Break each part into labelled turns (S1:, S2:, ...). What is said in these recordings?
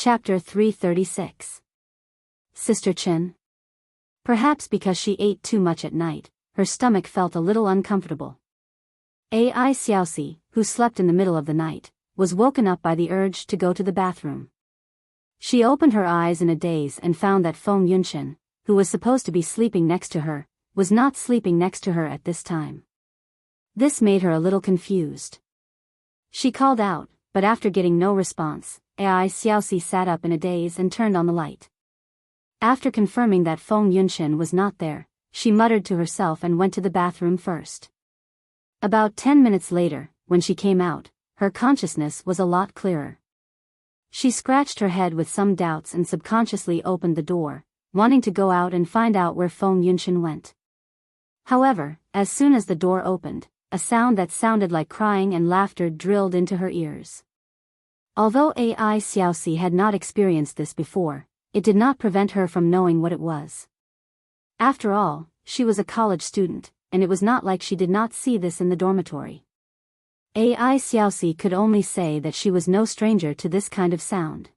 S1: Chapter 336. Sister Chen. Perhaps because she ate too much at night, her stomach felt a little uncomfortable. Ai Xiaoxi, who slept in the middle of the night, was woken up by the urge to go to the bathroom. She opened her eyes in a daze and found that Feng Yunchen, who was supposed to be sleeping next to her, was not sleeping next to her at this time. This made her a little confused. She called out, but after getting no response, Ai Xiaoxi sat up in a daze and turned on the light. After confirming that Feng Yunchen was not there, she muttered to herself and went to the bathroom first. About 10 minutes later, when she came out, her consciousness was a lot clearer. She scratched her head with some doubts and subconsciously opened the door, wanting to go out and find out where Feng Yunchen went. However, as soon as the door opened, a sound that sounded like crying and laughter drilled into her ears. Although Ai Xiaoxi had not experienced this before, it did not prevent her from knowing what it was. After all, she was a college student, and it was not like she did not see this in the dormitory. Ai Xiaoxi could only say that she was no stranger to this kind of sound.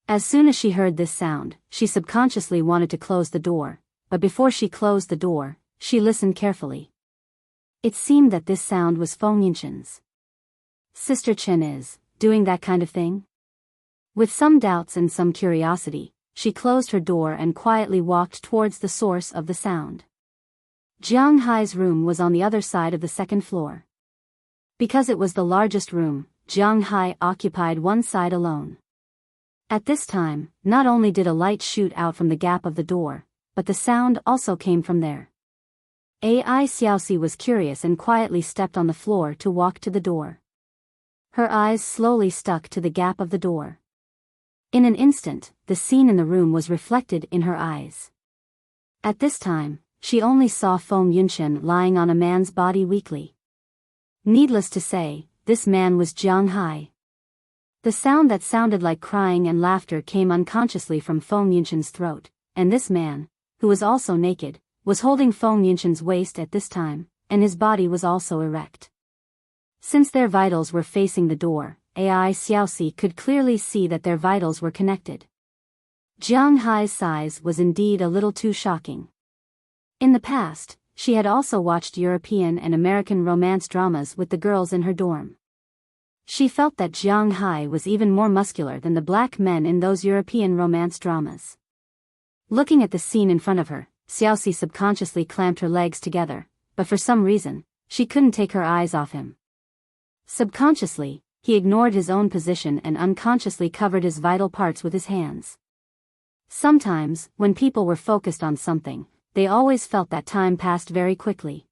S1: As soon as she heard this sound, she subconsciously wanted to close the door, but before she closed the door, she listened carefully. It seemed that this sound was Feng Yunchen's. Sister Chen is doing that kind of thing? With some doubts and some curiosity, she closed her door and quietly walked towards the source of the sound. Jiang Hai's room was on the other side of the second floor. Because it was the largest room, Jiang Hai occupied one side alone. At this time, not only did a light shoot out from the gap of the door, but the sound also came from there. Ai Xiaoxi was curious and quietly stepped on the floor to walk to the door. Her eyes slowly stuck to the gap of the door. In an instant, the scene in the room was reflected in her eyes. At this time, she only saw Feng Yunchen lying on a man's body weakly. Needless to say, this man was Jiang Hai. The sound that sounded like crying and laughter came unconsciously from Feng Yunchen's throat, and this man, who was also naked, was holding Feng Yunchen's waist at this time, and his body was also erect. Since their vitals were facing the door, Ai Xiaoxi could clearly see that their vitals were connected. Jiang Hai's size was indeed a little too shocking. In the past, she had also watched European and American romance dramas with the girls in her dorm. She felt that Jiang Hai was even more muscular than the black men in those European romance dramas. Looking at the scene in front of her, Xiaoxi subconsciously clamped her legs together, but for some reason, she couldn't take her eyes off him. Subconsciously, he ignored his own position and unconsciously covered his vital parts with his hands. Sometimes, when people were focused on something, they always felt that time passed very quickly.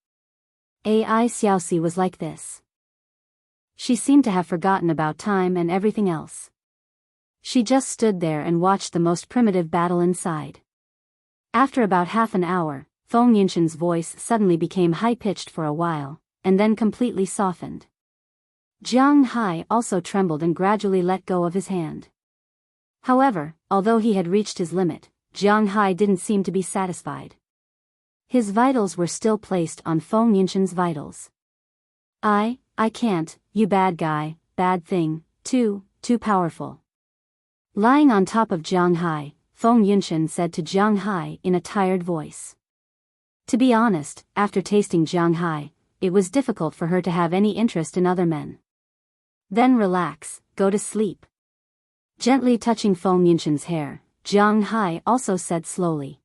S1: Ai Xiaoxi was like this. She seemed to have forgotten about time and everything else. She just stood there and watched the most primitive battle inside. After about half an hour, Feng Yunchen's voice suddenly became high-pitched for a while, and then completely softened. Jiang Hai also trembled and gradually let go of his hand. However, although he had reached his limit, Jiang Hai didn't seem to be satisfied. His vitals were still placed on Feng Yunchen's vitals. I can't, you bad guy, bad thing, too powerful. Lying on top of Jiang Hai, Feng Yunchen said to Jiang Hai in a tired voice. To be honest, after tasting Jiang Hai, it was difficult for her to have any interest in other men. Then relax, go to sleep. Gently touching Feng Yunchen's hair, Jiang Hai also said slowly.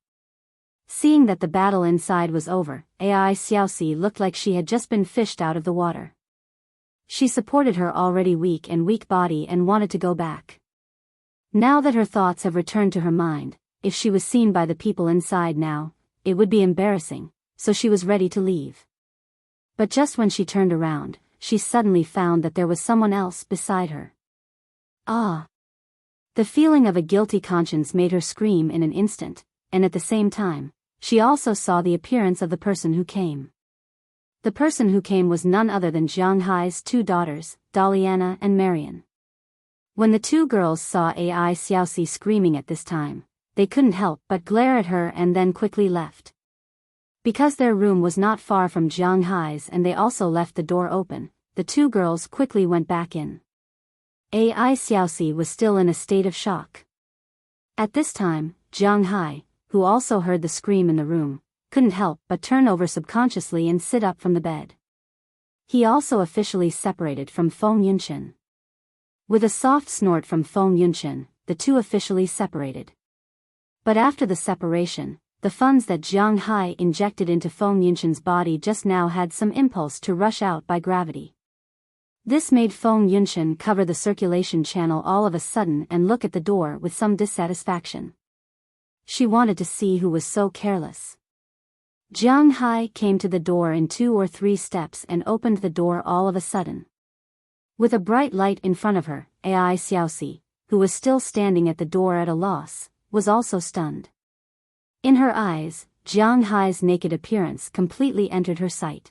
S1: Seeing that the battle inside was over, Ai Xiaoxi looked like she had just been fished out of the water. She supported her already weak body and wanted to go back. Now that her thoughts have returned to her mind, if she was seen by the people inside now, it would be embarrassing, so she was ready to leave. But just when she turned around, she suddenly found that there was someone else beside her. Ah! The feeling of a guilty conscience made her scream in an instant, and at the same time, she also saw the appearance of the person who came. The person who came was none other than Jiang Hai's two daughters, Daliana and Marian. When the two girls saw Ai Xiaoxi screaming at this time, they couldn't help but glare at her and then quickly left. Because their room was not far from Jiang Hai's and they also left the door open, the two girls quickly went back in. AI Xiaoxi was still in a state of shock. At this time, Jiang Hai, who also heard the scream in the room, couldn't help but turn over subconsciously and sit up from the bed. He also officially separated from Feng Yunchen. With a soft snort from Feng Yunchen, the two officially separated. But after the separation, the funds that Jiang Hai injected into Feng Yunchen's body just now had some impulse to rush out by gravity. This made Feng Yunchen cover the circulation channel all of a sudden and look at the door with some dissatisfaction. She wanted to see who was so careless. Jiang Hai came to the door in 2 or 3 steps and opened the door all of a sudden. With a bright light in front of her, AI Xiaoxi, who was still standing at the door at a loss, was also stunned. In her eyes, Jiang Hai's naked appearance completely entered her sight.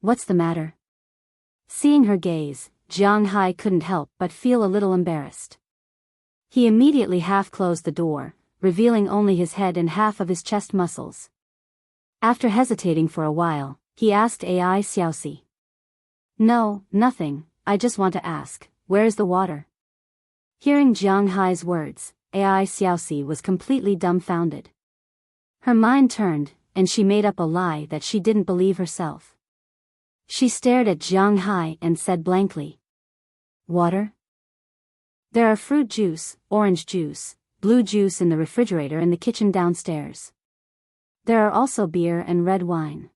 S1: What's the matter? Seeing her gaze, Jiang Hai couldn't help but feel a little embarrassed. He immediately half-closed the door, revealing only his head and half of his chest muscles. After hesitating for a while, he asked AI Xiaoxi. No, nothing, I just want to ask, where's the water? Hearing Jiang Hai's words, AI Xiaoxi was completely dumbfounded. Her mind turned, and she made up a lie that she didn't believe herself. She stared at Jiang Hai and said blankly. Water? There are fruit juice, orange juice, blue juice in the refrigerator in the kitchen downstairs. There are also beer and red wine.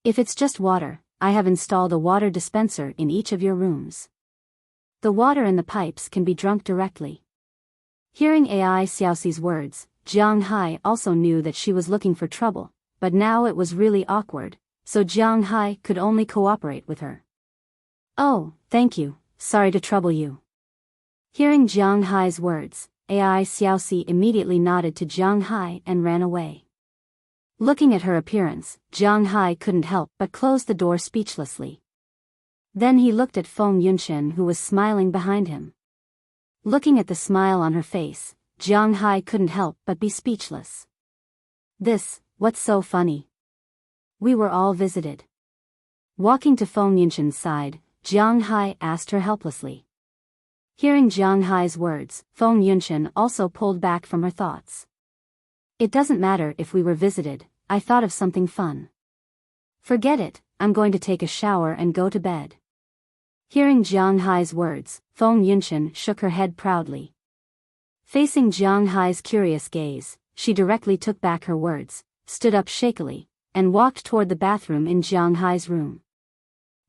S1: If it's just water, I have installed a water dispenser in each of your rooms. The water in the pipes can be drunk directly. Hearing AI Xiaoxi's words, Jiang Hai also knew that she was looking for trouble, but now it was really awkward, so Jiang Hai could only cooperate with her. Oh, thank you, sorry to trouble you. Hearing Jiang Hai's words, AI Xiaoxi immediately nodded to Jiang Hai and ran away. Looking at her appearance, Jiang Hai couldn't help but close the door speechlessly. Then he looked at Feng Yunchen, who was smiling behind him. Looking at the smile on her face, Jiang Hai couldn't help but be speechless. What's so funny? We were all visited. Walking to Feng Yunchen's side, Jiang Hai asked her helplessly. Hearing Jiang Hai's words, Feng Yunchen also pulled back from her thoughts. It doesn't matter if we were visited, I thought of something fun. Forget it, I'm going to take a shower and go to bed. Hearing Jiang Hai's words, Feng Yunchen shook her head proudly. Facing Jiang Hai's curious gaze, she directly took back her words, stood up shakily, and walked toward the bathroom in Jiang Hai's room.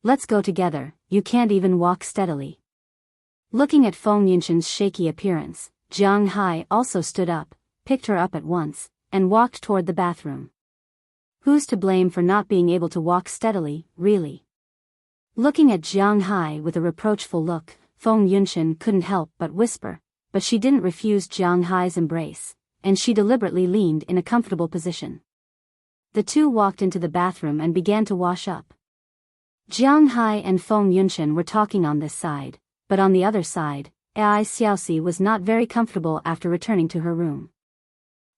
S1: Let's go together, you can't even walk steadily. Looking at Feng Yunchen's shaky appearance, Jiang Hai also stood up, picked her up at once, and walked toward the bathroom. Who's to blame for not being able to walk steadily, really? Looking at Jiang Hai with a reproachful look, Feng Yunchen couldn't help but whisper, but she didn't refuse Jiang Hai's embrace, and she deliberately leaned in a comfortable position. The two walked into the bathroom and began to wash up. Jiang Hai and Feng Yunchen were talking on this side, but on the other side, AI Xiaoxi was not very comfortable after returning to her room.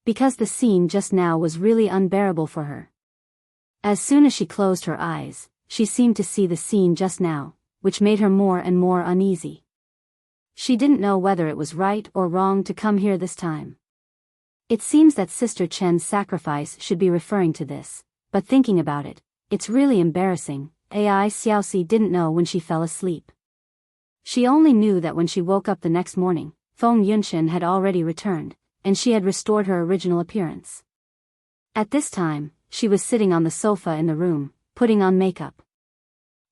S1: Because the scene just now was really unbearable for her. As soon as she closed her eyes, she seemed to see the scene just now, which made her more and more uneasy. She didn't know whether it was right or wrong to come here this time. It seems that Sister Chen's sacrifice should be referring to this, but thinking about it, it's really embarrassing. AI Xiaoxi didn't know when she fell asleep. She only knew that when she woke up the next morning, Feng Yunchen had already returned, and she had restored her original appearance. At this time, she was sitting on the sofa in the room, putting on makeup.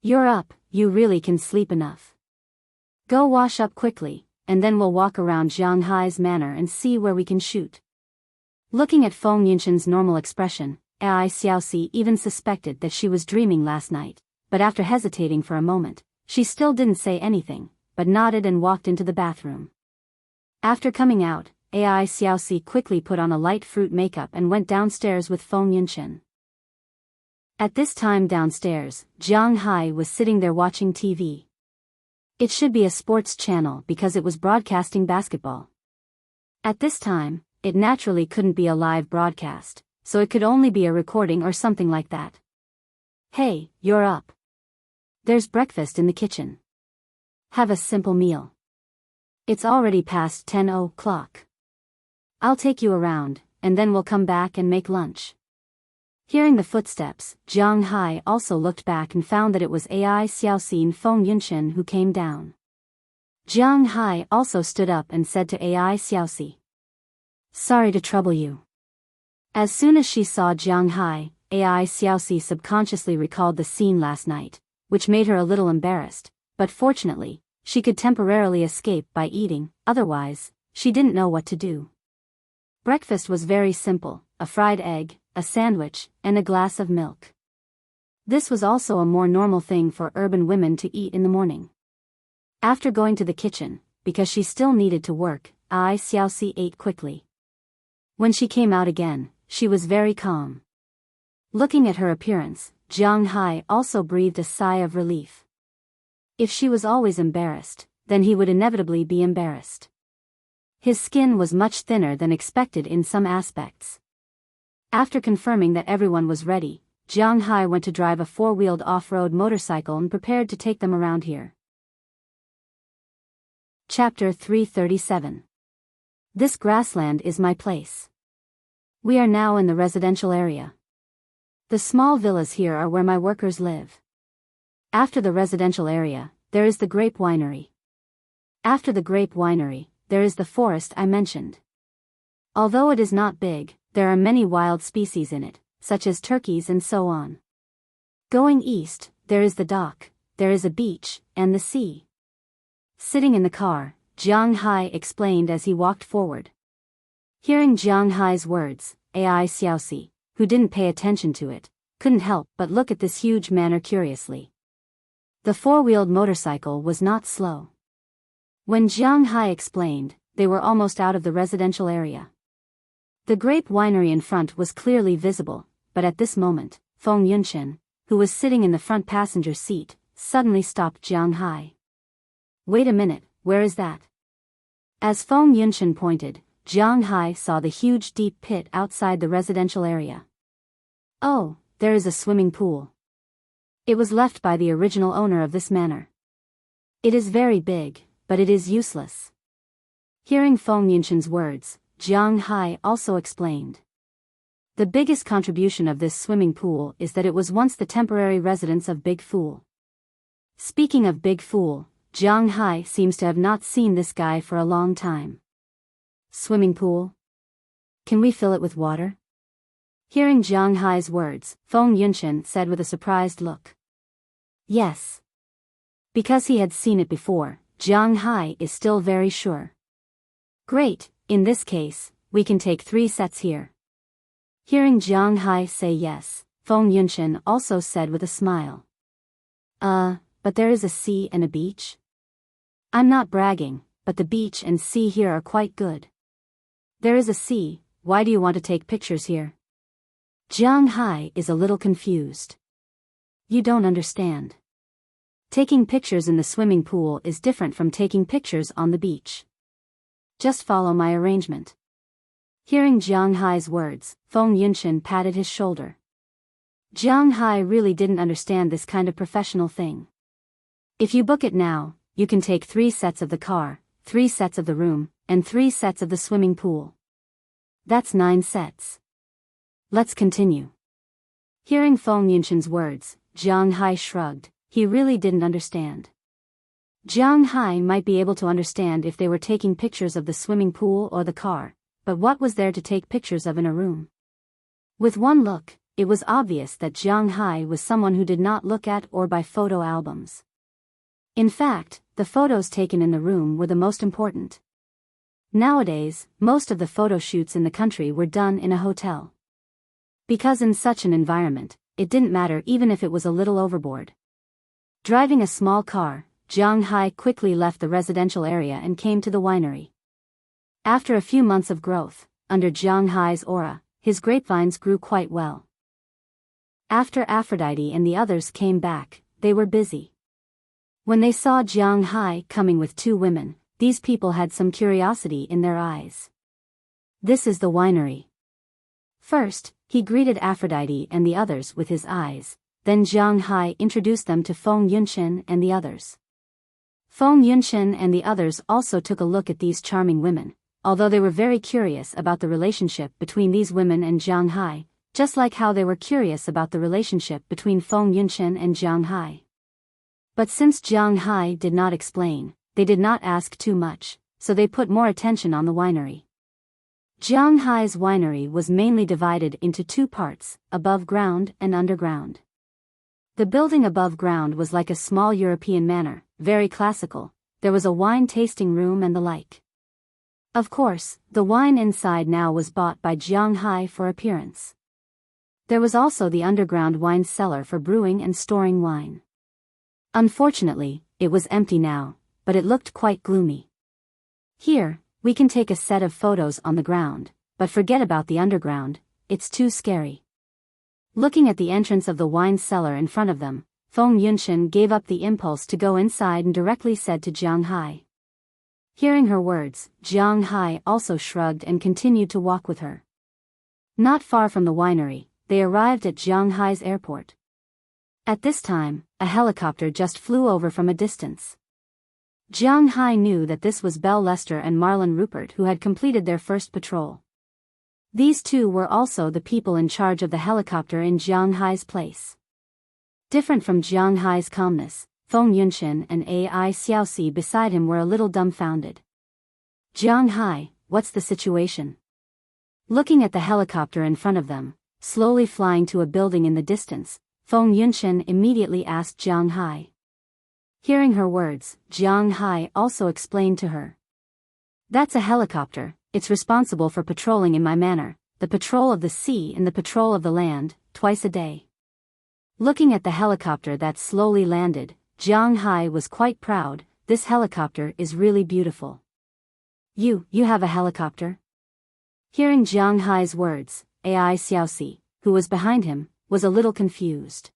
S1: You're up, you really can sleep enough. Go wash up quickly, and then we'll walk around Jiang Hai's manor and see where we can shoot. Looking at Feng Yunchen's normal expression, AI Xiaoxi even suspected that she was dreaming last night, but after hesitating for a moment, she still didn't say anything, but nodded and walked into the bathroom. After coming out, AI Xiaoxi quickly put on a light fruit makeup and went downstairs with Feng Yunchen. At this time downstairs, Jiang Hai was sitting there watching TV. It should be a sports channel because it was broadcasting basketball. At this time, it naturally couldn't be a live broadcast, so it could only be a recording or something like that. Hey, you're up. There's breakfast in the kitchen. Have a simple meal. It's already past 10 o'clock. I'll take you around, and then we'll come back and make lunch. Hearing the footsteps, Jiang Hai also looked back and found that it was Ai Xiaoxi and Feng Yunchen who came down. Jiang Hai also stood up and said to Ai Xiaoxi, "Sorry to trouble you." As soon as she saw Jiang Hai, Ai Xiaoxi subconsciously recalled the scene last night, which made her a little embarrassed, but fortunately, she could temporarily escape by eating, otherwise, she didn't know what to do. Breakfast was very simple, a fried egg, a sandwich, and a glass of milk. This was also a more normal thing for urban women to eat in the morning. After going to the kitchen, because she still needed to work, Ai Xiaoxi ate quickly. When she came out again, she was very calm. Looking at her appearance, Jiang Hai also breathed a sigh of relief. If she was always embarrassed, then he would inevitably be embarrassed. His skin was much thinner than expected in some aspects. After confirming that everyone was ready, Jiang Hai went to drive a four-wheeled off-road motorcycle and prepared to take them around here. Chapter 337. This grassland is my place. We are now in the residential area. The small villas here are where my workers live. After the residential area, there is the grape winery. After the grape winery, there is the forest I mentioned. Although it is not big, there are many wild species in it, such as turkeys and so on. Going east, there is the dock, there is a beach, and the sea. Sitting in the car, Jiang Hai explained as he walked forward. Hearing Jiang Hai's words, Ai Xiaoxi, who didn't pay attention to it, couldn't help but look at this huge manor curiously. The four-wheeled motorcycle was not slow. When Jiang Hai explained, they were almost out of the residential area. The grape winery in front was clearly visible, but at this moment, Feng Yunchen, who was sitting in the front passenger seat, suddenly stopped Jiang Hai. "Wait a minute, where is that?" As Feng Yunchen pointed, Jiang Hai saw the huge deep pit outside the residential area. "Oh, there is a swimming pool. It was left by the original owner of this manor. It is very big, but it is useless." Hearing Feng Yunchen's words, Jiang Hai also explained. The biggest contribution of this swimming pool is that it was once the temporary residence of Big Fool. Speaking of Big Fool, Jiang Hai seems to have not seen this guy for a long time. "Swimming pool? Can we fill it with water?" Hearing Jiang Hai's words, Feng Yunchen said with a surprised look. "Yes." Because he had seen it before, Jiang Hai is still very sure. "Great, in this case, we can take 3 sets here." Hearing Jiang Hai say yes, Feng Yunchen also said with a smile. But there is a sea and a beach?" "I'm not bragging, but the beach and sea here are quite good." "There is a sea, why do you want to take pictures here?" Jiang Hai is a little confused. "You don't understand. Taking pictures in the swimming pool is different from taking pictures on the beach. Just follow my arrangement." Hearing Jiang Hai's words, Feng Yunchen patted his shoulder. Jiang Hai really didn't understand this kind of professional thing. If you book it now, you can take 3 sets of the car, 3 sets of the room, and 3 sets of the swimming pool. That's 9 sets. Let's continue. Hearing Feng Yunchen's words, Jiang Hai shrugged. He really didn't understand. Jiang Hai might be able to understand if they were taking pictures of the swimming pool or the car, but what was there to take pictures of in a room? With one look, it was obvious that Jiang Hai was someone who did not look at or buy photo albums. In fact, the photos taken in the room were the most important. Nowadays, most of the photo shoots in the country were done in a hotel. Because in such an environment, it didn't matter even if it was a little overboard. Driving a small car, Jiang Hai quickly left the residential area and came to the winery. After a few months of growth, under Jiang Hai's aura, his grapevines grew quite well. After Aphrodite and the others came back, they were busy. When they saw Jiang Hai coming with 2 women, these people had some curiosity in their eyes. "This is the winery." First, he greeted Aphrodite and the others with his eyes, then Jiang Hai introduced them to Feng Yunchen and the others. Feng Yunqian and the others also took a look at these charming women, although they were very curious about the relationship between these women and Jiang Hai, just like how they were curious about the relationship between Feng Yunqian and Jiang Hai. But since Jiang Hai did not explain, they did not ask too much, so they put more attention on the winery. Jiang Hai's winery was mainly divided into two parts, above ground and underground. The building above ground was like a small European manor, very classical. There was a wine tasting room and the like. Of course, the wine inside now was bought by Jiang Hai for appearance. There was also the underground wine cellar for brewing and storing wine. Unfortunately, it was empty now, but it looked quite gloomy. Here, we can take a set of photos on the ground, but forget about the underground, it's too scary. Looking at the entrance of the wine cellar in front of them, Feng Yunqian gave up the impulse to go inside and directly said to Jiang Hai. Hearing her words, Jiang Hai also shrugged and continued to walk with her. Not far from the winery, they arrived at Jiang Hai's airport. At this time, a helicopter just flew over from a distance. Jiang Hai knew that this was Belle Lester and Marlon Rupert who had completed their first patrol. These two were also the people in charge of the helicopter in Jiang Hai's place. Different from Jiang Hai's calmness, Feng Yunqian and Ai Xiaoxi beside him were a little dumbfounded. Jiang Hai, what's the situation? Looking at the helicopter in front of them, slowly flying to a building in the distance, Feng Yunqian immediately asked Jiang Hai. Hearing her words, Jiang Hai also explained to her. That's a helicopter, it's responsible for patrolling in my manor, the patrol of the sea and the patrol of the land, twice a day. Looking at the helicopter that slowly landed, Jiang Hai was quite proud. This helicopter is really beautiful. You have a helicopter? Hearing Jiang Hai's words, Ai Xiaoxi, who was behind him, was a little confused.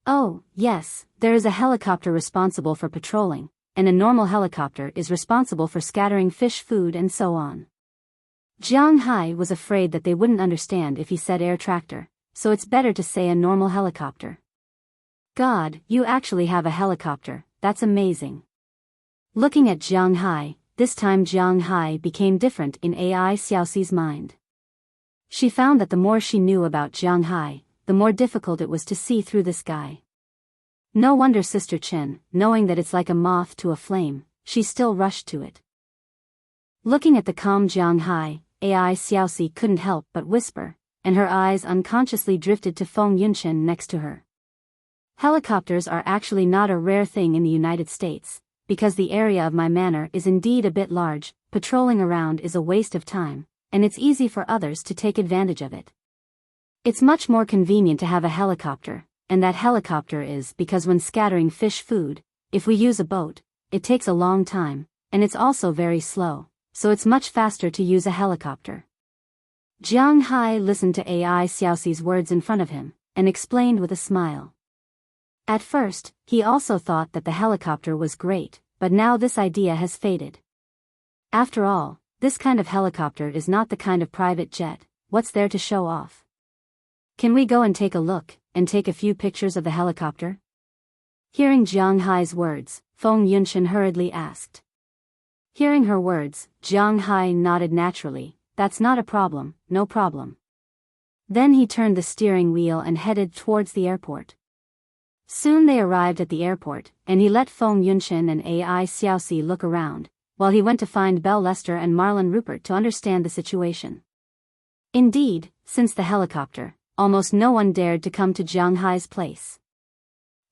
S1: Oh, yes, there is a helicopter responsible for patrolling, and a normal helicopter is responsible for scattering fish food and so on. Jiang Hai was afraid that they wouldn't understand if he said air tractor, so it's better to say a normal helicopter. God, you actually have a helicopter, that's amazing. Looking at Jiang Hai, this time Jiang Hai became different in Ai Xiaoxi's mind. She found that the more she knew about Jiang Hai, the more difficult it was to see through this guy. No wonder Sister Chen, knowing that it's like a moth to a flame, she still rushed to it. Looking at the calm Jiang Hai, Ai Xiaoxi couldn't help but whisper, and her eyes unconsciously drifted to Feng Yunqian next to her. Helicopters are actually not a rare thing in the United States, because the area of my manor is indeed a bit large. Patrolling around is a waste of time, and it's easy for others to take advantage of it. It's much more convenient to have a helicopter, and that helicopter is because when scattering fish food, if we use a boat, it takes a long time, and it's also very slow, so it's much faster to use a helicopter. Jiang Hai listened to Ai Xiaoxi's words in front of him, and explained with a smile. At first, he also thought that the helicopter was great, but now this idea has faded. After all, this kind of helicopter is not the kind of private jet. What's there to show off? Can we go and take a look, and take a few pictures of the helicopter? Hearing Jiang Hai's words, Feng Yunqian hurriedly asked. Hearing her words, Jiang Hai nodded naturally. That's not a problem, no problem. Then he turned the steering wheel and headed towards the airport. Soon they arrived at the airport, and he let Feng Yunqian and Ai Xiaoxi look around, while he went to find Belle Lester and Marlon Rupert to understand the situation. Indeed, since the helicopter, almost no one dared to come to Jiang Hai's place.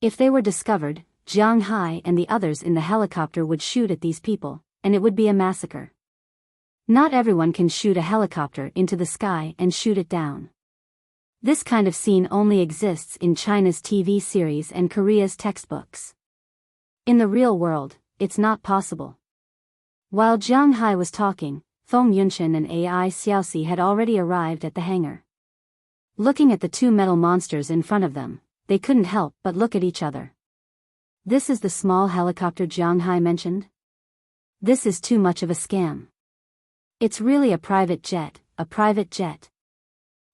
S1: If they were discovered, Jiang Hai and the others in the helicopter would shoot at these people, and it would be a massacre. Not everyone can shoot a helicopter into the sky and shoot it down. This kind of scene only exists in China's TV series and Korea's textbooks. In the real world, it's not possible. While Jiang Hai was talking, Feng Yunqian and Ai Xiaoxi had already arrived at the hangar. Looking at the two metal monsters in front of them, they couldn't help but look at each other. This is the small helicopter Jiang Hai mentioned? This is too much of a scam. It's really a private jet, a private jet.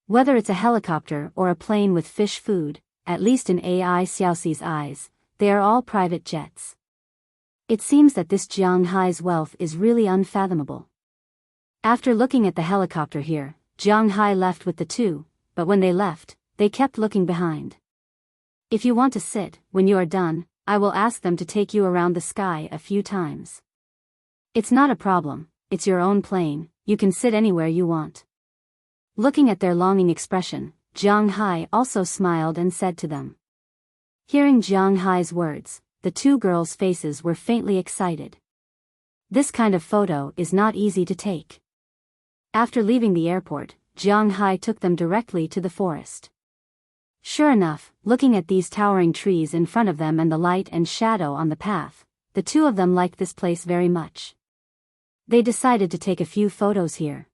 S1: Whether it's a helicopter or a plane with fish food, at least in Ai Xiaoxi's eyes, they are all private jets. It seems that this Jiang Hai's wealth is really unfathomable. After looking at the helicopter here, Jiang Hai left with the two, but when they left, they kept looking behind. If you want to sit, when you are done, I will ask them to take you around the sky a few times. It's not a problem, it's your own plane, you can sit anywhere you want. Looking at their longing expression, Jiang Hai also smiled and said to them. Hearing Jiang Hai's words, the two girls' faces were faintly excited. This kind of photo is not easy to take. After leaving the airport, Jiang Hai took them directly to the forest. Sure enough, looking at these towering trees in front of them and the light and shadow on the path, the two of them liked this place very much. They decided to take a few photos here.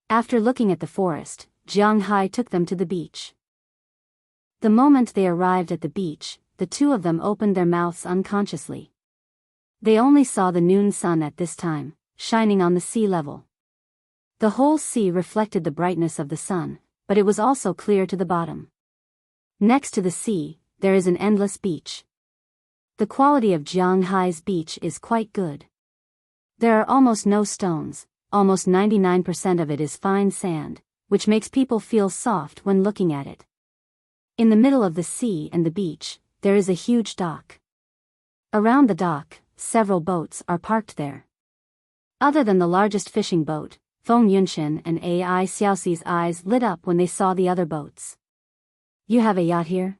S1: After looking at the forest, Jiang Hai took them to the beach. The moment they arrived at the beach, the two of them opened their mouths unconsciously. They only saw the noon sun at this time, shining on the sea level. The whole sea reflected the brightness of the sun, but it was also clear to the bottom. Next to the sea, there is an endless beach. The quality of Jiang Hai's beach is quite good. There are almost no stones, almost 99% of it is fine sand, which makes people feel soft when looking at it. In the middle of the sea and the beach, there is a huge dock. Around the dock, several boats are parked there. Other than the largest fishing boat, Feng Yunshan and Ai Xiaoxi's eyes lit up when they saw the other boats. You have a yacht here?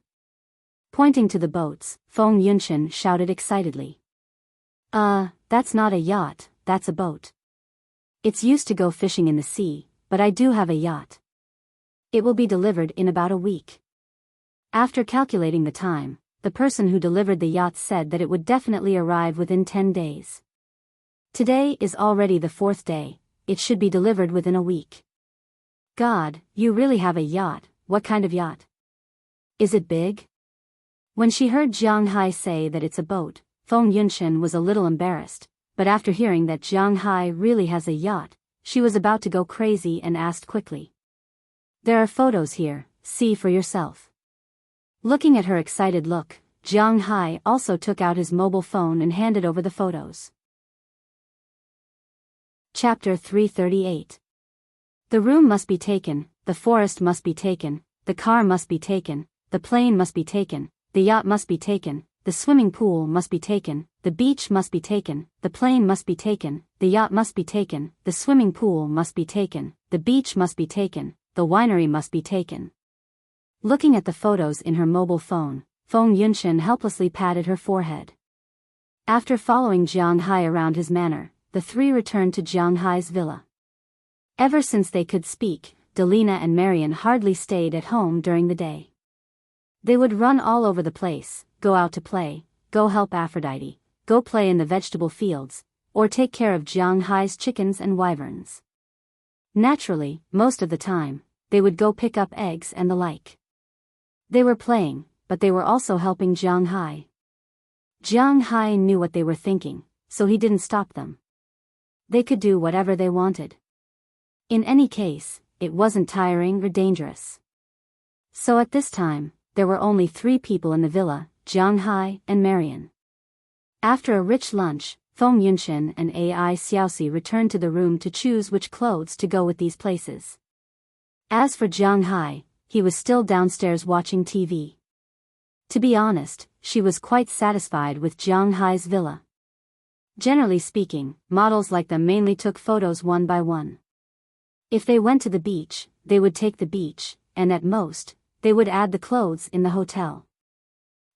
S1: Pointing to the boats, Feng Yunshan shouted excitedly. That's not a yacht, that's a boat. It's used to go fishing in the sea, but I do have a yacht. It will be delivered in about a week. After calculating the time, the person who delivered the yacht said that it would definitely arrive within 10 days. Today is already the 4th day, it should be delivered within a week. God, you really have a yacht, what kind of yacht? Is it big? When she heard Jiang Hai say that it's a boat, Feng Yunshan was a little embarrassed, but after hearing that Jiang Hai really has a yacht, she was about to go crazy and asked quickly. There are photos here, see for yourself. Looking at her excited look, Jiang Hai also took out his mobile phone and handed over the photos. Chapter 338. The room must be taken, the forest must be taken, the car must be taken, the plane must be taken, the yacht must be taken, the swimming pool must be taken, the beach must be taken, the plane must be taken, the yacht must be taken, the swimming pool must be taken, the beach must be taken, the winery must be taken. Looking at the photos in her mobile phone, Feng Yunshan helplessly patted her forehead. After following Jiang Hai around his manor, the three returned to Jiang Hai's villa. Ever since they could speak, Delina and Marian hardly stayed at home during the day. They would run all over the place, go out to play, go help Aphrodite, go play in the vegetable fields, or take care of Jiang Hai's chickens and wyverns. Naturally, most of the time, they would go pick up eggs and the like. They were playing, but they were also helping Jiang Hai. Jiang Hai knew what they were thinking, so he didn't stop them. They could do whatever they wanted. In any case, it wasn't tiring or dangerous. So at this time, there were only 3 people in the villa, Jiang Hai and Marian. After a rich lunch, Feng Yunshan and Ai Xiaoxi returned to the room to choose which clothes to go with these places. As for Jiang Hai, he was still downstairs watching TV. To be honest, she was quite satisfied with Jiang Hai's villa. Generally speaking, models like them mainly took photos one by one. If they went to the beach, they would take the beach, and at most, they would add the clothes in the hotel.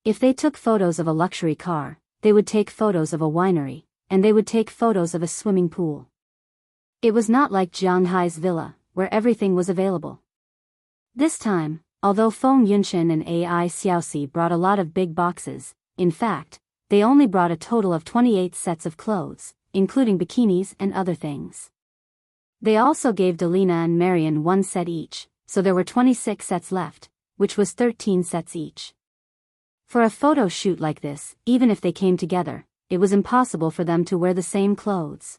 S1: If they took photos of a luxury car, they would take photos of a winery, and they would take photos of a swimming pool. It was not like Jiang Hai's villa, where everything was available. This time, although Feng Yunshan and Ai Xiaoxi brought a lot of big boxes, in fact, they only brought a total of 28 sets of clothes, including bikinis and other things. They also gave Delina and Marian 1 set each, so there were 26 sets left, which was 13 sets each. For a photo shoot like this, even if they came together, it was impossible for them to wear the same clothes.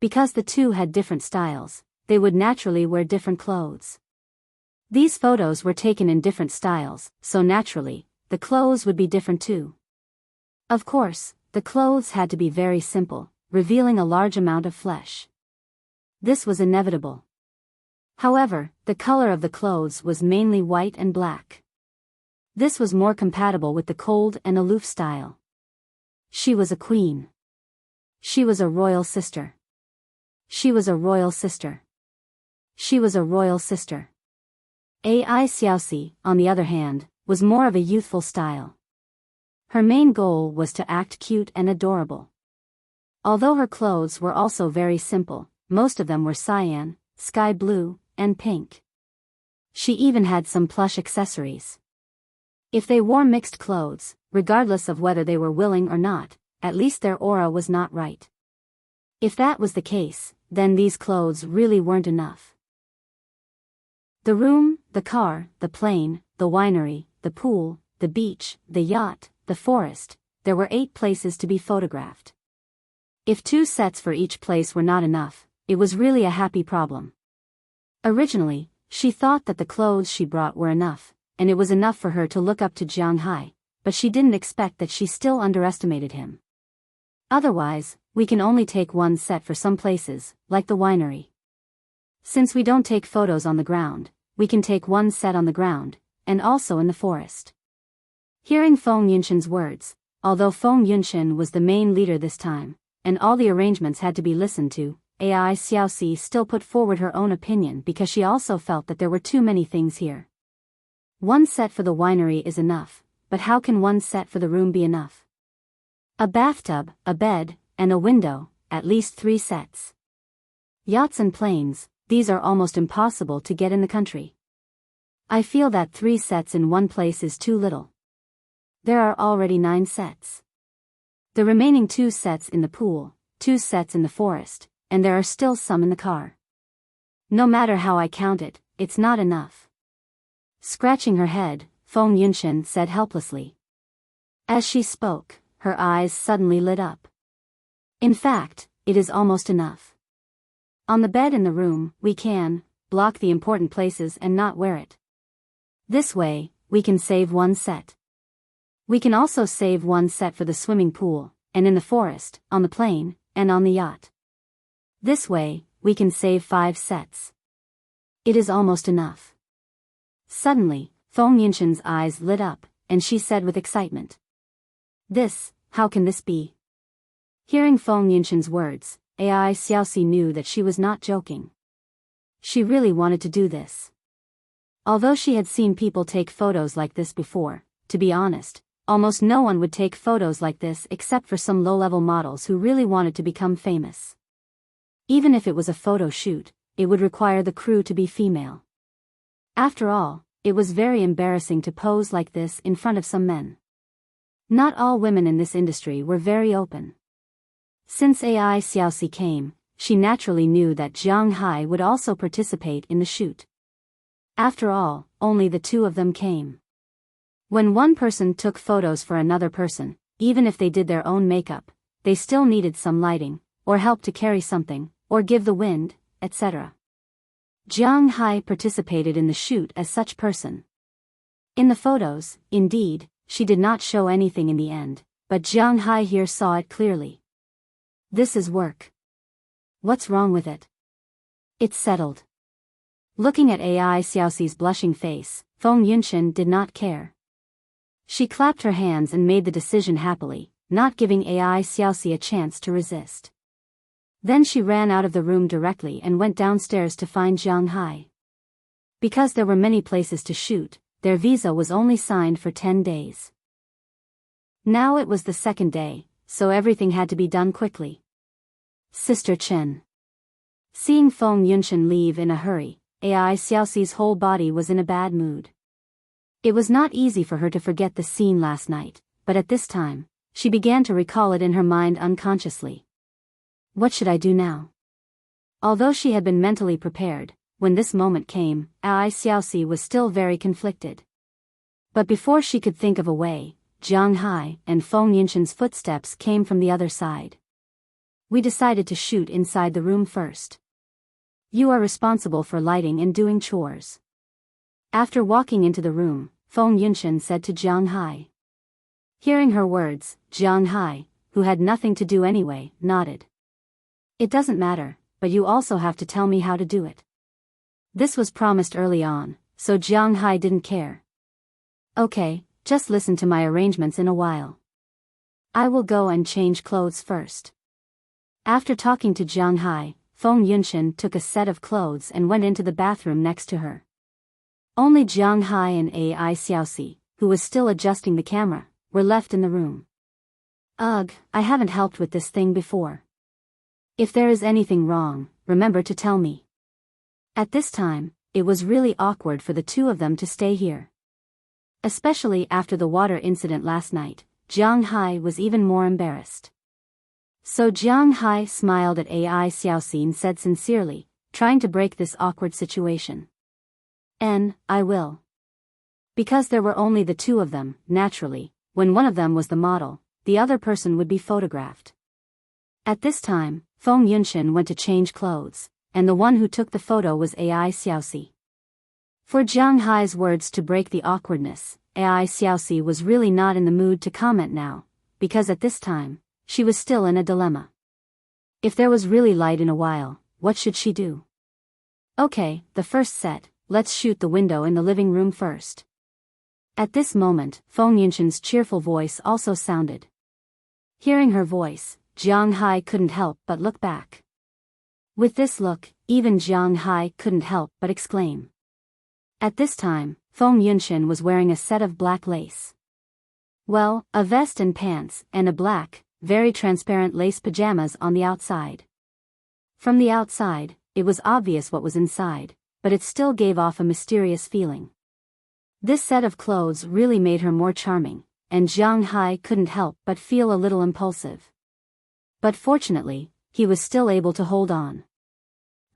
S1: Because the two had different styles, they would naturally wear different clothes. These photos were taken in different styles, so naturally, the clothes would be different too. Of course, The clothes had to be very simple, revealing a large amount of flesh. This was inevitable. However, the color of the clothes was mainly white and black. This was more compatible with the cold and aloof style. She was a queen. She was a royal sister. She was a royal sister. She was a royal sister. Ai Xiaoxi, on the other hand, was more of a youthful style. Her main goal was to act cute and adorable. Although her clothes were also very simple, most of them were cyan, sky blue, and pink. She even had some plush accessories. If they wore mixed clothes, regardless of whether they were willing or not, at least their aura was not right. If that was the case, then these clothes really weren't enough. The room, the car, the plane, the winery, the pool, the beach, the yacht, the forest, there were 8 places to be photographed. If 2 sets for each place were not enough, it was really a happy problem. Originally, she thought that the clothes she brought were enough, and it was enough for her to look up to Jiang Hai, but she didn't expect that she still underestimated him. Otherwise, we can only take 1 set for some places, like the winery. Since we don't take photos on the ground, we can take 1 set on the ground, and also in the forest. Hearing Feng Yunshen's words, although Feng Yunshen was the main leader this time, and all the arrangements had to be listened to, Ai Xiaoxi still put forward her own opinion because she also felt that there were too many things here. 1 set for the winery is enough, but how can 1 set for the room be enough? A bathtub, a bed, and a window, at least 3 sets. Yachts and planes, these are almost impossible to get in the country. I feel that 3 sets in 1 place is too little. There are already 9 sets. The remaining 2 sets in the pool, 2 sets in the forest, and there are still some in the car. No matter how I count it, it's not enough. Scratching her head, Feng Yunshen said helplessly. As she spoke, her eyes suddenly lit up. In fact, it is almost enough. On the bed in the room, we can block the important places and not wear it. This way, we can save 1 set. We can also save 1 set for the swimming pool, and in the forest, on the plane, and on the yacht. This way, we can save 5 sets. It is almost enough. Suddenly, Feng Yunshen's eyes lit up, and she said with excitement. How can this be? Hearing Feng Yunshen's words, Ai Xiaoxi knew that she was not joking. She really wanted to do this. Although she had seen people take photos like this before, to be honest, almost no one would take photos like this except for some low-level models who really wanted to become famous. Even if it was a photo shoot, it would require the crew to be female. After all, it was very embarrassing to pose like this in front of some men. Not all women in this industry were very open. Since Ai Xiaoxi came, she naturally knew that Jiang Hai would also participate in the shoot. After all, only the 2 of them came. When one person took photos for another person, even if they did their own makeup, they still needed some lighting, or help to carry something, or give the wind, etc. Jiang Hai participated in the shoot as such person. In the photos, indeed, she did not show anything in the end, but Jiang Hai here saw it clearly. This is work. What's wrong with it? It's settled. Looking at Ai Xiaoxi's blushing face, Feng Yunshen did not care. She clapped her hands and made the decision happily, not giving Ai Xiaoxi a chance to resist. Then she ran out of the room directly and went downstairs to find Jiang Hai. Because there were many places to shoot, their visa was only signed for 10 days. Now it was the 2nd day, so everything had to be done quickly. Sister Chen. Seeing Feng Yunshen leave in a hurry, Ai Xiaoxi's whole body was in a bad mood. It was not easy for her to forget the scene last night, but at this time, she began to recall it in her mind unconsciously. What should I do now? Although she had been mentally prepared, when this moment came, Ai Xiaoxi was still very conflicted. But before she could think of a way, Jiang Hai and Feng Yunshen's footsteps came from the other side. We decided to shoot inside the room first. You are responsible for lighting and doing chores. After walking into the room, Feng Yunshen said to Jiang Hai. Hearing her words, Jiang Hai, who had nothing to do anyway, nodded. It doesn't matter, but you also have to tell me how to do it. This was promised early on, so Jiang Hai didn't care. Okay, just listen to my arrangements in a while. I will go and change clothes first. After talking to Jiang Hai, Feng Yunshan took a set of clothes and went into the bathroom next to her. Only Jiang Hai and Ai Xiaoxi, who was still adjusting the camera, were left in the room. Ugh, I haven't helped with this thing before. If there is anything wrong, remember to tell me. At this time, it was really awkward for the two of them to stay here. Especially after the water incident last night, Jiang Hai was even more embarrassed. So Jiang Hai smiled at Ai Xiaoxi and said sincerely, trying to break this awkward situation. I will. Because there were only the two of them, naturally, when one of them was the model, the other person would be photographed. At this time, Feng Yunshan went to change clothes, and the one who took the photo was Ai Xiaoxi. For Jiang Hai's words to break the awkwardness, Ai Xiaoxi was really not in the mood to comment now, because at this time, she was still in a dilemma. If there was really light in a while, what should she do? Okay, the first set, let's shoot the window in the living room first. At this moment, Feng Yunshan's cheerful voice also sounded. Hearing her voice, Jiang Hai couldn't help but look back. With this look, even Jiang Hai couldn't help but exclaim. At this time, Feng Yunshan was wearing a set of black lace. Well, a vest and pants, and a black, very transparent lace pajamas on the outside. From the outside, it was obvious what was inside, but it still gave off a mysterious feeling. This set of clothes really made her more charming, and Jiang Hai couldn't help but feel a little impulsive. But fortunately, he was still able to hold on.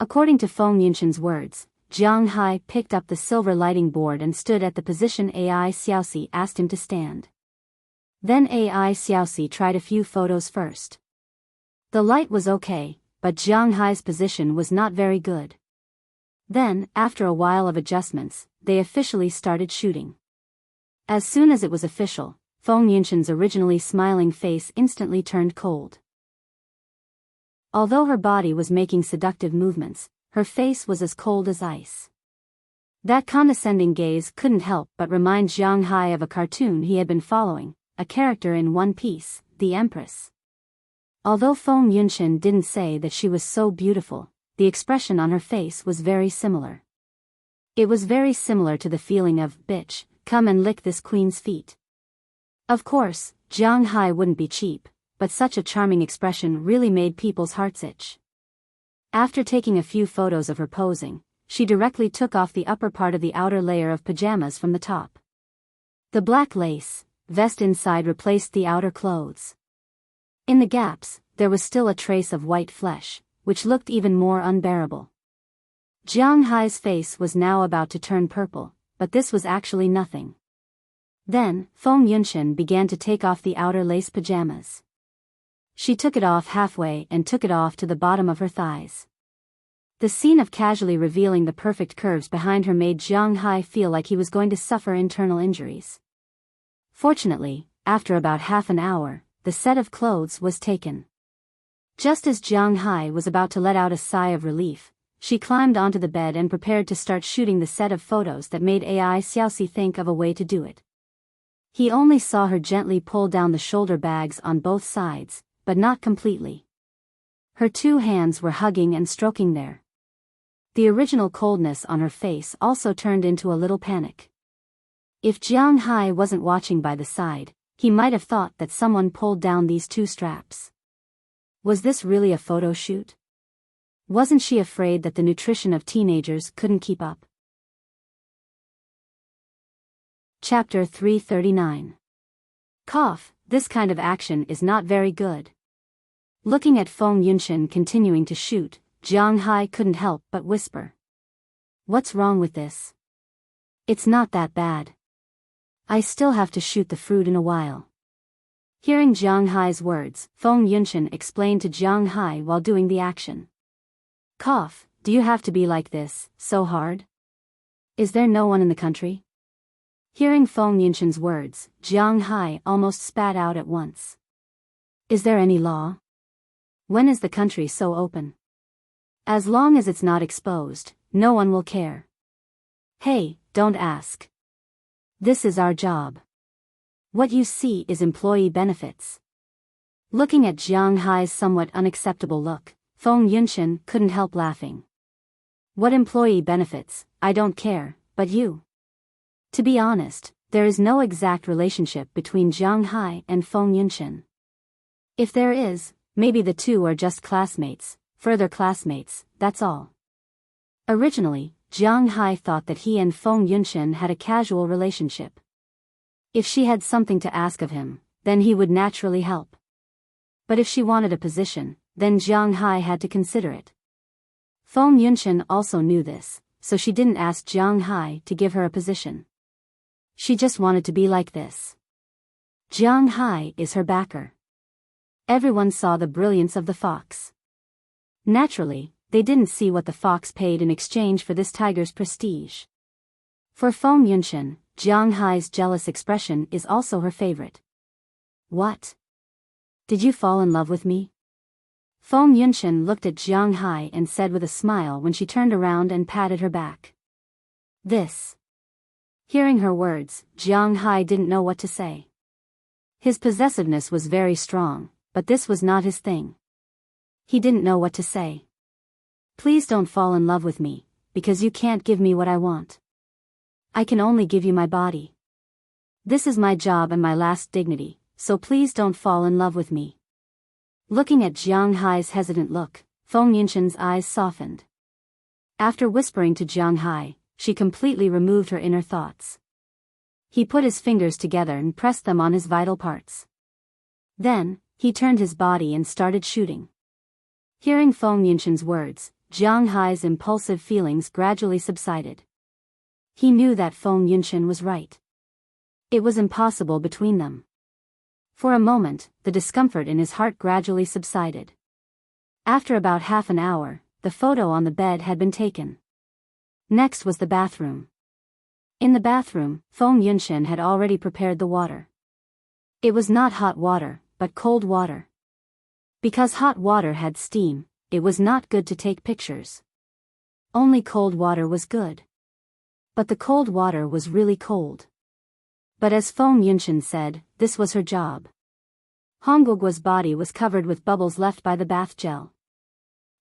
S1: According to Feng Yunshan's words, Jiang Hai picked up the silver lighting board and stood at the position Ai Xiaoxi asked him to stand. Then Ai Xiaoxi tried a few photos first. The light was okay, but Jiang Hai's position was not very good. Then, after a while of adjustments, they officially started shooting. As soon as it was official, Feng Yunshan's originally smiling face instantly turned cold. Although her body was making seductive movements, her face was as cold as ice. That condescending gaze couldn't help but remind Jiang Hai of a cartoon he had been following, a character in One Piece, the Empress. Although Feng Yunshan didn't say that she was so beautiful, the expression on her face was very similar. It was very similar to the feeling of, bitch, come and lick this queen's feet. Of course, Jiang Hai wouldn't be cheap, but such a charming expression really made people's hearts itch. After taking a few photos of her posing, she directly took off the upper part of the outer layer of pajamas from the top. The black lace vest inside replaced the outer clothes. In the gaps, there was still a trace of white flesh, which looked even more unbearable. Jiang Hai's face was now about to turn purple, but this was actually nothing. Then, Feng Yunshan began to take off the outer lace pajamas. She took it off halfway and took it off to the bottom of her thighs. The scene of casually revealing the perfect curves behind her made Jiang Hai feel like he was going to suffer internal injuries. Fortunately, after about half an hour, the set of clothes was taken. Just as Jiang Hai was about to let out a sigh of relief, she climbed onto the bed and prepared to start shooting the set of photos that made Ai Xiaoxi think of a way to do it. He only saw her gently pull down the shoulder bags on both sides, but not completely. Her two hands were hugging and stroking there. The original coldness on her face also turned into a little panic. If Jiang Hai wasn't watching by the side, he might have thought that someone pulled down these two straps. Was this really a photo shoot? Wasn't she afraid that the nutrition of teenagers couldn't keep up? Chapter 339. Cough, this kind of action is not very good. Looking at Feng Yunshan continuing to shoot, Jiang Hai couldn't help but whisper. What's wrong with this? It's not that bad. I still have to shoot the fruit in a while. Hearing Jiang Hai's words, Feng Yunshan explained to Jiang Hai while doing the action. Cough, do you have to be like this, so hard? Is there no one in the country? Hearing Feng Yunshan's words, Jiang Hai almost spat out at once. Is there any law? When is the country so open? As long as it's not exposed, no one will care. Hey, don't ask. This is our job. What you see is employee benefits. Looking at Jiang Hai's somewhat unacceptable look, Feng Yunshan couldn't help laughing. What employee benefits? I don't care, but you. To be honest, there is no exact relationship between Jiang Hai and Feng Yunshan. If there is, maybe the two are just classmates, further classmates, that's all. Originally, Jiang Hai thought that he and Feng Yunshan had a casual relationship. If she had something to ask of him, then he would naturally help. But if she wanted a position, then Jiang Hai had to consider it. Feng Yunshan also knew this, so she didn't ask Jiang Hai to give her a position. She just wanted to be like this. Jiang Hai is her backer. Everyone saw the brilliance of the fox. Naturally, they didn't see what the fox paid in exchange for this tiger's prestige. For Feng Yunshan, Jiang Hai's jealous expression is also her favorite. What? Did you fall in love with me? Feng Yunshan looked at Jiang Hai and said with a smile when she turned around and patted her back. This. Hearing her words, Jiang Hai didn't know what to say. His possessiveness was very strong, but this was not his thing. He didn't know what to say. Please don't fall in love with me, because you can't give me what I want. I can only give you my body. This is my job and my last dignity, so please don't fall in love with me. Looking at Jiang Hai's hesitant look, Feng Yunshan's eyes softened. After whispering to Jiang Hai, she completely removed her inner thoughts. He put his fingers together and pressed them on his vital parts. Then, he turned his body and started shooting. Hearing Feng Yunshan's words, Jiang Hai's impulsive feelings gradually subsided. He knew that Feng Yunshan was right. It was impossible between them. For a moment, the discomfort in his heart gradually subsided. After about half an hour, the photo on the bed had been taken. Next was the bathroom. In the bathroom, Feng Yunshan had already prepared the water. It was not hot water, but cold water. Because hot water had steam, it was not good to take pictures. Only cold water was good. But the cold water was really cold. But as Feng Yunshan said, this was her job. Hongguoguo's body was covered with bubbles left by the bath gel.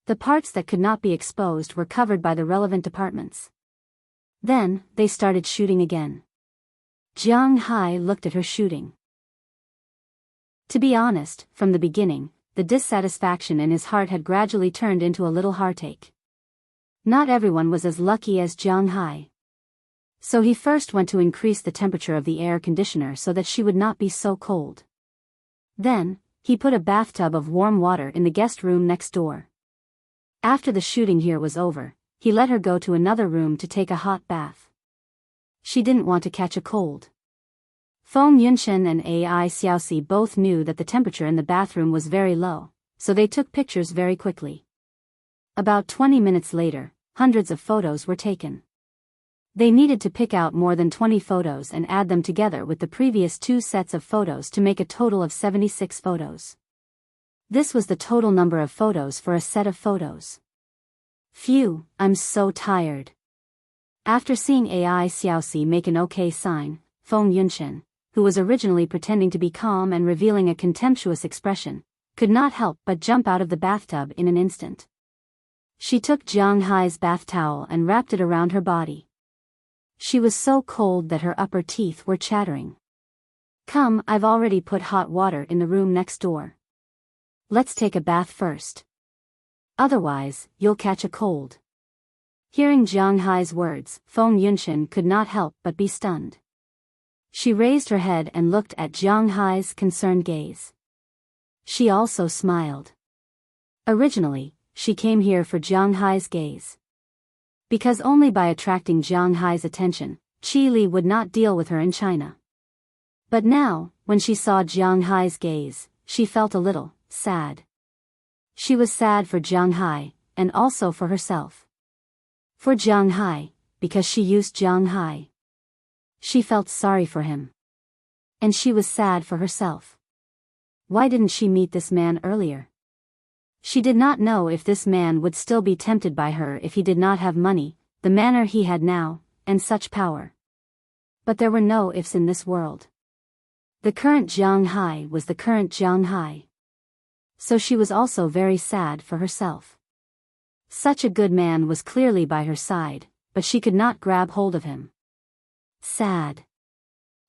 S1: The parts that could not be exposed were covered by the relevant departments. Then, they started shooting again. Jiang Hai looked at her shooting. To be honest, from the beginning, the dissatisfaction in his heart had gradually turned into a little heartache. Not everyone was as lucky as Jiang Hai. So he first went to increase the temperature of the air conditioner so that she would not be so cold. Then, he put a bathtub of warm water in the guest room next door. After the shooting here was over, he let her go to another room to take a hot bath. She didn't want to catch a cold. Feng Yunshan and Ai Xiaoxi both knew that the temperature in the bathroom was very low, so they took pictures very quickly. About 20 minutes later, hundreds of photos were taken. They needed to pick out more than 20 photos and add them together with the previous 2 sets of photos to make a total of 76 photos. This was the total number of photos for a set of photos. Phew, I'm so tired. After seeing Ai Xiaoxi make an okay sign, Feng Yunshan, who was originally pretending to be calm and revealing a contemptuous expression, could not help but jump out of the bathtub in an instant. She took Jiang Hai's bath towel and wrapped it around her body. She was so cold that her upper teeth were chattering. Come, I've already put hot water in the room next door. Let's take a bath first. Otherwise, you'll catch a cold. Hearing Jiang Hai's words, Feng Yunshan could not help but be stunned. She raised her head and looked at Jiang Hai's concerned gaze. She also smiled. Originally, she came here for Jiang Hai's gaze. Because only by attracting Jiang Hai's attention, Qi Li would not deal with her in China. But now, when she saw Jiang Hai's gaze, she felt a little sad. She was sad for Jiang Hai, and also for herself. For Jiang Hai, because she used Jiang Hai. She felt sorry for him. And she was sad for herself. Why didn't she meet this man earlier? She did not know if this man would still be tempted by her if he did not have money, the manner he had now, and such power. But there were no ifs in this world. The current Jiang Hai was the current Jiang Hai. So she was also very sad for herself. Such a good man was clearly by her side, but she could not grab hold of him. Sad.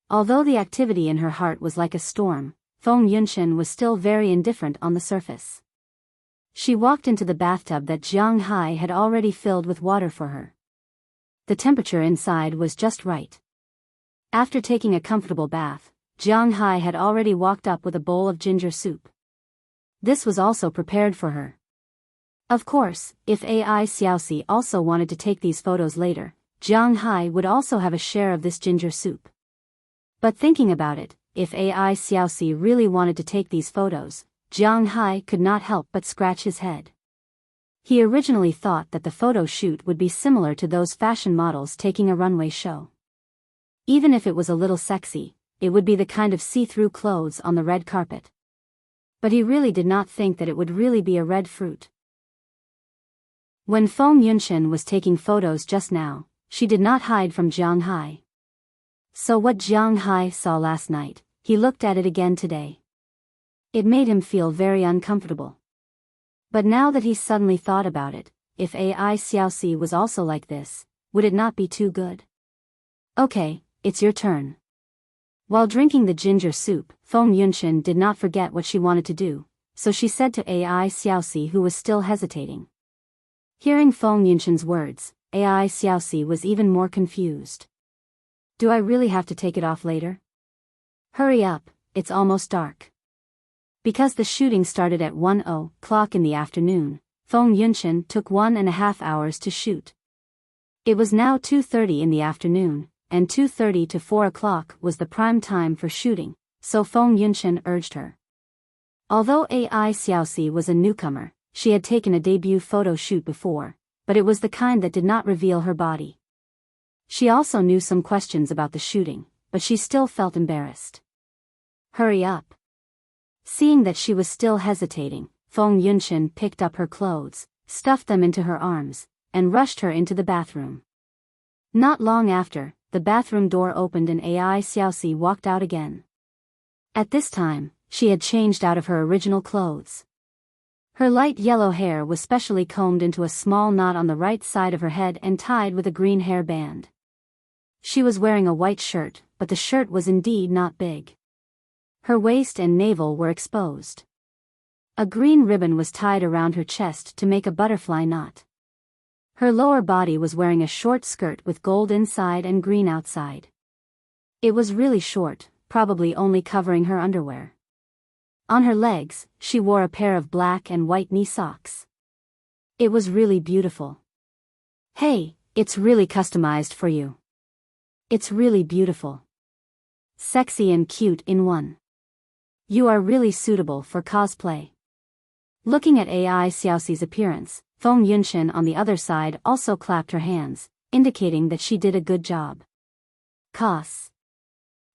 S1: Although the activity in her heart was like a storm, Feng Yunshan was still very indifferent on the surface. She walked into the bathtub that Jiang Hai had already filled with water for her. The temperature inside was just right. After taking a comfortable bath, Jiang Hai had already walked up with a bowl of ginger soup. This was also prepared for her. Of course, if Ai Xiaoxi also wanted to take these photos later, Jiang Hai would also have a share of this ginger soup. But thinking about it, if Ai Xiaoxi really wanted to take these photos, Jiang Hai could not help but scratch his head. He originally thought that the photo shoot would be similar to those fashion models taking a runway show. Even if it was a little sexy, it would be the kind of see-through clothes on the red carpet. But he really did not think that it would really be a red fruit. When Feng Yunshan was taking photos just now, she did not hide from Jiang Hai. So what Jiang Hai saw last night, he looked at it again today. It made him feel very uncomfortable. But now that he suddenly thought about it, if Ai Xiaoxi was also like this, would it not be too good? Okay, it's your turn. While drinking the ginger soup, Feng Yunshan did not forget what she wanted to do, so she said to Ai Xiaoxi, who was still hesitating. Hearing Feng Yunshan's words, Ai Xiaoxi was even more confused. Do I really have to take it off later? Hurry up, it's almost dark. Because the shooting started at 1:00 in the afternoon, Feng Yunshan took 1.5 hours to shoot. It was now 2:30 in the afternoon, and 2:30 to 4:00 was the prime time for shooting, so Feng Yunshan urged her. Although Ai Xiaoxi was a newcomer, she had taken a debut photo shoot before, but it was the kind that did not reveal her body. She also knew some questions about the shooting, but she still felt embarrassed. Hurry up. Seeing that she was still hesitating, Feng Yunshan picked up her clothes, stuffed them into her arms, and rushed her into the bathroom. Not long after, the bathroom door opened and Ai Xiaoxi walked out again. At this time, she had changed out of her original clothes. Her light yellow hair was specially combed into a small knot on the right side of her head and tied with a green hair band. She was wearing a white shirt, but the shirt was indeed not big. Her waist and navel were exposed. A green ribbon was tied around her chest to make a butterfly knot. Her lower body was wearing a short skirt with gold inside and green outside. It was really short, probably only covering her underwear. On her legs, she wore a pair of black and white knee socks. It was really beautiful. Hey, it's really customized for you. It's really beautiful. Sexy and cute in one. You are really suitable for cosplay. Looking at Ai Xiaoxi's appearance, Feng Yunshan on the other side also clapped her hands, indicating that she did a good job.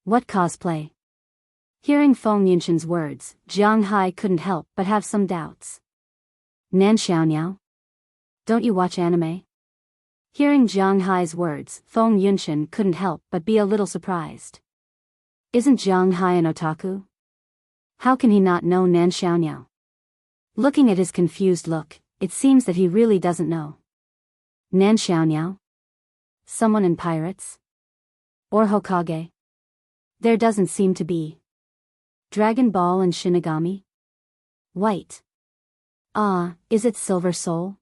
S1: What cosplay? Hearing Feng Yunshan's words, Jiang Hai couldn't help but have some doubts. Nan Xiaoniao? Don't you watch anime? Hearing Jiang Hai's words, Feng Yunshan couldn't help but be a little surprised. Isn't Jiang Hai an otaku? How can he not know Nan Xiaoniao? Looking at his confused look, it seems that he really doesn't know. Nan Xiaoniao? Someone in Pirates? Or Hokage? There doesn't seem to be. Dragon Ball and Shinigami? White. Is it Silver Soul?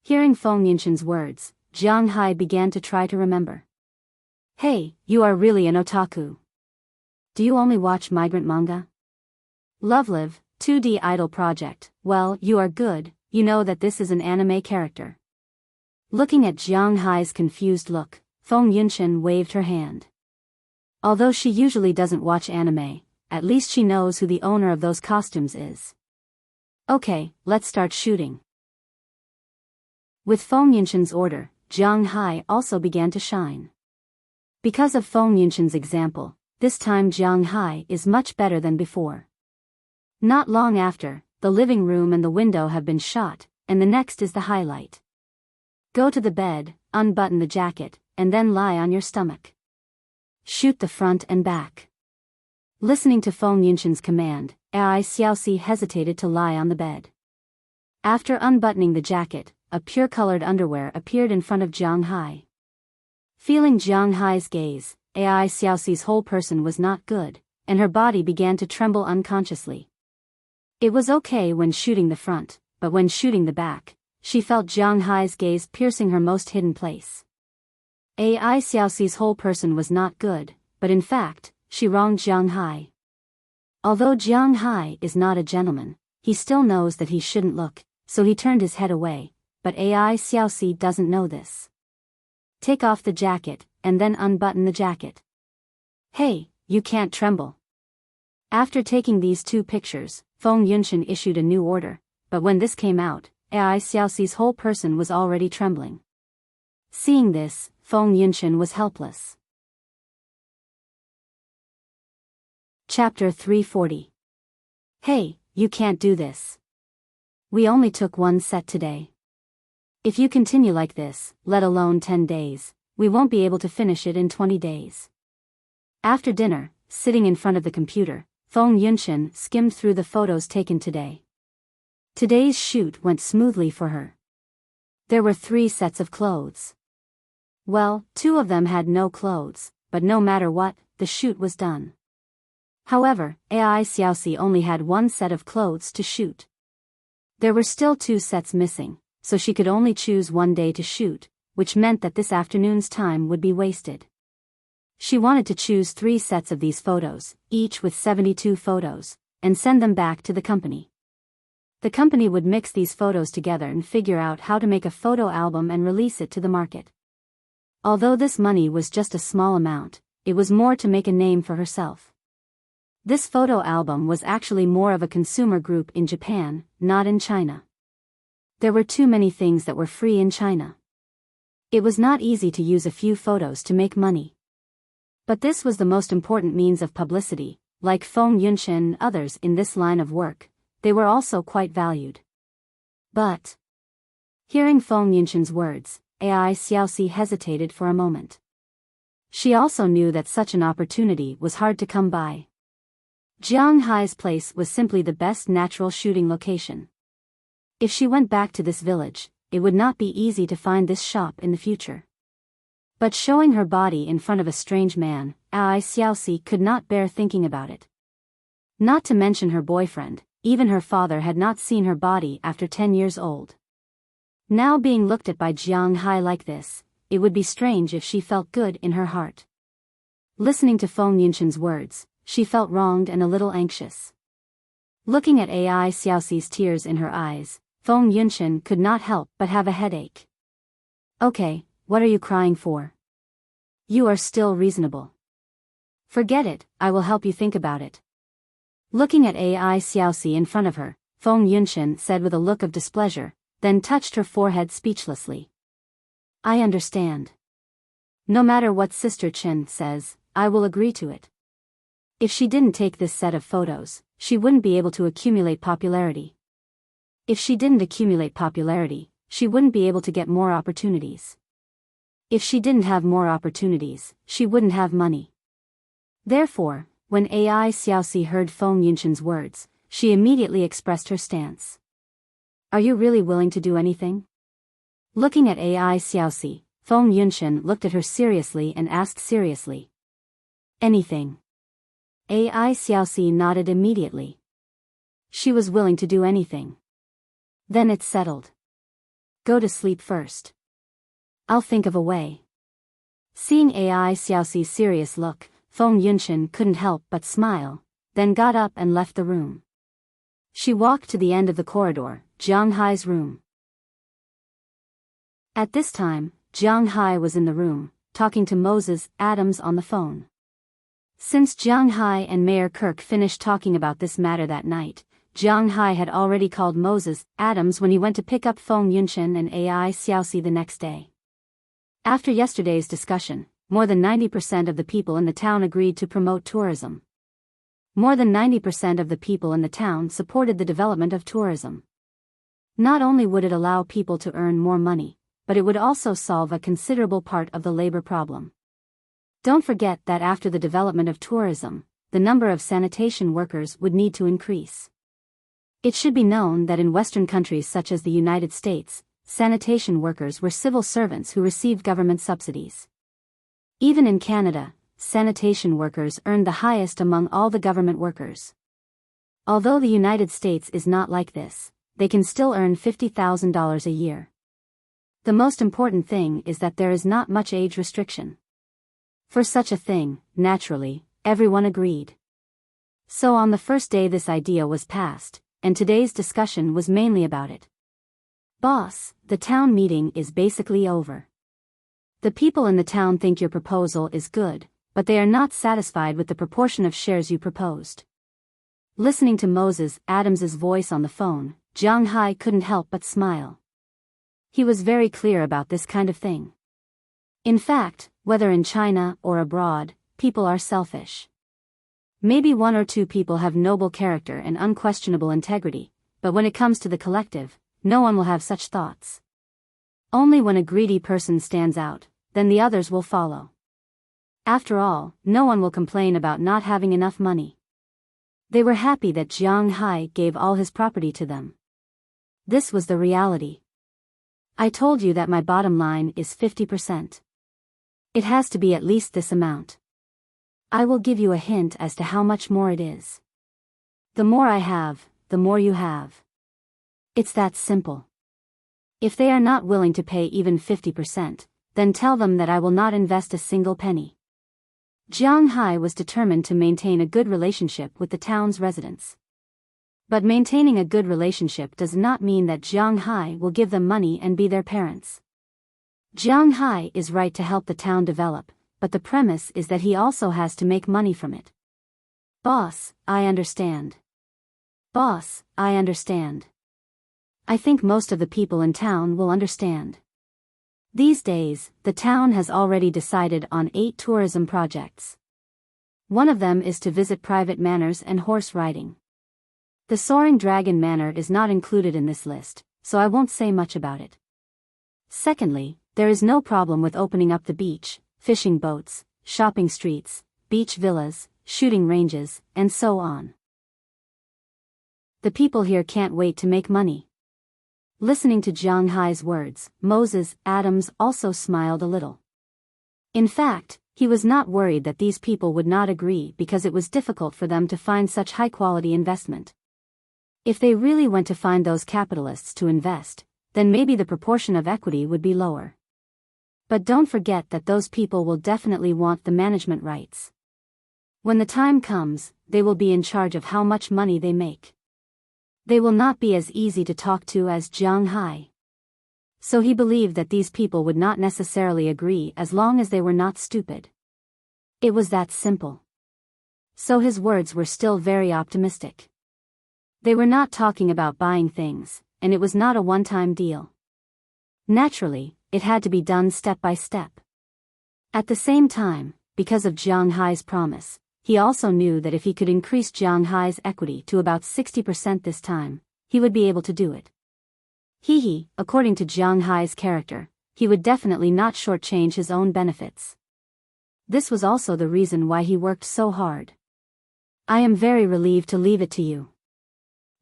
S1: Hearing Feng Yunshan's words, Jiang Hai began to try to remember. Hey, you are really an otaku. Do you only watch migrant manga? Love Live, 2D idol project, well, you are good, you know that this is an anime character. Looking at Jiang Hai's confused look, Feng Yunshan waved her hand. Although she usually doesn't watch anime, at least she knows who the owner of those costumes is. Okay, let's start shooting. With Feng Yunshan's order, Jiang Hai also began to shine. Because of Feng Yunshan's example, this time Jiang Hai is much better than before. Not long after, the living room and the window have been shot, and the next is the highlight. Go to the bed, unbutton the jacket, and then lie on your stomach. Shoot the front and back. Listening to Feng Yunshan's command, Ai Xiaoxi hesitated to lie on the bed. After unbuttoning the jacket, a pure-colored underwear appeared in front of Jiang Hai. Feeling Jiang Hai's gaze, Ai Xiaoxi's whole person was not good, and her body began to tremble unconsciously. It was okay when shooting the front, but when shooting the back, she felt Jiang Hai's gaze piercing her most hidden place. Ai Xiaoxi's whole person was not good, but in fact, she wronged Jiang Hai. Although Jiang Hai is not a gentleman, he still knows that he shouldn't look, so he turned his head away, but Ai Xiaoxi doesn't know this. Take off the jacket, and then unbutton the jacket. Hey, you can't tremble. After taking these two pictures, Feng Yunshan issued a new order, but when this came out, Ai Xiaoxi's whole person was already trembling. Seeing this, Feng Yunshan was helpless. Chapter 340. Hey, you can't do this. We only took one set today. If you continue like this, let alone 10 days, we won't be able to finish it in 20 days. After dinner, sitting in front of the computer, Feng Yunshan skimmed through the photos taken today. Today's shoot went smoothly for her. There were 3 sets of clothes. Well, 2 of them had no clothes, but no matter what, the shoot was done. However, Ai Xiaoxi only had 1 set of clothes to shoot. There were still 2 sets missing, so she could only choose 1 day to shoot, which meant that this afternoon's time would be wasted. She wanted to choose 3 sets of these photos, each with 72 photos, and send them back to the company. The company would mix these photos together and figure out how to make a photo album and release it to the market. Although this money was just a small amount, it was more to make a name for herself. This photo album was actually more of a consumer group in Japan, not in China. There were too many things that were free in China. It was not easy to use a few photos to make money. But this was the most important means of publicity. Like Feng Yunshan and others in this line of work, they were also quite valued. But hearing Feng Yunshan's words, Ai Xiaoxi hesitated for a moment. She also knew that such an opportunity was hard to come by. Jiang Hai's place was simply the best natural shooting location. If she went back to this village, it would not be easy to find this shop in the future. But showing her body in front of a strange man, Ai Xiaoxi could not bear thinking about it. Not to mention her boyfriend, even her father had not seen her body after 10 years old. Now being looked at by Jiang Hai like this, it would be strange if she felt good in her heart. Listening to Feng Yunshan's words, she felt wronged and a little anxious. Looking at Ai Xiaoxi's tears in her eyes, Feng Yunshan could not help but have a headache. Okay, what are you crying for? You are still reasonable. Forget it, I will help you think about it. Looking at Ai Xiaoxi in front of her, Feng Yunshan said with a look of displeasure, then touched her forehead speechlessly. I understand. No matter what Sister Chen says, I will agree to it. If she didn't take this set of photos, she wouldn't be able to accumulate popularity. If she didn't accumulate popularity, she wouldn't be able to get more opportunities. If she didn't have more opportunities, she wouldn't have money. Therefore, when Ai Xiaoxi heard Feng Yunshan's words, she immediately expressed her stance. Are you really willing to do anything? Looking at Ai Xiaoxi, Feng Yunshan looked at her seriously and asked seriously. Anything. Ai Xiaoxi nodded immediately. She was willing to do anything. Then it's settled. Go to sleep first. I'll think of a way. Seeing Ai Xiaoxi's serious look, Feng Yunshan couldn't help but smile, then got up and left the room. She walked to the end of the corridor, Jiang Hai's room. At this time, Jiang Hai was in the room, talking to Moses Adams on the phone. Since Jiang Hai and Mayor Kirk finished talking about this matter that night, Jiang Hai had already called Moses Adams when he went to pick up Feng Yunshan and Ai Xiaoxi the next day. After yesterday's discussion, more than 90% of the people in the town agreed to promote tourism. More than 90% of the people in the town supported the development of tourism. Not only would it allow people to earn more money, but it would also solve a considerable part of the labor problem. Don't forget that after the development of tourism, the number of sanitation workers would need to increase. It should be known that in Western countries such as the United States, sanitation workers were civil servants who received government subsidies. Even in Canada, sanitation workers earned the highest among all the government workers. Although the United States is not like this, they can still earn $50,000 a year. The most important thing is that there is not much age restriction. For such a thing, naturally, everyone agreed. So on the first day this idea was passed, and today's discussion was mainly about it. Boss, the town meeting is basically over. The people in the town think your proposal is good, but they are not satisfied with the proportion of shares you proposed. Listening to Moses Adams's voice on the phone, Jiang Hai couldn't help but smile. He was very clear about this kind of thing. In fact, whether in China or abroad, people are selfish. Maybe one or two people have noble character and unquestionable integrity, but when it comes to the collective, no one will have such thoughts. Only when a greedy person stands out, then the others will follow. After all, no one will complain about not having enough money. They were happy that Jiang Hai gave all his property to them. This was the reality. I told you that my bottom line is 50%. It has to be at least this amount. I will give you a hint as to how much more it is. The more I have, the more you have. It's that simple. If they are not willing to pay even 50%, then tell them that I will not invest a single penny. Jiang Hai was determined to maintain a good relationship with the town's residents. But maintaining a good relationship does not mean that Jiang Hai will give them money and be their parents. Jiang Hai is right to help the town develop, but the premise is that he also has to make money from it. Boss, I understand. Boss, I understand. I think most of the people in town will understand. These days, the town has already decided on 8 tourism projects. One of them is to visit private manors and horse riding. The Soaring Dragon Manor is not included in this list, so I won't say much about it. Secondly, there is no problem with opening up the beach, fishing boats, shopping streets, beach villas, shooting ranges, and so on. The people here can't wait to make money. Listening to Jiang Hai's words, Moses Adams also smiled a little. In fact, he was not worried that these people would not agree because it was difficult for them to find such high-quality investment. If they really went to find those capitalists to invest, then maybe the proportion of equity would be lower. But don't forget that those people will definitely want the management rights. When the time comes, they will be in charge of how much money they make. They will not be as easy to talk to as Jiang Hai. So he believed that these people would not necessarily agree as long as they were not stupid. It was that simple. So his words were still very optimistic. They were not talking about buying things, and it was not a one-time deal. Naturally, it had to be done step by step. At the same time, because of Jiang Hai's promise, he also knew that if he could increase Jiang Hai's equity to about 60% this time, he would be able to do it. According to Jiang Hai's character, he would definitely not shortchange his own benefits. This was also the reason why he worked so hard. I am very relieved to leave it to you.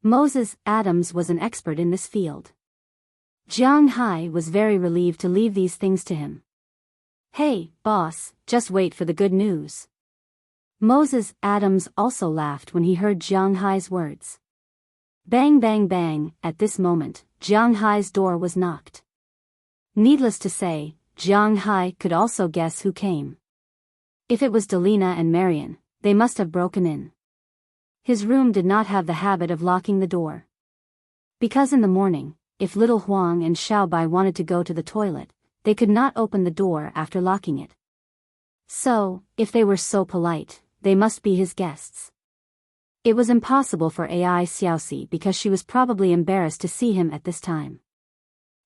S1: Moses Adams was an expert in this field. Jiang Hai was very relieved to leave these things to him. Hey, boss, just wait for the good news. Moses Adams also laughed when he heard Jiang Hai's words. Bang bang bang, at this moment, Jiang Hai's door was knocked. Needless to say, Jiang Hai could also guess who came. If it was Delina and Marian, they must have broken in. His room did not have the habit of locking the door. Because in the morning, if little Huang and Xiaobai wanted to go to the toilet, they could not open the door after locking it. So, if they were so polite, they must be his guests. It was impossible for Ai Xiaoxi because she was probably embarrassed to see him at this time.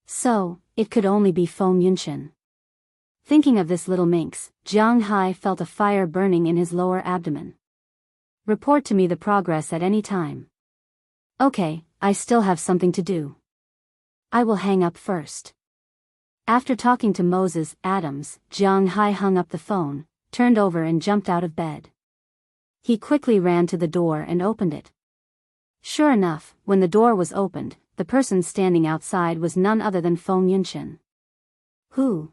S1: So, it could only be Feng Yunchen. Thinking of this little minx, Jiang Hai felt a fire burning in his lower abdomen. Report to me the progress at any time. Okay, I still have something to do. I will hang up first. After talking to Moses Adams, Jiang Hai hung up the phone, turned over and jumped out of bed. He quickly ran to the door and opened it. Sure enough, when the door was opened, the person standing outside was none other than Feng Yunshan. Who?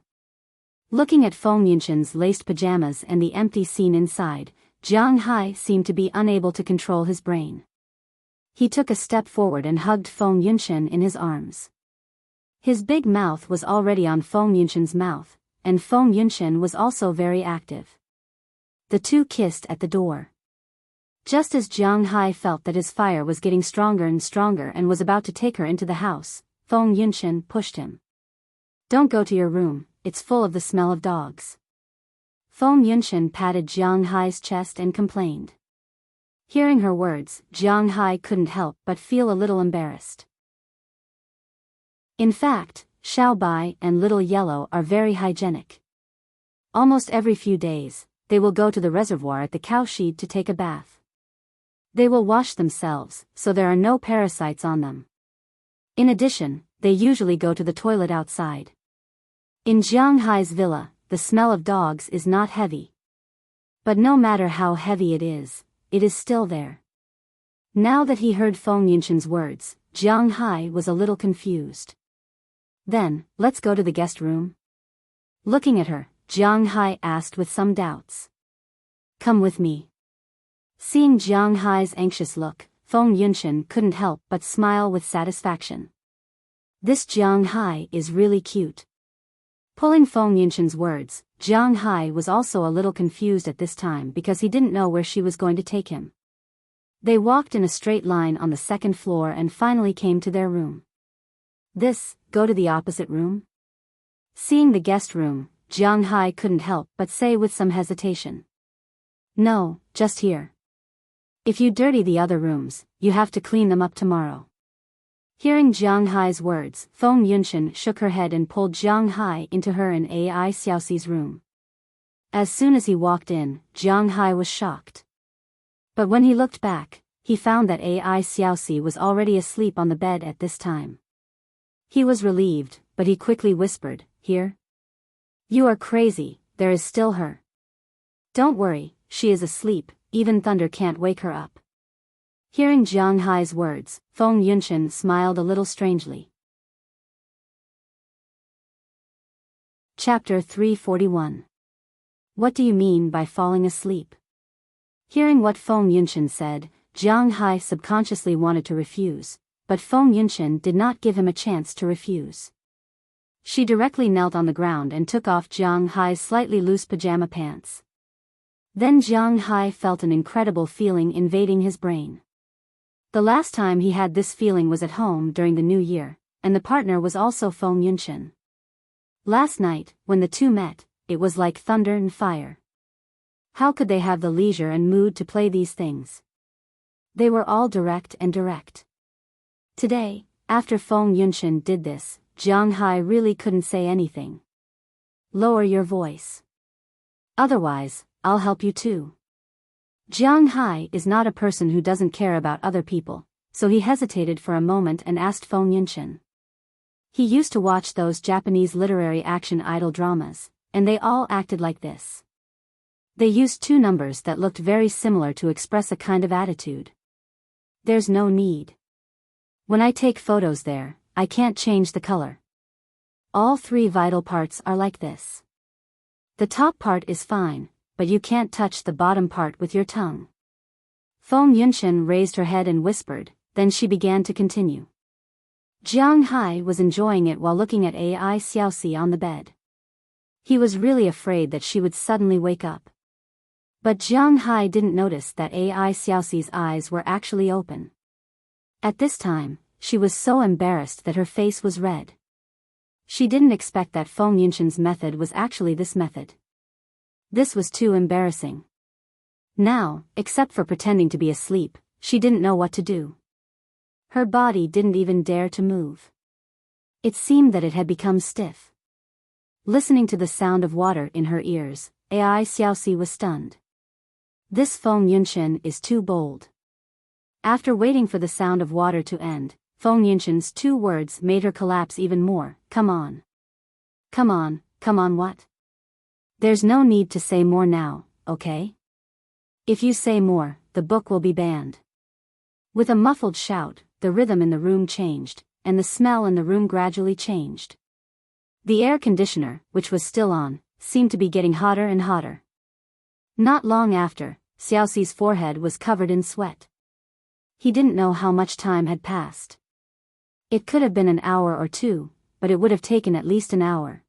S1: Looking at Feng Yunshan's laced pajamas and the empty scene inside, Jiang Hai seemed to be unable to control his brain. He took a step forward and hugged Feng Yunshan in his arms. His big mouth was already on Feng Yunshan's mouth, and Feng Yunshan was also very active. The two kissed at the door. Just as Jiang Hai felt that his fire was getting stronger and stronger and was about to take her into the house, Feng Yunshan pushed him. Don't go to your room, it's full of the smell of dogs. Feng Yunshan patted Jiang Hai's chest and complained. Hearing her words, Jiang Hai couldn't help but feel a little embarrassed. In fact, Xiaobai and Little Yellow are very hygienic. Almost every few days, they will go to the reservoir at the cowshed to take a bath. They will wash themselves, so there are no parasites on them. In addition, they usually go to the toilet outside. In Jiang Hai's villa, the smell of dogs is not heavy. But no matter how heavy it is still there. Now that he heard Feng Yunshan's words, Jiang Hai was a little confused. Then, let's go to the guest room. Looking at her, Jiang Hai asked with some doubts. Come with me. Seeing Jiang Hai's anxious look, Feng Yunshan couldn't help but smile with satisfaction. This Jiang Hai is really cute. Pulling Feng Yunshan's words, Jiang Hai was also a little confused at this time because he didn't know where she was going to take him. They walked in a straight line on the second floor and finally came to their room. Go to the opposite room? Seeing the guest room, Jiang Hai couldn't help but say with some hesitation. No, just here. If you dirty the other rooms, you have to clean them up tomorrow. Hearing Jiang Hai's words, Feng Yunshan shook her head and pulled Jiang Hai into her and Ai Xiaoxi's room. As soon as he walked in, Jiang Hai was shocked. But when he looked back, he found that Ai Xiaoxi was already asleep on the bed at this time. He was relieved, but he quickly whispered, Here? You are crazy, there is still her. Don't worry, she is asleep, even thunder can't wake her up. Hearing Jiang Hai's words, Feng Yunshan smiled a little strangely. Chapter 341. What do you mean by falling asleep? Hearing what Feng Yunshan said, Jiang Hai subconsciously wanted to refuse, but Feng Yunshan did not give him a chance to refuse. She directly knelt on the ground and took off Jiang Hai's slightly loose pajama pants. Then Jiang Hai felt an incredible feeling invading his brain. The last time he had this feeling was at home during the New Year, and the partner was also Feng Yunshan. Last night, when the two met, it was like thunder and fire. How could they have the leisure and mood to play these things? They were all direct. Today, after Feng Yunshan did this, Jiang Hai really couldn't say anything. Lower your voice. Otherwise, I'll help you too. Jiang Hai is not a person who doesn't care about other people, so he hesitated for a moment and asked Feng Yunshan. He used to watch those Japanese literary action idol dramas, and they all acted like this. They used two numbers that looked very similar to express a kind of attitude. There's no need. When I take photos there, I can't change the color. All three vital parts are like this. The top part is fine, but you can't touch the bottom part with your tongue. Feng Yunshan raised her head and whispered, then she began to continue. Jiang Hai was enjoying it while looking at Ai Xiaoxi on the bed. He was really afraid that she would suddenly wake up. But Jiang Hai didn't notice that Ai Xiaoxi's eyes were actually open. At this time, she was so embarrassed that her face was red. She didn't expect that Feng Yunshan's method was actually this method. This was too embarrassing. Now, except for pretending to be asleep, she didn't know what to do. Her body didn't even dare to move. It seemed that it had become stiff. Listening to the sound of water in her ears, Ai Xiaoxi was stunned. This Feng Yunshan is too bold. After waiting for the sound of water to end, Feng Yunshan's 2 words made her collapse even more. Come on. Come on, come on what? There's no need to say more now, okay? If you say more, the book will be banned. With a muffled shout, the rhythm in the room changed, and the smell in the room gradually changed. The air conditioner, which was still on, seemed to be getting hotter and hotter. Not long after, Xiaoxi's forehead was covered in sweat. He didn't know how much time had passed. It could have been an hour or 2, but it would have taken at least an hour.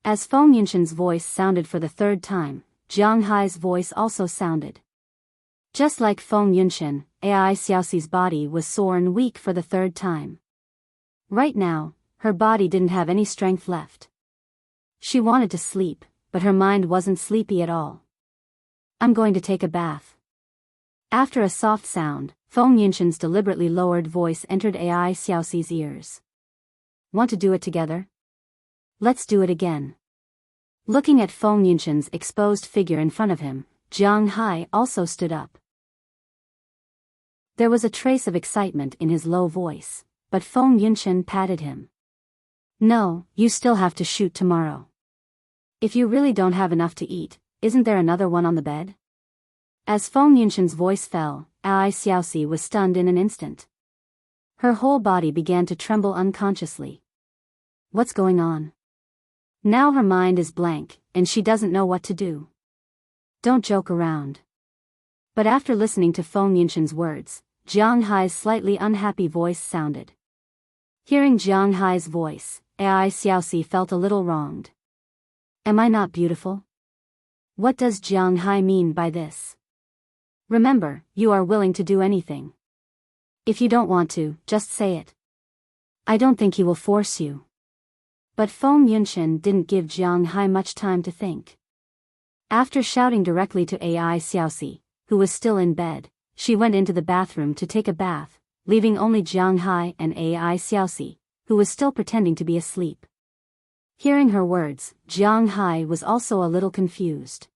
S1: As Feng Yunshan's voice sounded for the 3rd time, Jiang Hai's voice also sounded. Just like Feng Yunshan, Ai Xiaoxi's body was sore and weak for the 3rd time. Right now, her body didn't have any strength left. She wanted to sleep, but her mind wasn't sleepy at all. I'm going to take a bath. After a soft sound, Feng Yunshan's deliberately lowered voice entered Ai Xiaoxi's ears. Want to do it together? Let's do it again. Looking at Feng Yunshan's exposed figure in front of him, Jiang Hai also stood up. There was a trace of excitement in his low voice, but Feng Yunshan patted him. No, you still have to shoot tomorrow. If you really don't have enough to eat, isn't there another one on the bed? As Feng Yunshan's voice fell, Ai Xiaoxi was stunned in an instant. Her whole body began to tremble unconsciously. What's going on? Now her mind is blank, and she doesn't know what to do. Don't joke around. But after listening to Feng Yunshan's words, Jiang Hai's slightly unhappy voice sounded. Hearing Jiang Hai's voice, Ai Xiaoxi felt a little wronged. Am I not beautiful? What does Jiang Hai mean by this? Remember, you are willing to do anything. If you don't want to, just say it. I don't think he will force you. But Feng Yunshan didn't give Jiang Hai much time to think. After shouting directly to Ai Xiaoxi, who was still in bed, she went into the bathroom to take a bath, leaving only Jiang Hai and Ai Xiaoxi, who was still pretending to be asleep. Hearing her words, Jiang Hai was also a little confused.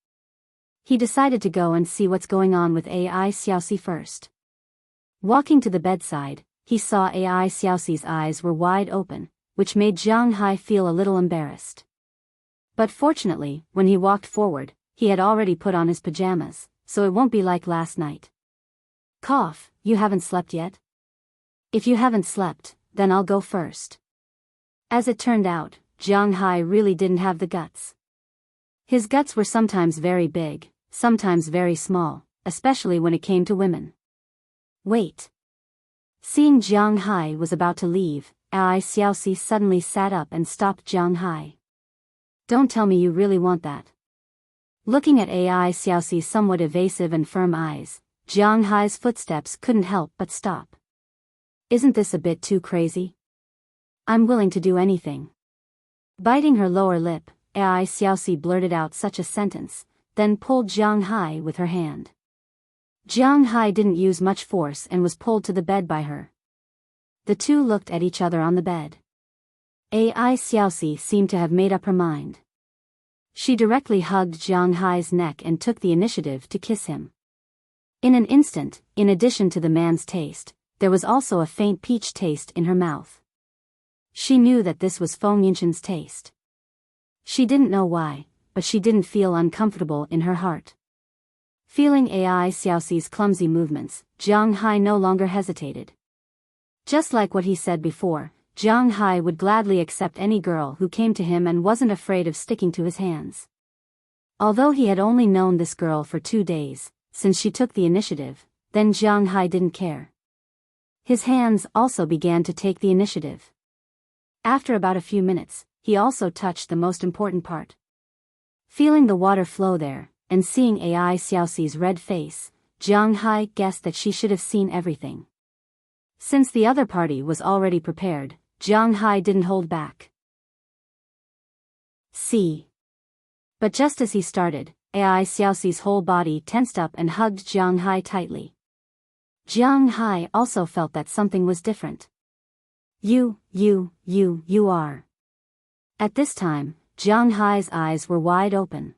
S1: He decided to go and see what's going on with Ai Xiaoxi first. Walking to the bedside, he saw Ai Xiaoxi's eyes were wide open, which made Jiang Hai feel a little embarrassed. But fortunately, when he walked forward, he had already put on his pajamas, so it won't be like last night. Cough, you haven't slept yet? If you haven't slept, then I'll go first. As it turned out, Jiang Hai really didn't have the guts. His guts were sometimes very big, sometimes very small, especially when it came to women. Wait. Seeing Jiang Hai was about to leave, Ai Xiaoxi suddenly sat up and stopped Jiang Hai. Don't tell me you really want that. Looking at Ai Xiaoxi's somewhat evasive and firm eyes, Jiang Hai's footsteps couldn't help but stop. Isn't this a bit too crazy? I'm willing to do anything. Biting her lower lip, Ai Xiaoxi blurted out such a sentence, then pulled Jiang Hai with her hand. Jiang Hai didn't use much force and was pulled to the bed by her. The two looked at each other on the bed. Ai Xiaoxi seemed to have made up her mind. She directly hugged Jiang Hai's neck and took the initiative to kiss him. In an instant, in addition to the man's taste, there was also a faint peach taste in her mouth. She knew that this was Feng Yunshan's taste. She didn't know why, but she didn't feel uncomfortable in her heart. Feeling Ai Xiaoxi's clumsy movements, Jiang Hai no longer hesitated. Just like what he said before, Jiang Hai would gladly accept any girl who came to him and wasn't afraid of sticking to his hands. Although he had only known this girl for 2 days, since she took the initiative, then Jiang Hai didn't care. His hands also began to take the initiative. After about a few minutes, he also touched the most important part. Feeling the water flow there, and seeing Ai Xiaoxi's red face, Jiang Hai guessed that she should have seen everything. Since the other party was already prepared, Jiang Hai didn't hold back. See. But just as he started, Ai Xiaoxi's whole body tensed up and hugged Jiang Hai tightly. Jiang Hai also felt that something was different. You are. At this time, Jiang Hai's eyes were wide open.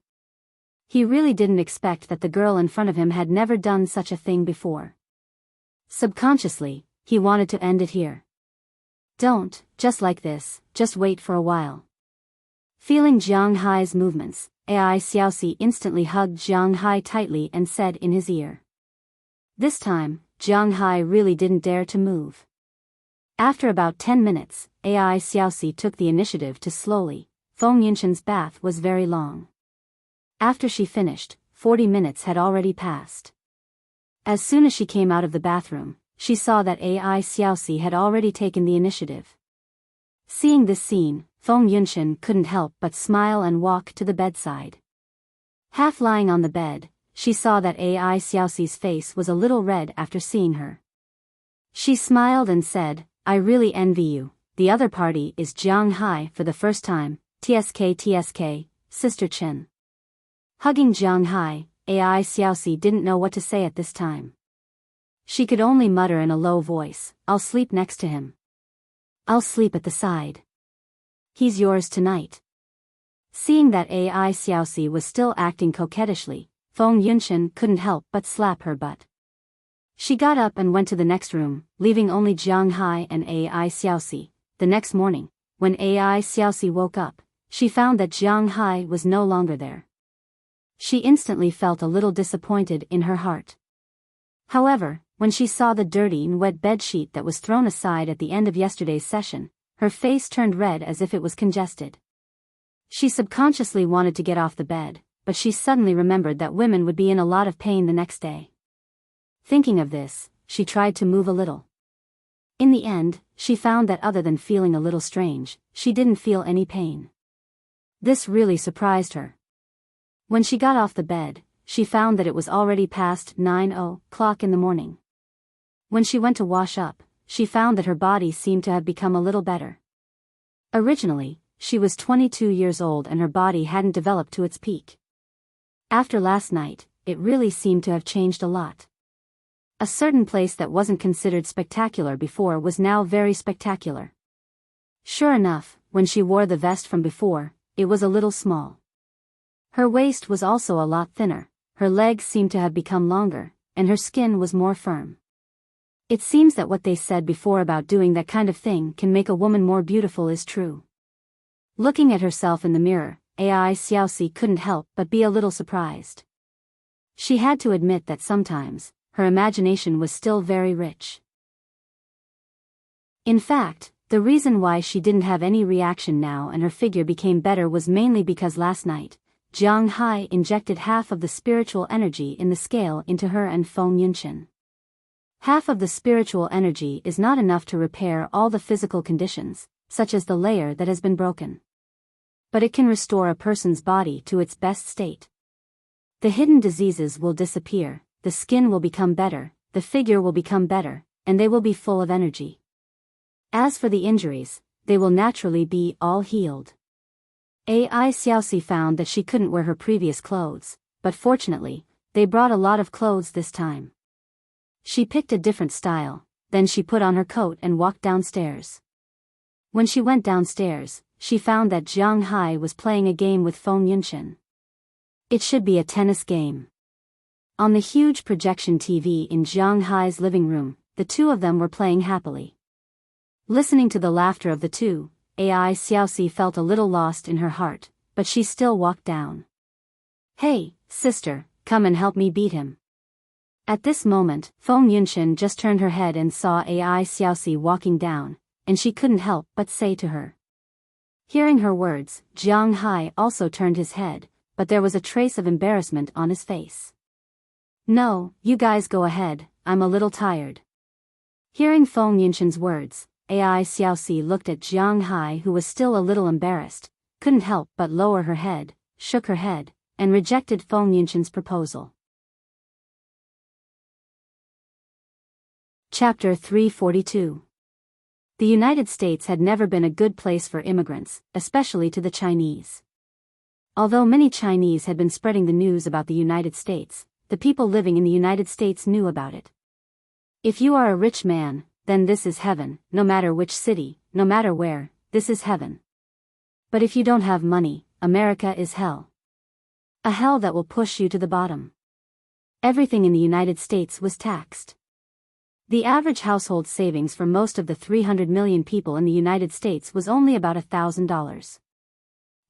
S1: He really didn't expect that the girl in front of him had never done such a thing before. Subconsciously, he wanted to end it here. Don't, just like this, just wait for a while. Feeling Jiang Hai's movements, Ai Xiaoxi instantly hugged Jiang Hai tightly and said in his ear. This time, Jiang Hai really didn't dare to move. After about 10 minutes, Ai Xiaoxi took the initiative to slowly. Feng Yunshan's bath was very long. After she finished, 40 minutes had already passed. As soon as she came out of the bathroom, she saw that Ai Xiaoxi had already taken the initiative. Seeing this scene, Feng Yunshan couldn't help but smile and walk to the bedside. Half lying on the bed, she saw that Ai Xiaoxi's face was a little red after seeing her. She smiled and said, I really envy you. The other party is Jiang Hai for the first time, TSK, Sister Chen. Hugging Jiang Hai, Ai Xiaoxi didn't know what to say at this time. She could only mutter in a low voice, I'll sleep next to him. I'll sleep at the side. He's yours tonight. Seeing that Ai Xiaoxi was still acting coquettishly, Feng Yunshan couldn't help but slap her butt. She got up and went to the next room, leaving only Jiang Hai and Ai Xiaoxi. The next morning, when Ai Xiaoxi woke up, she found that Jiang Hai was no longer there. She instantly felt a little disappointed in her heart. However, when she saw the dirty and wet bedsheet that was thrown aside at the end of yesterday's session, her face turned red as if it was congested. She subconsciously wanted to get off the bed, but she suddenly remembered that women would be in a lot of pain the next day. Thinking of this, she tried to move a little. In the end, she found that other than feeling a little strange, she didn't feel any pain. This really surprised her. When she got off the bed, she found that it was already past 9:00 in the morning. When she went to wash up, she found that her body seemed to have become a little better. Originally, she was 22 years old and her body hadn't developed to its peak. After last night, it really seemed to have changed a lot. A certain place that wasn't considered spectacular before was now very spectacular. Sure enough, when she wore the vest from before, it was a little small. Her waist was also a lot thinner, her legs seemed to have become longer, and her skin was more firm. It seems that what they said before about doing that kind of thing can make a woman more beautiful is true. Looking at herself in the mirror, Ai Xiaoxi couldn't help but be a little surprised. She had to admit that sometimes, her imagination was still very rich. In fact, the reason why she didn't have any reaction now and her figure became better was mainly because last night, Jiang Hai injected half of the spiritual energy in the scale into her and Feng Yunshan. Half of the spiritual energy is not enough to repair all the physical conditions, such as the layer that has been broken. But it can restore a person's body to its best state. The hidden diseases will disappear, the skin will become better, the figure will become better, and they will be full of energy. As for the injuries, they will naturally be all healed. Ai Xiaoxi found that she couldn't wear her previous clothes, but fortunately, they brought a lot of clothes this time. She picked a different style, then she put on her coat and walked downstairs. When she went downstairs, she found that Jiang Hai was playing a game with Feng Yunshan. It should be a tennis game. On the huge projection TV in Jiang Hai's living room, the two of them were playing happily. Listening to the laughter of the two, Ai Xiaoxi felt a little lost in her heart, but she still walked down. Hey, sister, come and help me beat him. At this moment, Feng Yunshan just turned her head and saw Ai Xiaoxi walking down, and she couldn't help but say to her. Hearing her words, Jiang Hai also turned his head, but there was a trace of embarrassment on his face. No, you guys go ahead, I'm a little tired. Hearing Feng Yunshan's words, Ai Xiaoxi looked at Jiang Hai, who was still a little embarrassed, couldn't help but lower her head, shook her head, and rejected Feng Yunshan's proposal. Chapter 342. The United States had never been a good place for immigrants, especially to the Chinese. Although many Chinese had been spreading the news about the United States, the people living in the United States knew about it. If you are a rich man, then this is heaven, no matter which city, no matter where, this is heaven. But if you don't have money, America is hell. A hell that will push you to the bottom. Everything in the United States was taxed. The average household savings for most of the 300 million people in the United States was only about $1,000.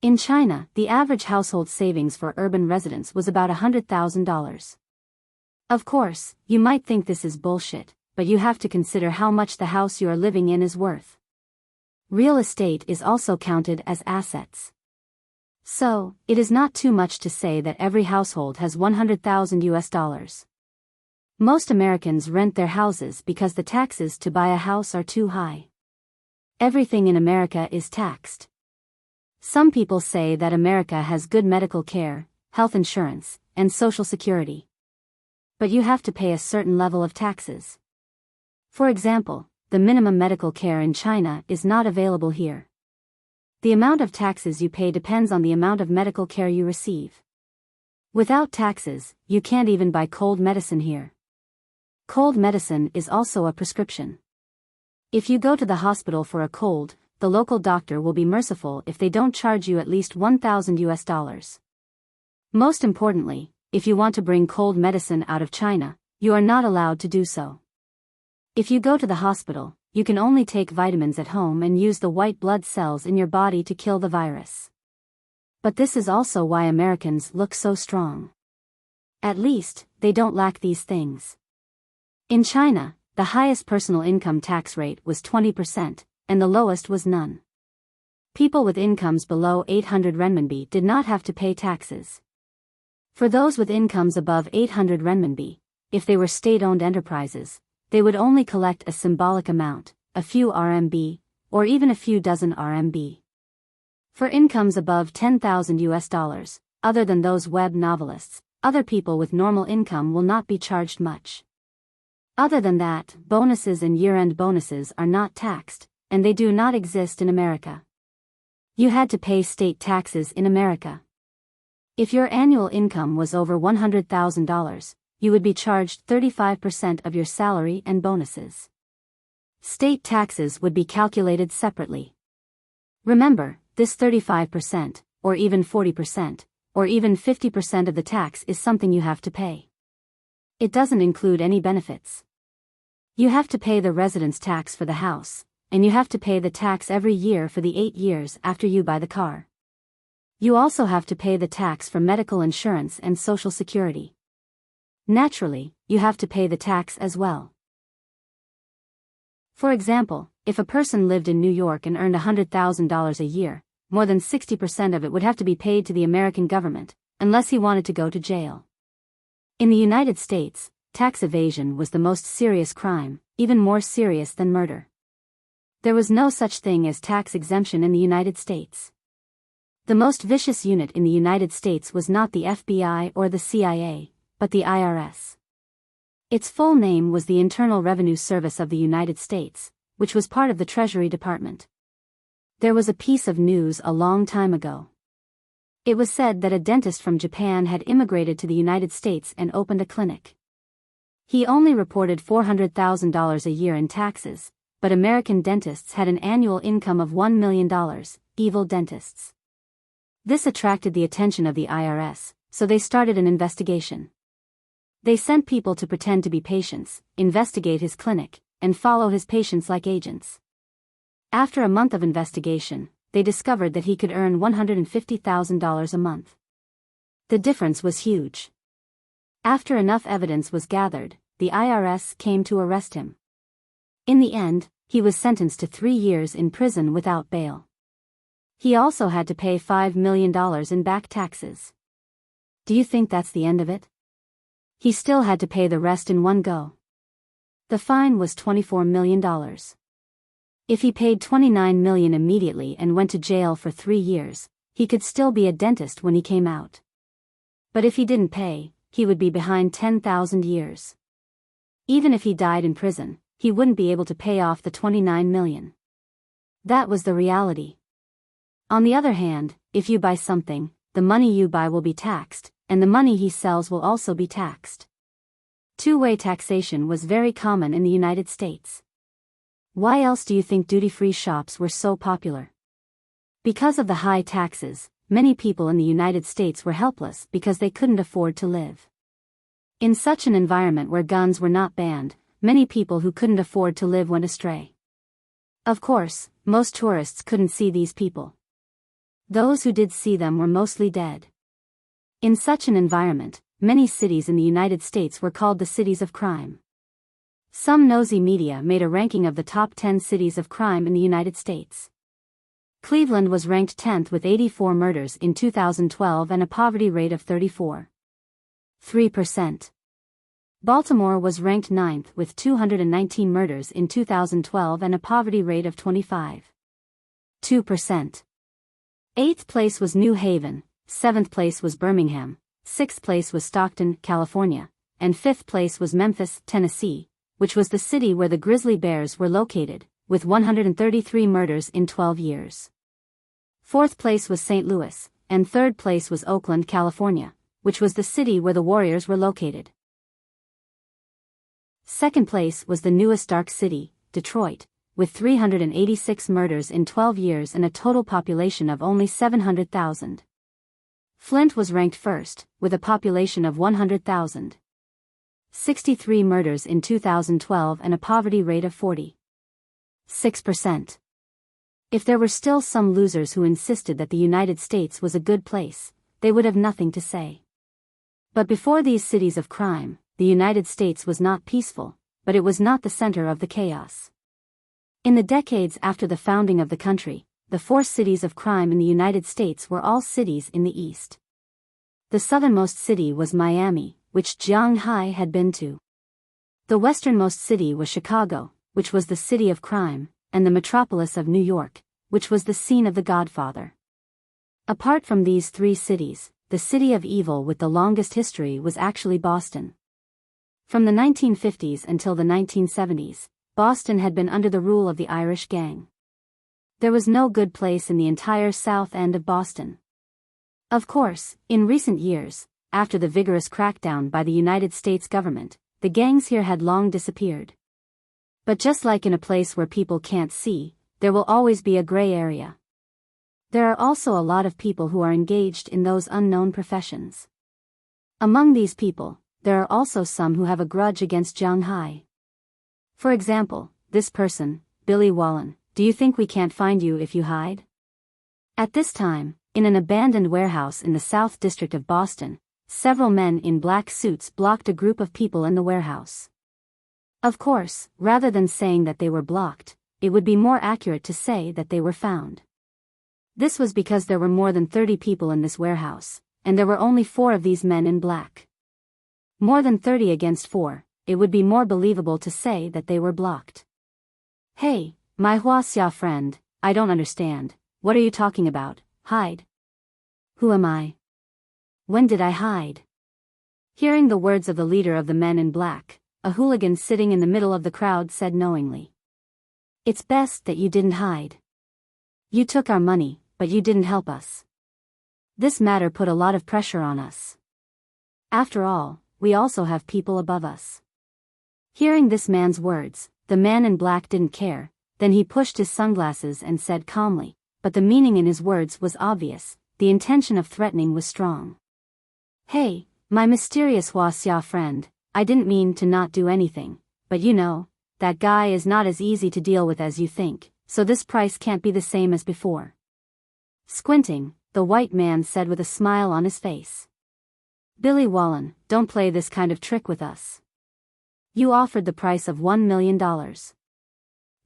S1: In China, the average household savings for urban residents was about $100,000. Of course, you might think this is bullshit, but you have to consider how much the house you are living in is worth. Real estate is also counted as assets. So, it is not too much to say that every household has $100,000. Most Americans rent their houses because the taxes to buy a house are too high. Everything in America is taxed. Some people say that America has good medical care, health insurance, and Social Security. But you have to pay a certain level of taxes. For example, the minimum medical care in China is not available here. The amount of taxes you pay depends on the amount of medical care you receive. Without taxes, you can't even buy cold medicine here. Cold medicine is also a prescription. If you go to the hospital for a cold, the local doctor will be merciful if they don't charge you at least $1,000. Most importantly, if you want to bring cold medicine out of China, you are not allowed to do so. If you go to the hospital, you can only take vitamins at home and use the white blood cells in your body to kill the virus. But this is also why Americans look so strong. At least, they don't lack these things. In China, the highest personal income tax rate was 20%, and the lowest was none. People with incomes below 800 renminbi did not have to pay taxes. For those with incomes above 800 renminbi, if they were state-owned enterprises, they would only collect a symbolic amount, a few RMB, or even a few dozen RMB. For incomes above $10,000, other than those web novelists, other people with normal income will not be charged much. Other than that, bonuses and year-end bonuses are not taxed, and they do not exist in America. You had to pay state taxes in America. If your annual income was over $100,000, you would be charged 35% of your salary and bonuses. State taxes would be calculated separately. Remember, this 35%, or even 40%, or even 50% of the tax is something you have to pay. It doesn't include any benefits. You have to pay the residence tax for the house, and you have to pay the tax every year for the 8 years after you buy the car. You also have to pay the tax for medical insurance and Social Security. Naturally, you have to pay the tax as well. For example, if a person lived in New York and earned $100,000 a year, more than 60% of it would have to be paid to the American government, unless he wanted to go to jail. In the United States, tax evasion was the most serious crime, even more serious than murder. There was no such thing as tax exemption in the United States. The most vicious unit in the United States was not the FBI or the CIA, but the IRS. Its full name was the Internal Revenue Service of the United States, which was part of the Treasury Department. There was a piece of news a long time ago. It was said that a dentist from Japan had immigrated to the United States and opened a clinic. He only reported $400,000 a year in taxes, but American dentists had an annual income of $1 million, evil dentists. This attracted the attention of the IRS, so they started an investigation. They sent people to pretend to be patients, investigate his clinic, and follow his patients like agents. After a month of investigation, they discovered that he could earn $150,000 a month. The difference was huge. After enough evidence was gathered, the IRS came to arrest him. In the end, he was sentenced to 3 years in prison without bail. He also had to pay $5 million in back taxes. Do you think that's the end of it? He still had to pay the rest in one go. The fine was $24 million. If he paid $29 million immediately and went to jail for 3 years, he could still be a dentist when he came out. But if he didn't pay, he would be behind 10,000 years. Even if he died in prison, he wouldn't be able to pay off the $29 million. That was the reality. On the other hand, if you buy something, the money you buy will be taxed, and the money he sells will also be taxed. Two-way taxation was very common in the United States. Why else do you think duty-free shops were so popular? Because of the high taxes, many people in the United States were helpless because they couldn't afford to live. In such an environment where guns were not banned, many people who couldn't afford to live went astray. Of course, most tourists couldn't see these people. Those who did see them were mostly dead. In such an environment, many cities in the United States were called the cities of crime. Some nosy media made a ranking of the top 10 cities of crime in the United States. Cleveland was ranked 10th with 84 murders in 2012 and a poverty rate of 34.3%. Baltimore was ranked 9th with 219 murders in 2012 and a poverty rate of 25.2%. 8th place was New Haven, 7th place was Birmingham, 6th place was Stockton, California, and 5th place was Memphis, Tennessee, which was the city where the grizzly bears were located, with 133 murders in 12 years. 4th place was St. Louis, and 3rd place was Oakland, California, which was the city where the Warriors were located. 2nd place was the newest dark city, Detroit, with 386 murders in 12 years and a total population of only 700,000. Flint was ranked first, with a population of 100,000. 63 murders in 2012 and a poverty rate of 40.6%. If there were still some losers who insisted that the United States was a good place, they would have nothing to say. But before these cities of crime, the United States was not peaceful, but it was not the center of the chaos. In the decades after the founding of the country, the 4 cities of crime in the United States were all cities in the East. The southernmost city was Miami, which Jiang Hai had been to. The westernmost city was Chicago, which was the city of crime, and the metropolis of New York, which was the scene of The Godfather. Apart from these 3 cities, the city of evil with the longest history was actually Boston. From the 1950s until the 1970s, Boston had been under the rule of the Irish gang. There was no good place in the entire south end of Boston. Of course, in recent years, after the vigorous crackdown by the United States government, the gangs here had long disappeared. But just like in a place where people can't see, there will always be a gray area. There are also a lot of people who are engaged in those unknown professions. Among these people, there are also some who have a grudge against Jiang Hai. For example, this person, Billy Wallen, do you think we can't find you if you hide? At this time, in an abandoned warehouse in the South District of Boston, several men in black suits blocked a group of people in the warehouse. Of course, rather than saying that they were blocked, it would be more accurate to say that they were found. This was because there were more than 30 people in this warehouse, and there were only 4 of these men in black. More than 30 against 4, it would be more believable to say that they were blocked. Hey, my Wuxia friend, I don't understand, what are you talking about? Hide? Who am I? When did I hide? Hearing the words of the leader of the men in black, a hooligan sitting in the middle of the crowd said knowingly. It's best that you didn't hide. You took our money, but you didn't help us. This matter put a lot of pressure on us. After all, we also have people above us. Hearing this man's words, the man in black didn't care, then he pushed his sunglasses and said calmly, but the meaning in his words was obvious, the intention of threatening was strong. Hey, my mysterious Wuxia friend, I didn't mean to not do anything, but you know, that guy is not as easy to deal with as you think, so this price can't be the same as before. Squinting, the white man said with a smile on his face. Billy Wallen, don't play this kind of trick with us. You offered the price of $1 million.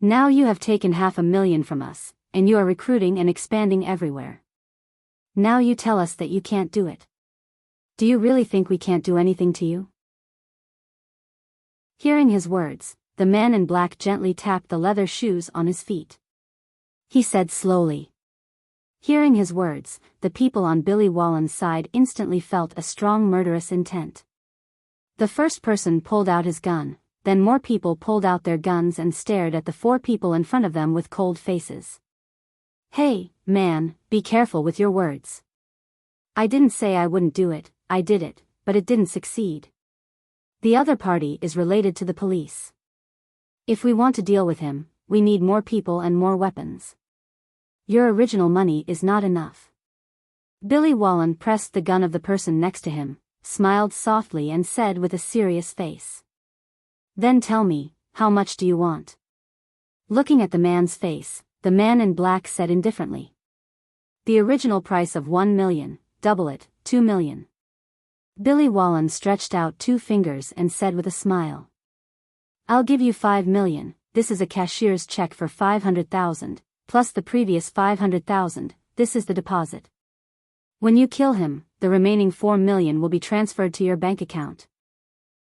S1: Now you have taken $500,000 from us, and you are recruiting and expanding everywhere. Now you tell us that you can't do it. Do you really think we can't do anything to you? Hearing his words, the man in black gently tapped the leather shoes on his feet. He said slowly. Hearing his words, the people on Billy Wallen's side instantly felt a strong murderous intent. The first person pulled out his gun, then more people pulled out their guns and stared at the 4 people in front of them with cold faces. Hey, man, be careful with your words. I didn't say I wouldn't do it, I did it, but it didn't succeed. The other party is related to the police. If we want to deal with him, we need more people and more weapons. Your original money is not enough. Billy Wallen pressed the gun of the person next to him, smiled softly and said with a serious face. Then tell me, how much do you want? Looking at the man's face, the man in black said indifferently. The original price of 1 million, double it, 2 million. Billy Wallen stretched out 2 fingers and said with a smile. I'll give you 5 million, this is a cashier's check for 500,000, plus the previous 500,000, this is the deposit. When you kill him, the remaining 4 million will be transferred to your bank account.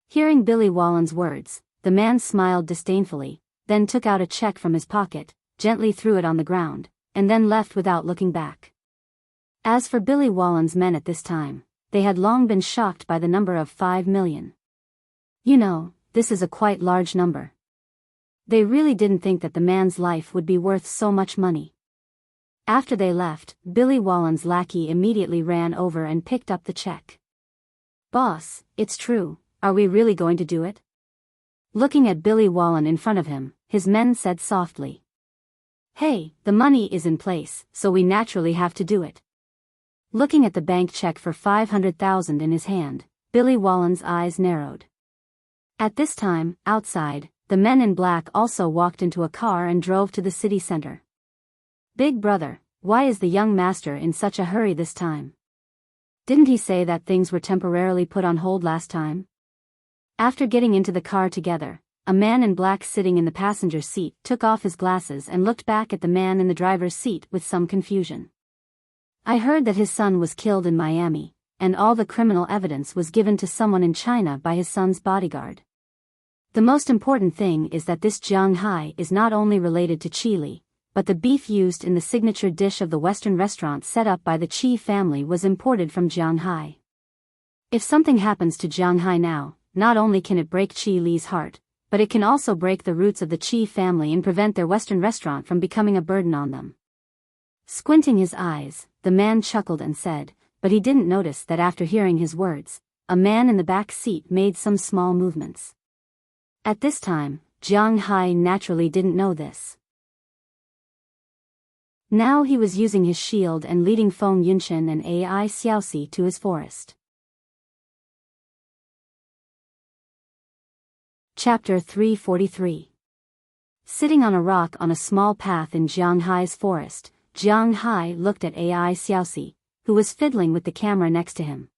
S1: Hearing Billy Wallen's words, the man smiled disdainfully, then took out a check from his pocket, gently threw it on the ground, and then left without looking back. As for Billy Wallen's men at this time, they had long been shocked by the number of 5 million. You know, this is a quite large number. They really didn't think that the man's life would be worth so much money. After they left, Billy Wallen's lackey immediately ran over and picked up the check. Boss, it's true, are we really going to do it? Looking at Billy Wallen in front of him, his men said softly. Hey, the money is in place, so we naturally have to do it. Looking at the bank check for 500,000 in his hand, Billy Wallen's eyes narrowed. At this time, outside, the men in black also walked into a car and drove to the city center. Big brother, why is the young master in such a hurry this time? Didn't he say that things were temporarily put on hold last time? After getting into the car together, a man in black sitting in the passenger seat took off his glasses and looked back at the man in the driver's seat with some confusion. I heard that his son was killed in Miami, and all the criminal evidence was given to someone in China by his son's bodyguard. The most important thing is that this Jiang Hai is not only related to Chile, but the beef used in the signature dish of the Western restaurant set up by the Qi family was imported from Jiang Hai. If something happens to Jiang Hai now, not only can it break Qi Li's heart, but it can also break the roots of the Qi family and prevent their Western restaurant from becoming a burden on them. Squinting his eyes, the man chuckled and said, but he didn't notice that after hearing his words, a man in the back seat made some small movements. At this time, Jiang Hai naturally didn't know this. Now he was using his shield and leading Feng Yunchen and Ai Xiaoxi to his forest. Chapter 343. Sitting on a rock on a small path in Jiang Hai's forest, Jiang Hai looked at Ai Xiaoxi, who was fiddling with the camera next to him.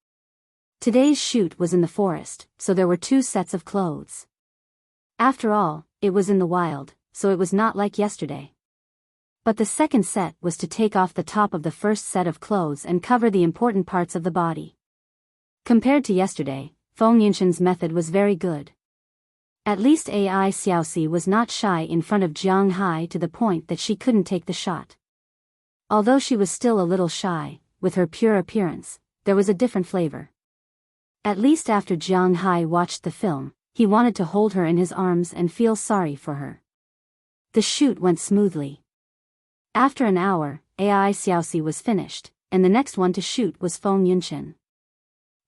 S1: Today's shoot was in the forest, so there were 2 sets of clothes. After all, it was in the wild, so it was not like yesterday. But the second set was to take off the top of the first set of clothes and cover the important parts of the body. Compared to yesterday, Feng Yunshen's method was very good. At least Ai Xiaoxi was not shy in front of Jiang Hai to the point that she couldn't take the shot. Although she was still a little shy, with her pure appearance, there was a different flavor. At least after Jiang Hai watched the film, he wanted to hold her in his arms and feel sorry for her. The shoot went smoothly. After an hour, Ai Xiaoxi was finished, and the next one to shoot was Feng Yunchen.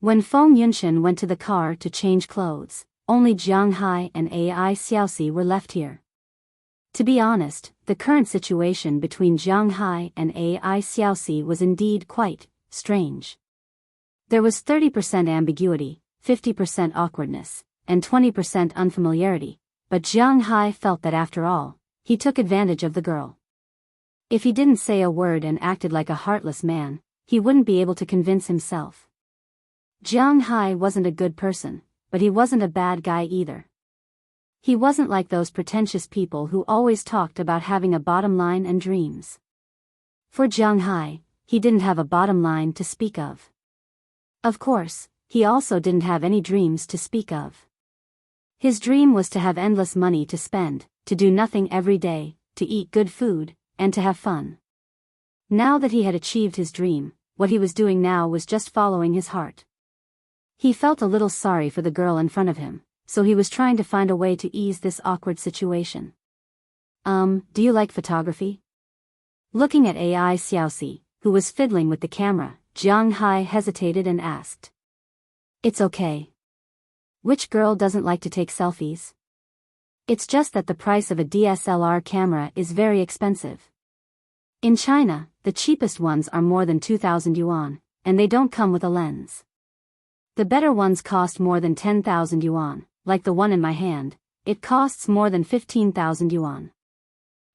S1: When Feng Yunchen went to the car to change clothes, only Jiang Hai and Ai Xiaoxi were left here. To be honest, the current situation between Jiang Hai and Ai Xiaoxi was indeed quite strange. There was 30% ambiguity, 50% awkwardness, and 20% unfamiliarity, but Jiang Hai felt that after all, he took advantage of the girl. If he didn't say a word and acted like a heartless man, he wouldn't be able to convince himself. Jiang Hai wasn't a good person, but he wasn't a bad guy either. He wasn't like those pretentious people who always talked about having a bottom line and dreams. For Jiang Hai, he didn't have a bottom line to speak of. Of course, he also didn't have any dreams to speak of. His dream was to have endless money to spend, to do nothing every day, to eat good food, and to have fun. Now that he had achieved his dream, what he was doing now was just following his heart. He felt a little sorry for the girl in front of him, so he was trying to find a way to ease this awkward situation. Do you like photography? Looking at Ai Xiaoxi, who was fiddling with the camera, Jiang Hai hesitated and asked. It's okay. Which girl doesn't like to take selfies? It's just that the price of a DSLR camera is very expensive. In China, the cheapest ones are more than 2,000 yuan, and they don't come with a lens. The better ones cost more than 10,000 yuan, like the one in my hand, it costs more than 15,000 yuan.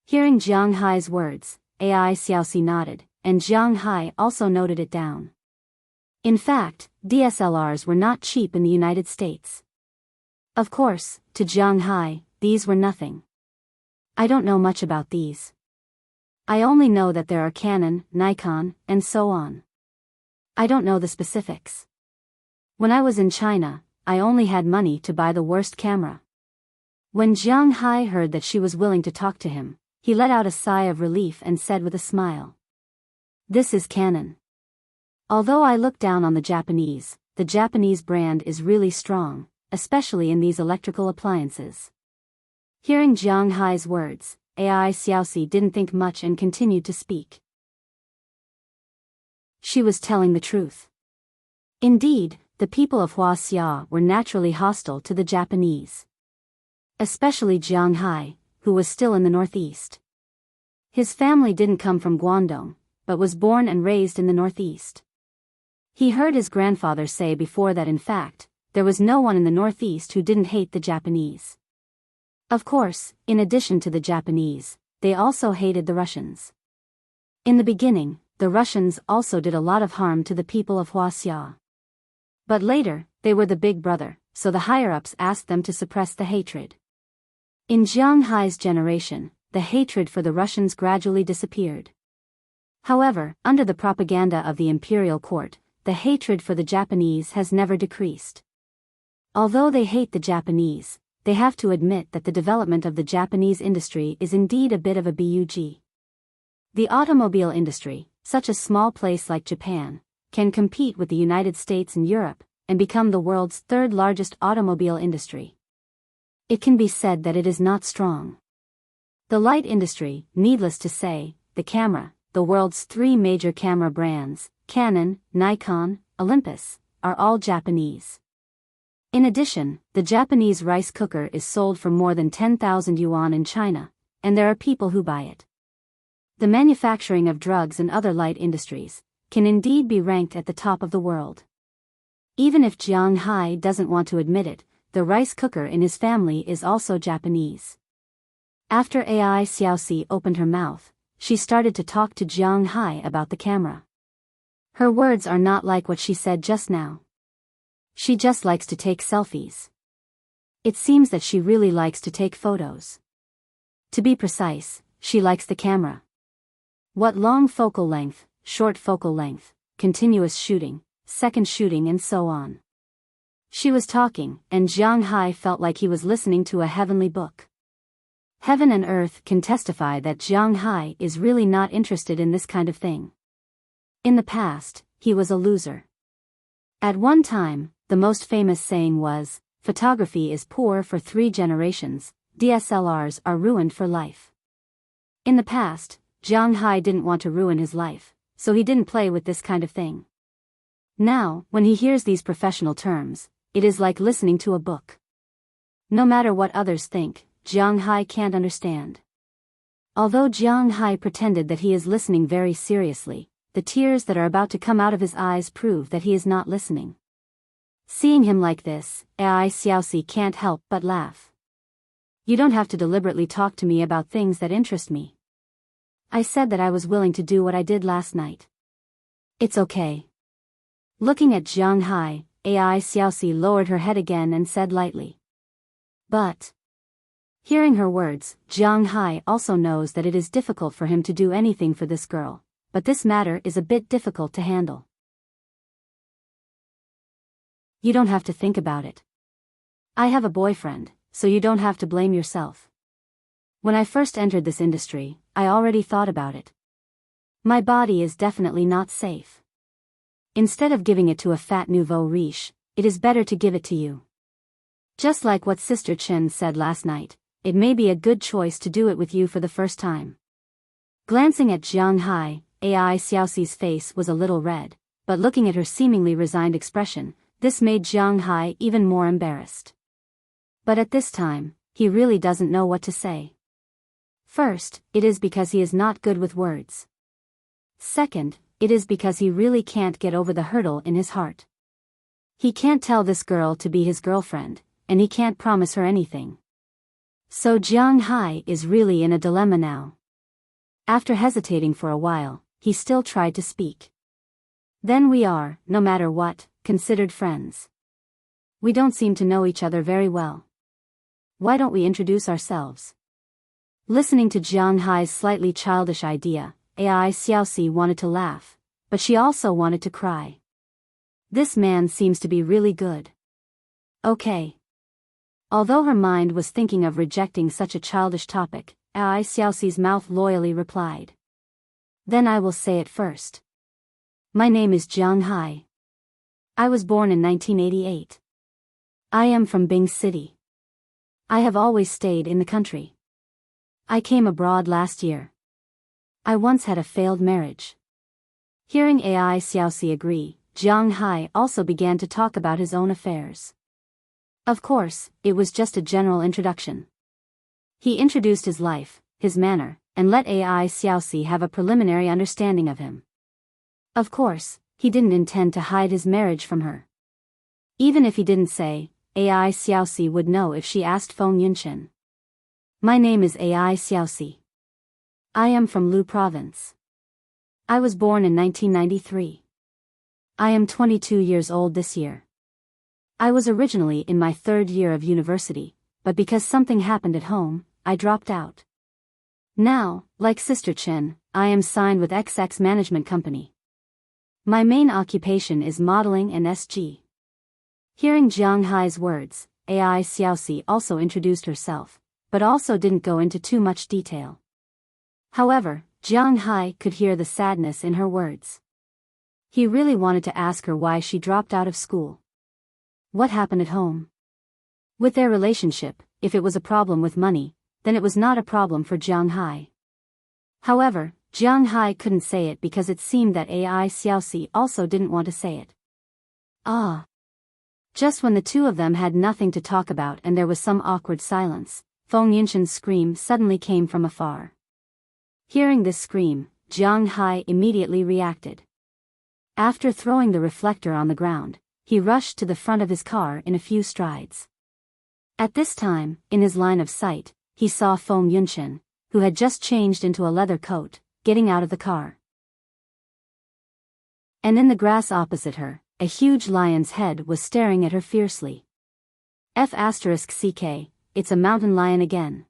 S1: Hearing Jiang Hai's words, Ai Xiaoxi nodded, and Jiang Hai also noted it down. In fact, DSLRs were not cheap in the United States. Of course, to Jiang Hai, these were nothing. I don't know much about these. I only know that there are Canon, Nikon, and so on. I don't know the specifics. When I was in China, I only had money to buy the worst camera. When Jiang Hai heard that she was willing to talk to him, he let out a sigh of relief and said with a smile, "This is Canon. Although I look down on the Japanese brand is really strong, especially in these electrical appliances." Hearing Jiang Hai's words, Ai Xiaoxi didn't think much and continued to speak. She was telling the truth. Indeed, the people of Wuxia were naturally hostile to the Japanese. Especially Jiang Hai, who was still in the northeast. His family didn't come from Guangdong, but was born and raised in the northeast. He heard his grandfather say before that in fact, there was no one in the northeast who didn't hate the Japanese. Of course, in addition to the Japanese, they also hated the Russians. In the beginning, the Russians also did a lot of harm to the people of Wuxia. But later, they were the big brother, so the higher-ups asked them to suppress the hatred. In Jiang Hai's generation, the hatred for the Russians gradually disappeared. However, under the propaganda of the imperial court, the hatred for the Japanese has never decreased. Although they hate the Japanese, they have to admit that the development of the Japanese industry is indeed a bit of a bug. The automobile industry, such a small place like Japan, can compete with the United States and Europe, and become the world's third largest automobile industry. It can be said that it is not strong. The light industry, needless to say, the camera, the world's three major camera brands, Canon, Nikon, Olympus, are all Japanese. In addition, the Japanese rice cooker is sold for more than 10,000 yuan in China, and there are people who buy it. The manufacturing of drugs and other light industries can indeed be ranked at the top of the world. Even if Jiang Hai doesn't want to admit it, the rice cooker in his family is also Japanese. After Ai Xiaoxi opened her mouth, she started to talk to Jiang Hai about the camera. Her words are not like what she said just now. She just likes to take selfies. It seems that she really likes to take photos. To be precise, she likes the camera. What long focal length, short focal length, continuous shooting, second shooting and so on. She was talking, and Jiang Hai felt like he was listening to a heavenly book. Heaven and earth can testify that Jiang Hai is really not interested in this kind of thing. In the past, he was a loser. At one time, the most famous saying was, "Photography is poor for 3 generations, DSLRs are ruined for life." In the past, Jiang Hai didn't want to ruin his life, so he didn't play with this kind of thing. Now, when he hears these professional terms, it is like listening to a book. No matter what others think, Jiang Hai can't understand. Although Jiang Hai pretended that he is listening very seriously, the tears that are about to come out of his eyes prove that he is not listening. Seeing him like this, Ai Xiaoxi can't help but laugh. "You don't have to deliberately talk to me about things that interest me. I said that I was willing to do what I did last night. It's okay." Looking at Jiang Hai, Ai Xiaoxi lowered her head again and said lightly, "But..." Hearing her words, Jiang Hai also knows that it is difficult for him to do anything for this girl, but this matter is a bit difficult to handle. "You don't have to think about it. I have a boyfriend, so you don't have to blame yourself. When I first entered this industry, I already thought about it. My body is definitely not safe. Instead of giving it to a fat nouveau riche, it is better to give it to you. Just like what Sister Chen said last night, it may be a good choice to do it with you for the first time." Glancing at Jiang Hai, Ai Xiaoxi's face was a little red, but looking at her seemingly resigned expression, this made Jiang Hai even more embarrassed. But at this time, he really doesn't know what to say. First, it is because he is not good with words. Second, it is because he really can't get over the hurdle in his heart. He can't tell this girl to be his girlfriend, and he can't promise her anything. So Jiang Hai is really in a dilemma now. After hesitating for a while, he still tried to speak. Then we are, no matter what, considered friends. We don't seem to know each other very well. Why don't we introduce ourselves? Listening to Jiang Hai's slightly childish idea, Ai Xiaoxi wanted to laugh, but she also wanted to cry. This man seems to be really good. Okay. Although her mind was thinking of rejecting such a childish topic, Ai Xiaoxi's mouth loyally replied. Then I will say it first. My name is Jiang Hai. I was born in 1988. I am from Bing City. I have always stayed in the country. I came abroad last year. I once had a failed marriage. Hearing Ai Xiaoxi agree, Jiang Hai also began to talk about his own affairs. Of course, it was just a general introduction. He introduced his life, his manner, and let Ai Xiaoxi have a preliminary understanding of him. Of course, he didn't intend to hide his marriage from her. Even if he didn't say, Ai Xiaoxi would know if she asked Feng Yunchen. My name is Ai Xiaoxi. I am from Lu Province. I was born in 1993. I am 22 years old this year. I was originally in my third year of university, but because something happened at home, I dropped out. Now, like Sister Chen, I am signed with XX Management Company. My main occupation is modeling and SG. Hearing Jiang Hai's words, Ai Xiaoxi also introduced herself, but also didn't go into too much detail. However, Jiang Hai could hear the sadness in her words. He really wanted to ask her why she dropped out of school. What happened at home? With their relationship, if it was a problem with money, then it was not a problem for Jiang Hai. However, Jiang Hai couldn't say it because it seemed that Ai Xiaoxi also didn't want to say it. Ah. Just when the two of them had nothing to talk about and there was some awkward silence, Feng Yunshen's scream suddenly came from afar. Hearing this scream, Jiang Hai immediately reacted. After throwing the reflector on the ground, he rushed to the front of his car in a few strides. At this time, in his line of sight, he saw Feng Yunshen, who had just changed into a leather coat, getting out of the car. And in the grass opposite her, a huge lion's head was staring at her fiercely. F***CK, it's a mountain lion again.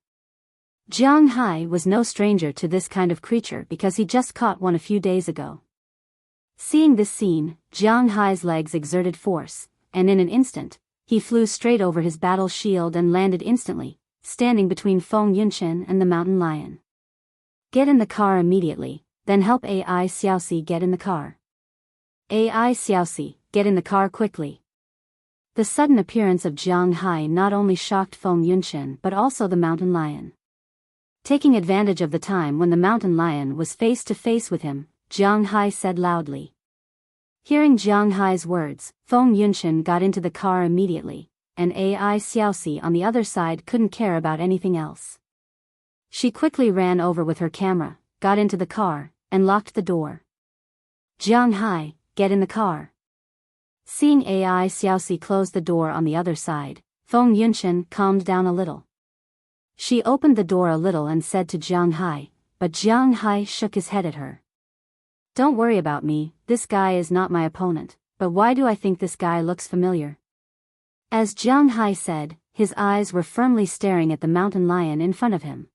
S1: Jiang Hai was no stranger to this kind of creature because he just caught one a few days ago. Seeing this scene, Jiang Hai's legs exerted force, and in an instant, he flew straight over his battle shield and landed instantly, standing between Feng Yunshen and the mountain lion. Get in the car immediately, then help Ai Xiaoxi get in the car. Ai Xiaoxi, get in the car quickly. The sudden appearance of Jiang Hai not only shocked Feng Yunshen but also the mountain lion. Taking advantage of the time when the mountain lion was face to face with him, Jiang Hai said loudly. Hearing Jiang Hai's words, Feng Yunshen got into the car immediately, and Ai Xiaoxi on the other side couldn't care about anything else. She quickly ran over with her camera, got into the car, and locked the door. Jiang Hai, get in the car. Seeing Ai Xiaoxi close the door on the other side, Feng Yunshen calmed down a little. She opened the door a little and said to Jiang Hai, but Jiang Hai shook his head at her. Don't worry about me, this guy is not my opponent, but why do I think this guy looks familiar? As Jiang Hai said, his eyes were firmly staring at the mountain lion in front of him.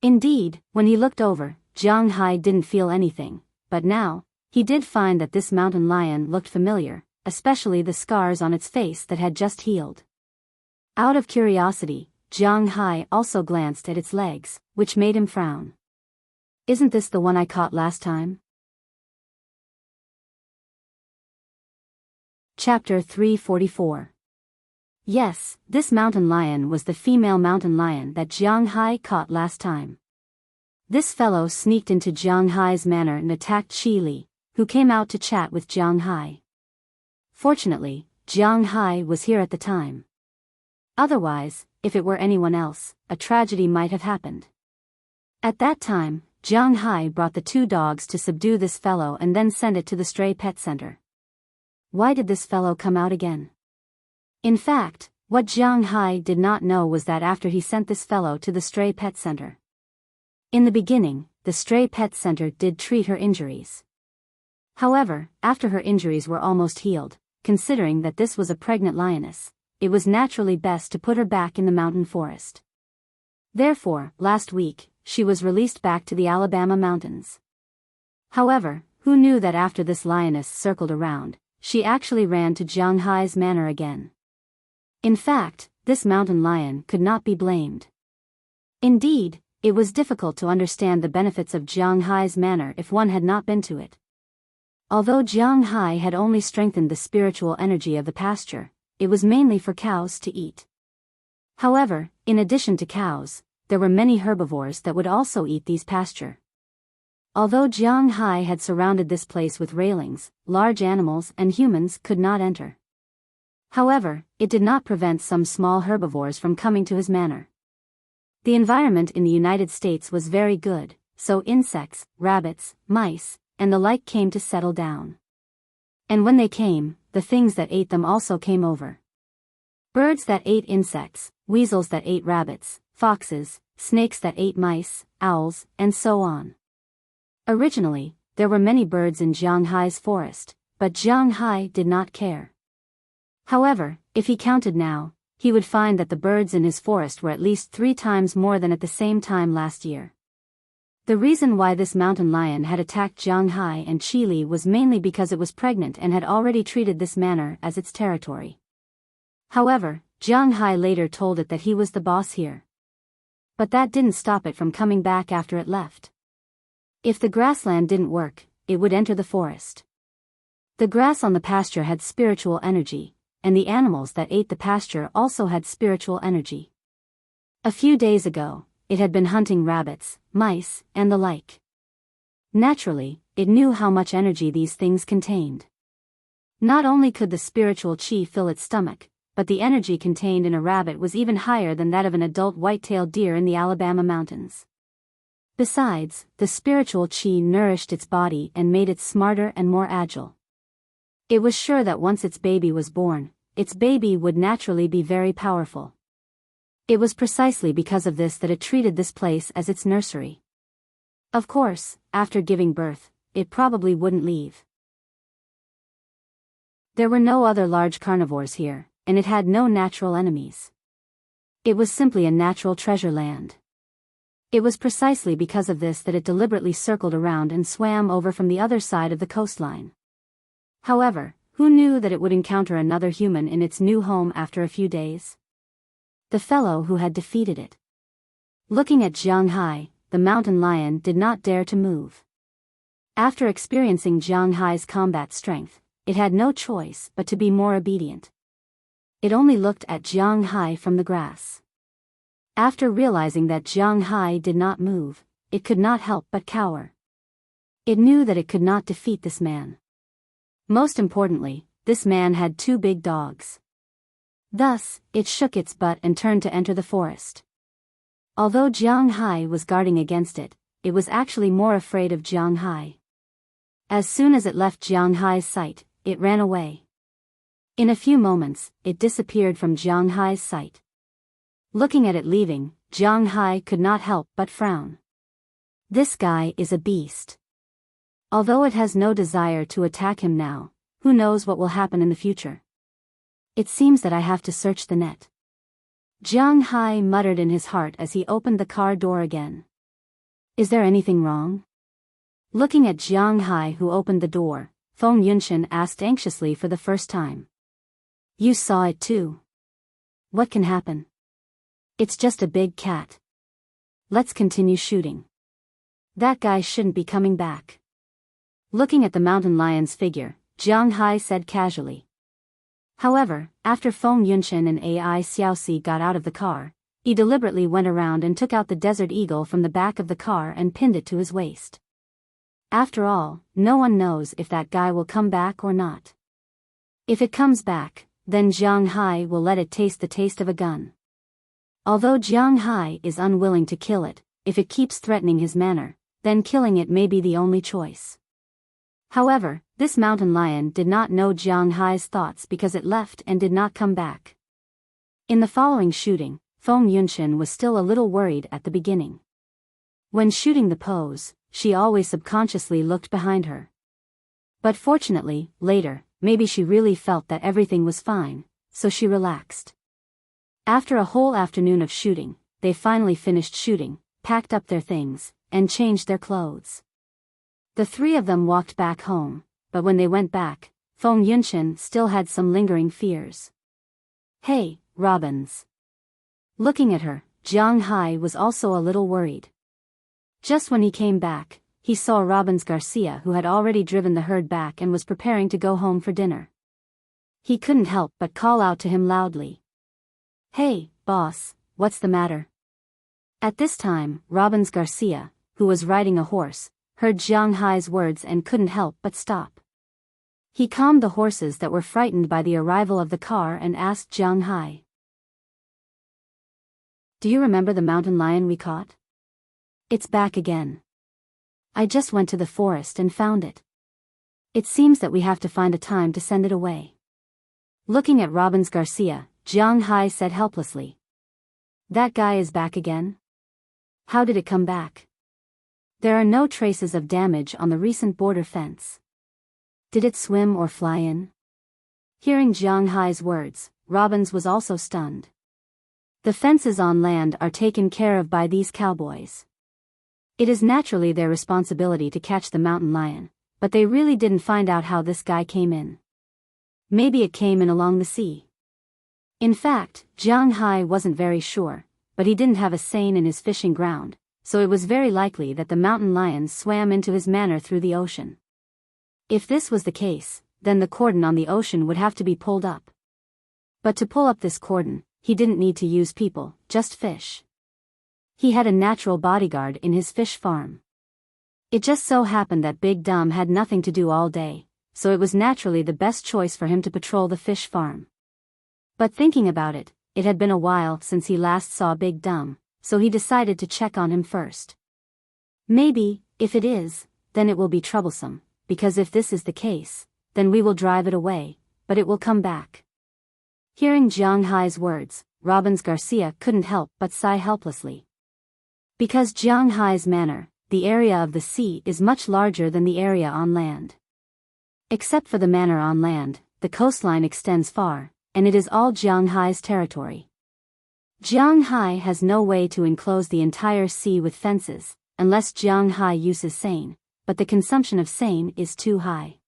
S1: Indeed, when he looked over, Jiang Hai didn't feel anything, but now, he did find that this mountain lion looked familiar, especially the scars on its face that had just healed. Out of curiosity, Jiang Hai also glanced at its legs, which made him frown. Isn't this the one I caught last time? Chapter 344. Yes, this mountain lion was the female mountain lion that Jiang Hai caught last time. This fellow sneaked into Jiang Hai's manor and attacked Qi Li, who came out to chat with Jiang Hai. Fortunately, Jiang Hai was here at the time. Otherwise, if it were anyone else, a tragedy might have happened. At that time, Jiang Hai brought the 2 dogs to subdue this fellow and then send it to the stray pet center. Why did this fellow come out again? In fact, what Jiang Hai did not know was that after he sent this fellow to the stray pet center. In the beginning, the stray pet center did treat her injuries. However, after her injuries were almost healed, considering that this was a pregnant lioness, it was naturally best to put her back in the mountain forest. Therefore, last week, she was released back to the Alabama mountains. However, who knew that after this lioness circled around, she actually ran to Jiang Hai's manor again. In fact, this mountain lion could not be blamed. Indeed, it was difficult to understand the benefits of Jiang Hai's manor if one had not been to it. Although Jiang Hai had only strengthened the spiritual energy of the pasture, it was mainly for cows to eat. However, in addition to cows, there were many herbivores that would also eat these pasture. Although Jiang Hai had surrounded this place with railings, large animals and humans could not enter. However, it did not prevent some small herbivores from coming to his manor. The environment in the United States was very good, so insects, rabbits, mice, and the like came to settle down. And when they came, the things that ate them also came over. Birds that ate insects, weasels that ate rabbits, foxes, snakes that ate mice, owls, and so on. Originally, there were many birds in Jiang Hai's forest, but Jiang Hai did not care. However, if he counted now, he would find that the birds in his forest were at least 3 times more than at the same time last year. The reason why this mountain lion had attacked Jiang Hai and Qili was mainly because it was pregnant and had already treated this manor as its territory. However, Jiang Hai later told it that he was the boss here. But that didn't stop it from coming back after it left. If the grassland didn't work, it would enter the forest. The grass on the pasture had spiritual energy, and the animals that ate the pasture also had spiritual energy. A few days ago, it had been hunting rabbits, mice, and the like. Naturally, it knew how much energy these things contained. Not only could the spiritual qi fill its stomach, but the energy contained in a rabbit was even higher than that of an adult white-tailed deer in the Alabama mountains. Besides, the spiritual qi nourished its body and made it smarter and more agile. It was sure that once its baby was born, its baby would naturally be very powerful. It was precisely because of this that it treated this place as its nursery. Of course, after giving birth, it probably wouldn't leave. There were no other large carnivores here, and it had no natural enemies. It was simply a natural treasure land. It was precisely because of this that it deliberately circled around and swam over from the other side of the coastline. However, who knew that it would encounter another human in its new home after a few days? The fellow who had defeated it. Looking at Jiang Hai, the mountain lion did not dare to move. After experiencing Jiang Hai's combat strength, it had no choice but to be more obedient. It only looked at Jiang Hai from the grass. After realizing that Jiang Hai did not move, it could not help but cower. It knew that it could not defeat this man. Most importantly, this man had 2 big dogs. Thus, it shook its butt and turned to enter the forest. Although Jiang Hai was guarding against it, it was actually more afraid of Jiang Hai. As soon as it left Jiang Hai's sight, it ran away. In a few moments, it disappeared from Jiang Hai's sight. Looking at it leaving, Jiang Hai could not help but frown. This guy is a beast. Although it has no desire to attack him now, who knows what will happen in the future. It seems that I have to search the net. Jiang Hai muttered in his heart as he opened the car door again. Is there anything wrong? Looking at Jiang Hai who opened the door, Feng Yunshan asked anxiously for the first time. You saw it too. What can happen? It's just a big cat. Let's continue shooting. That guy shouldn't be coming back. Looking at the mountain lion's figure, Jiang Hai said casually. However, after Feng Yunshan and Ai Xiaoxi got out of the car, he deliberately went around and took out the desert eagle from the back of the car and pinned it to his waist. After all, no one knows if that guy will come back or not. If it comes back, then Jiang Hai will let it taste the taste of a gun. Although Jiang Hai is unwilling to kill it, if it keeps threatening his manor, then killing it may be the only choice. However, this mountain lion did not know Jiang Hai's thoughts because it left and did not come back. In the following shooting, Feng Yunxin was still a little worried at the beginning. When shooting the pose, she always subconsciously looked behind her. But fortunately, later, maybe she really felt that everything was fine, so she relaxed. After a whole afternoon of shooting, they finally finished shooting, packed up their things, and changed their clothes. The three of them walked back home, but when they went back, Feng Yunxin still had some lingering fears. "Hey, Robins." Looking at her, Jiang Hai was also a little worried. Just when he came back, he saw Robins Garcia, who had already driven the herd back and was preparing to go home for dinner. He couldn't help but call out to him loudly. "Hey, boss, what's the matter?" At this time, Robins Garcia, who was riding a horse, heard Jiang Hai's words and couldn't help but stop. He calmed the horses that were frightened by the arrival of the car and asked Jiang Hai, "Do you remember the mountain lion we caught? It's back again. I just went to the forest and found it. It seems that we have to find a time to send it away." Looking at Robins Garcia, Jiang Hai said helplessly, "That guy is back again? How did it come back? There are no traces of damage on the recent border fence. Did it swim or fly in?" Hearing Jiang Hai's words, Robins was also stunned. The fences on land are taken care of by these cowboys. It is naturally their responsibility to catch the mountain lion, but they really didn't find out how this guy came in. Maybe it came in along the sea. In fact, Jiang Hai wasn't very sure, but he didn't have a seine in his fishing ground, so it was very likely that the mountain lion swam into his manor through the ocean. If this was the case, then the cordon on the ocean would have to be pulled up. But to pull up this cordon, he didn't need to use people, just fish. He had a natural bodyguard in his fish farm. It just so happened that Big Dumb had nothing to do all day, so it was naturally the best choice for him to patrol the fish farm. But thinking about it, it had been a while since he last saw Big Dumb, so he decided to check on him first. Maybe, if it is, then it will be troublesome, because if this is the case, then we will drive it away, but it will come back. Hearing Jiang Hai's words, Robins Garcia couldn't help but sigh helplessly. Because Jiang Hai's manor, the area of the sea is much larger than the area on land. Except for the manor on land, the coastline extends far, and it is all Jiang Hai's territory. Jiang Hai has no way to enclose the entire sea with fences, unless Jiang Hai uses seine, but the consumption of seine is too high.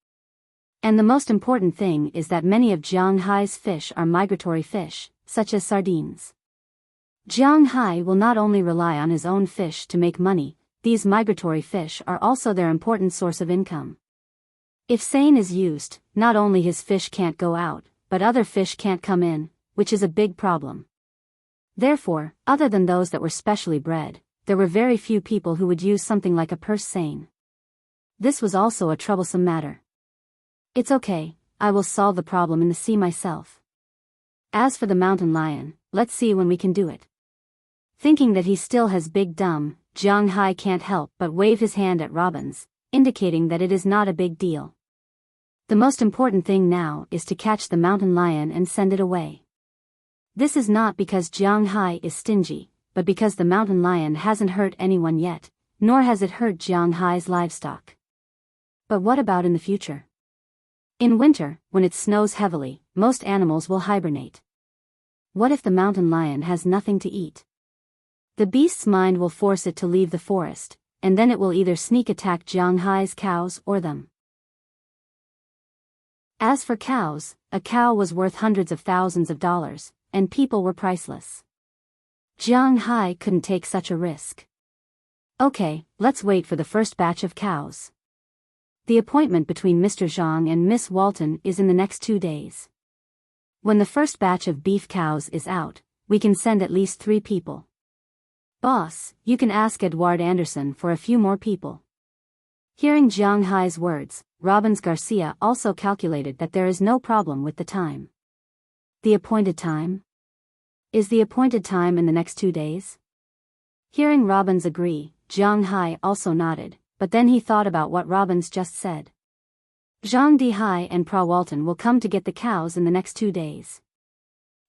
S1: And the most important thing is that many of Jiang Hai's fish are migratory fish, such as sardines. Jiang Hai will not only rely on his own fish to make money, these migratory fish are also their important source of income. If seine is used, not only his fish can't go out, but other fish can't come in, which is a big problem. Therefore, other than those that were specially bred, there were very few people who would use something like a purse seine. This was also a troublesome matter. "It's okay, I will solve the problem in the sea myself. As for the mountain lion, let's see when we can do it." Thinking that he still has Big Dumb, Jiang Hai can't help but wave his hand at Robins, indicating that it is not a big deal. The most important thing now is to catch the mountain lion and send it away. This is not because Jiang Hai is stingy, but because the mountain lion hasn't hurt anyone yet, nor has it hurt Jiang Hai's livestock. But what about in the future? In winter, when it snows heavily, most animals will hibernate. What if the mountain lion has nothing to eat? The beast's mind will force it to leave the forest, and then it will either sneak attack Jiang Hai's cows or them. As for cows, a cow was worth hundreds of thousands of dollars, and people were priceless. Jiang Hai couldn't take such a risk. Okay, let's wait for the first batch of cows. The appointment between Mr. Zhang and Miss Walton is in the next 2 days. When the first batch of beef cows is out, we can send at least 3 people. Boss, you can ask Edward Anderson for a few more people. Hearing Jiang Hai's words, Robins Garcia also calculated that there is no problem with the time. The appointed time? Is the appointed time in the next 2 days? Hearing Robins agree, Jiang Hai also nodded, but then he thought about what Robbins just said. Zhang Dihai and Pra Walton will come to get the cows in the next 2 days.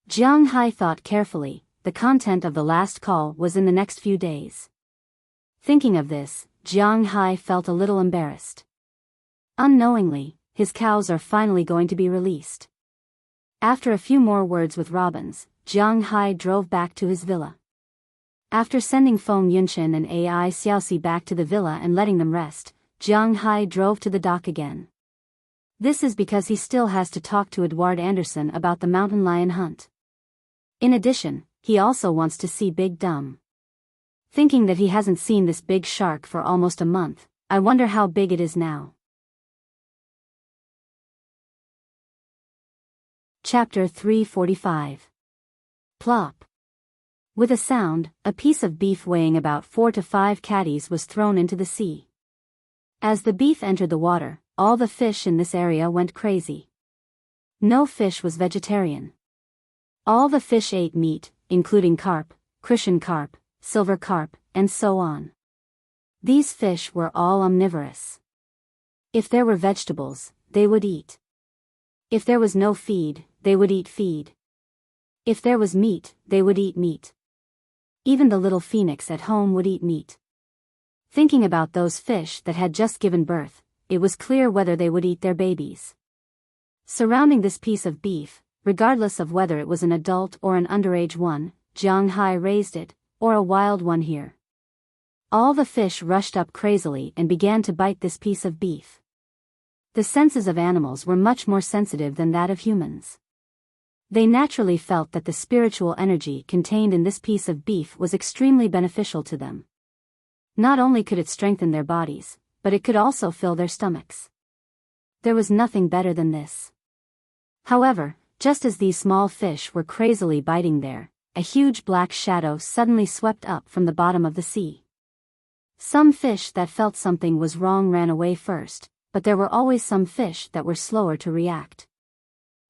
S1: Jiang Hai thought carefully. The content of the last call was in the next few days. Thinking of this, Jiang Hai felt a little embarrassed. Unknowingly, his cows are finally going to be released. After a few more words with Robbins, Jiang Hai drove back to his villa. After sending Feng Yunchen and Ai Xiaoxi back to the villa and letting them rest, Jiang Hai drove to the dock again. This is because he still has to talk to Edward Anderson about the mountain lion hunt. In addition, he also wants to see Big Dumb. Thinking that he hasn't seen this big shark for almost a month, I wonder how big it is now. Chapter 345. Plop. With a sound, a piece of beef weighing about 4 to 5 catties was thrown into the sea. As the beef entered the water, all the fish in this area went crazy. No fish was vegetarian. All the fish ate meat, including carp, Christian carp, silver carp, and so on. These fish were all omnivorous. If there were vegetables, they would eat. If there was no feed, they would eat feed. If there was meat, they would eat meat. Even the little phoenix at home would eat meat. Thinking about those fish that had just given birth, it was clear whether they would eat their babies. Surrounding this piece of beef, regardless of whether it was an adult or an underage one, Jiang Hai raised it, or a wild one here. All the fish rushed up crazily and began to bite this piece of beef. The senses of animals were much more sensitive than that of humans. They naturally felt that the spiritual energy contained in this piece of beef was extremely beneficial to them. Not only could it strengthen their bodies, but it could also fill their stomachs. There was nothing better than this. However, just as these small fish were crazily biting there, a huge black shadow suddenly swept up from the bottom of the sea. Some fish that felt something was wrong ran away first, but there were always some fish that were slower to react.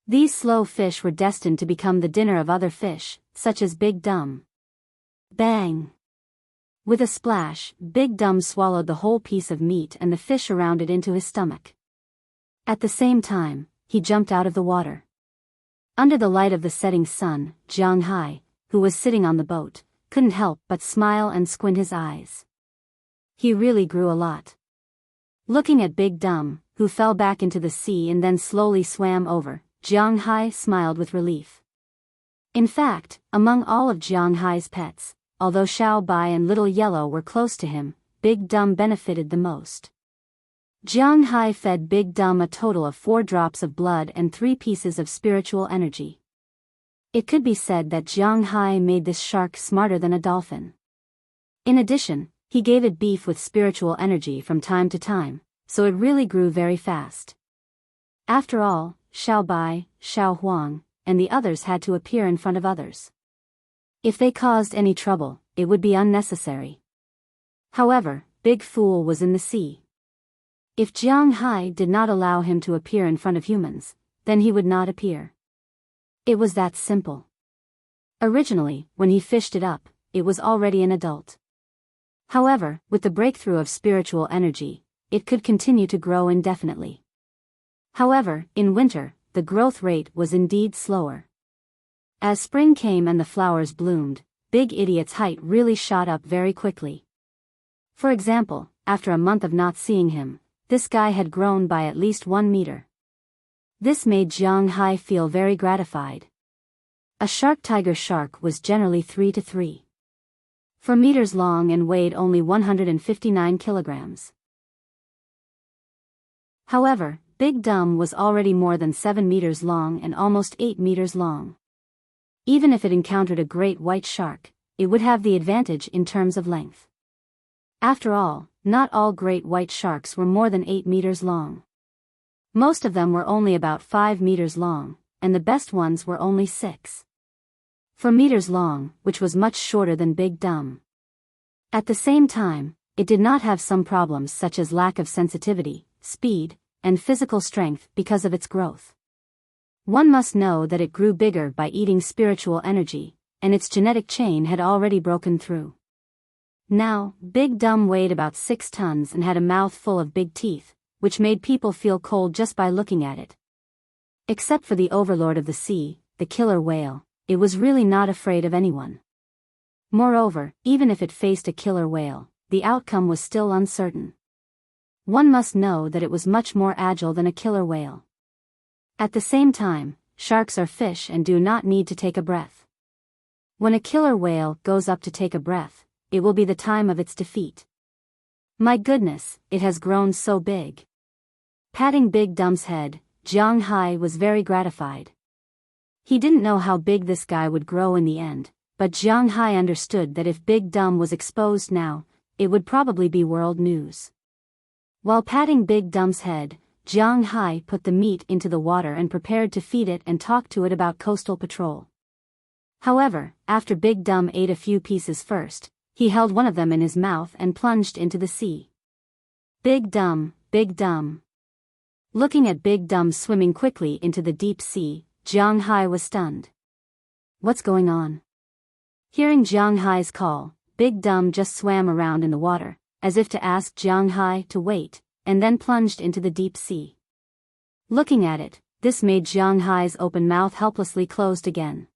S1: These slow fish were destined to become the dinner of other fish, such as Big Dumb. Bang! With a splash, Big Dumb swallowed the whole piece of meat and the fish around it into his stomach. At the same time, he jumped out of the water. Under the light of the setting sun, Jiang Hai, who was sitting on the boat, couldn't help but smile and squint his eyes. He really grew a lot. Looking at Big Dumb, who fell back into the sea and then slowly swam over, Jiang Hai smiled with relief. In fact, among all of Jiang Hai's pets, although Xiao Bai and Little Yellow were close to him, Big Dumb benefited the most. Jiang Hai fed Big Dumb a total of 4 drops of blood and 3 pieces of spiritual energy. It could be said that Jiang Hai made this shark smarter than a dolphin. In addition, he gave it beef with spiritual energy from time to time, so it really grew very fast. After all, Xiao Bai, Xiao Huang, and the others had to appear in front of others. If they caused any trouble, it would be unnecessary. However, Big Fool was in the sea. If Jiang Hai did not allow him to appear in front of humans, then he would not appear. It was that simple. Originally, when he fished it up, it was already an adult. However, with the breakthrough of spiritual energy, it could continue to grow indefinitely. However, in winter, the growth rate was indeed slower. As spring came and the flowers bloomed, Big Idiot's height really shot up very quickly. For example, after a month of not seeing him, this guy had grown by at least 1 meter. This made Jiang Hai feel very gratified. A shark-tiger shark was generally 3 to 3. 4 meters long and weighed only 159 kilograms. However, Big Dumb was already more than 7 meters long and almost 8 meters long. Even if it encountered a great white shark, it would have the advantage in terms of length. After all, not all great white sharks were more than 8 meters long. Most of them were only about 5 meters long, and the best ones were only 6. 4 meters long, which was much shorter than Big Dumb. At the same time, it did not have some problems such as lack of sensitivity, speed, and physical strength because of its growth. One must know that it grew bigger by eating spiritual energy, and its genetic chain had already broken through. Now, Big Dumb weighed about 6 tons and had a mouth full of big teeth, which made people feel cold just by looking at it. Except for the overlord of the sea, the killer whale, it was really not afraid of anyone. Moreover, even if it faced a killer whale, the outcome was still uncertain. One must know that it was much more agile than a killer whale. At the same time, sharks are fish and do not need to take a breath. When a killer whale goes up to take a breath, it will be the time of its defeat. My goodness, it has grown so big. Patting Big Dumb's head, Jiang Hai was very gratified. He didn't know how big this guy would grow in the end, but Jiang Hai understood that if Big Dumb was exposed now, it would probably be world news. While patting Big Dumb's head, Jiang Hai put the meat into the water and prepared to feed it and talk to it about coastal patrol. However, after Big Dumb ate a few pieces first, he held one of them in his mouth and plunged into the sea. Big Dumb, Big Dumb. Looking at Big Dumb swimming quickly into the deep sea, Jiang Hai was stunned. What's going on? Hearing Jiang Hai's call, Big Dumb just swam around in the water, as if to ask Jiang Hai to wait, and then plunged into the deep sea. Looking at it, this made Jiang Hai's open mouth helplessly closed again.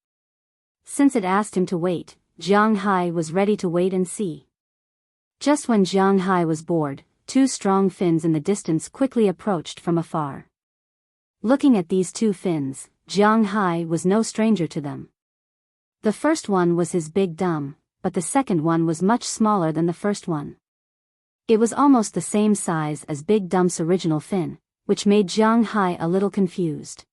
S1: Since it asked him to wait, Jiang Hai was ready to wait and see. Just when Jiang Hai was bored, 2 strong fins in the distance quickly approached from afar. Looking at these 2 fins, Jiang Hai was no stranger to them. The first one was his Big Dumb, but the second one was much smaller than the first one. It was almost the same size as Big Dumb's original fin, which made Jiang Hai a little confused.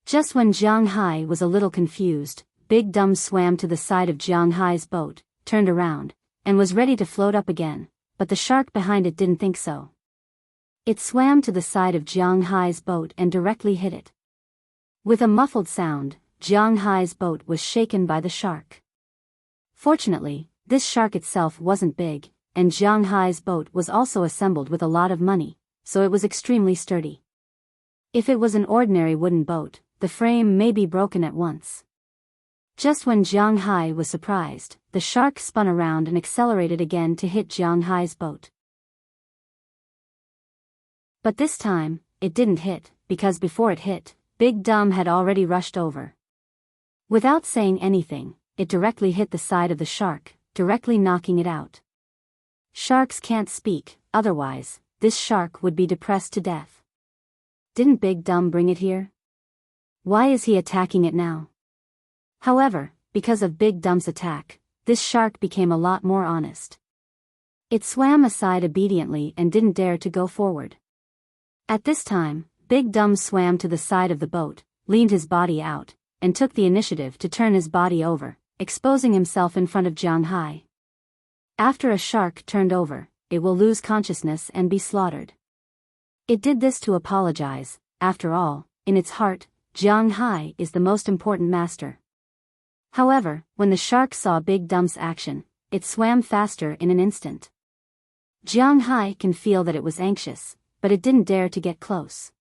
S1: Just when Jiang Hai was a little confused, Big Dumb swam to the side of Jiang Hai's boat, turned around, and was ready to float up again, but the shark behind it didn't think so. It swam to the side of Jiang Hai's boat and directly hit it. With a muffled sound, Jiang Hai's boat was shaken by the shark. Fortunately, this shark itself wasn't big, and Jiang Hai's boat was also assembled with a lot of money, so it was extremely sturdy. If it was an ordinary wooden boat, the frame may be broken at once. Just when Jiang Hai was surprised, the shark spun around and accelerated again to hit Jiang Hai's boat. But this time, it didn't hit, because before it hit, Big Dumb had already rushed over. Without saying anything, it directly hit the side of the shark, directly knocking it out. Sharks can't speak, otherwise, this shark would be depressed to death. Didn't Big Dumb bring it here? Why is he attacking it now? However, because of Big Dumb's attack, this shark became a lot more honest. It swam aside obediently and didn't dare to go forward. At this time, Big Dumb swam to the side of the boat, leaned his body out, and took the initiative to turn his body over, exposing himself in front of Jiang Hai. After a shark turned over, it will lose consciousness and be slaughtered. It did this to apologize. After all, in its heart, Jiang Hai is the most important master. However, when the shark saw Big Dumb's action, it swam faster in an instant. Jiang Hai can feel that it was anxious, but it didn't dare to get close.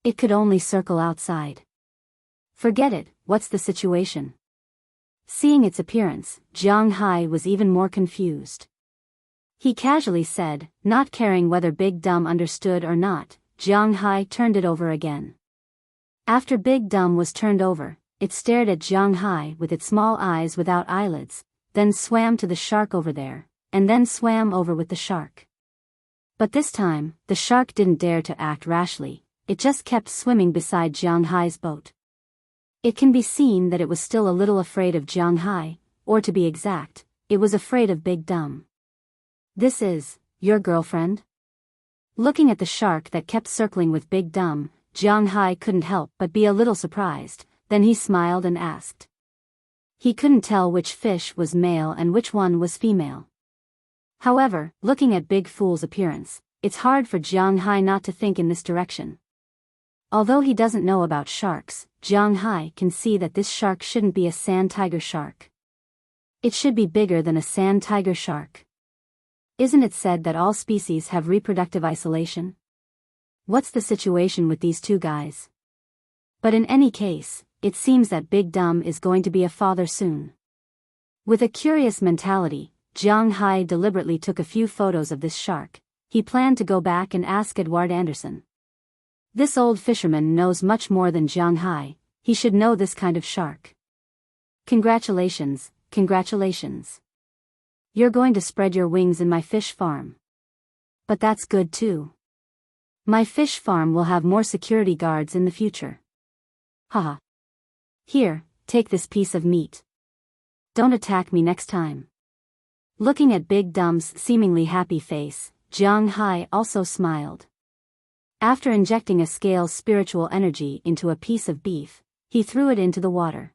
S1: It could only circle outside. Forget it, what's the situation? Seeing its appearance, Jiang Hai was even more confused. He casually said, not caring whether Big Dumb understood or not, Jiang Hai turned it over again. After Big Dumb was turned over, it stared at Jiang Hai with its small eyes without eyelids, then swam to the shark over there, and then swam over with the shark. But this time, the shark didn't dare to act rashly, it just kept swimming beside Jiang Hai's boat. It can be seen that it was still a little afraid of Jiang Hai, or to be exact, it was afraid of Big Dumb. This is your girlfriend? Looking at the shark that kept circling with Big Dumb, Jiang Hai couldn't help but be a little surprised, then he smiled and asked. He couldn't tell which fish was male and which one was female. However, looking at Big Fool's appearance, it's hard for Jiang Hai not to think in this direction. Although he doesn't know about sharks, Jiang Hai can see that this shark shouldn't be a sand tiger shark. It should be bigger than a sand tiger shark. Isn't it said that all species have reproductive isolation? What's the situation with these two guys? But in any case, it seems that Big Dumb is going to be a father soon. With a curious mentality, Jiang Hai deliberately took a few photos of this shark. He planned to go back and ask Edward Anderson. This old fisherman knows much more than Jiang Hai. He should know this kind of shark. Congratulations, congratulations. You're going to spread your wings in my fish farm. But that's good too. My fish farm will have more security guards in the future. Haha. Here, take this piece of meat. Don't attack me next time. Looking at Big Dumb's seemingly happy face, Jiang Hai also smiled. After injecting a scale's spiritual energy into a piece of beef, he threw it into the water.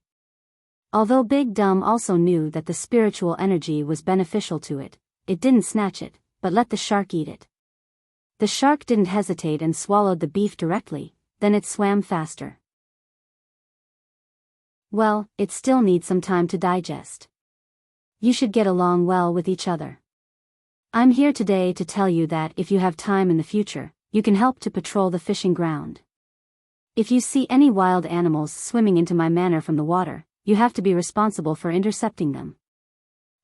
S1: Although Big Dumb also knew that the spiritual energy was beneficial to it, it didn't snatch it, but let the shark eat it. The shark didn't hesitate and swallowed the beef directly, then it swam faster. Well, it still needs some time to digest. You should get along well with each other. I'm here today to tell you that if you have time in the future, you can help to patrol the fishing ground. If you see any wild animals swimming into my manor from the water, you have to be responsible for intercepting them.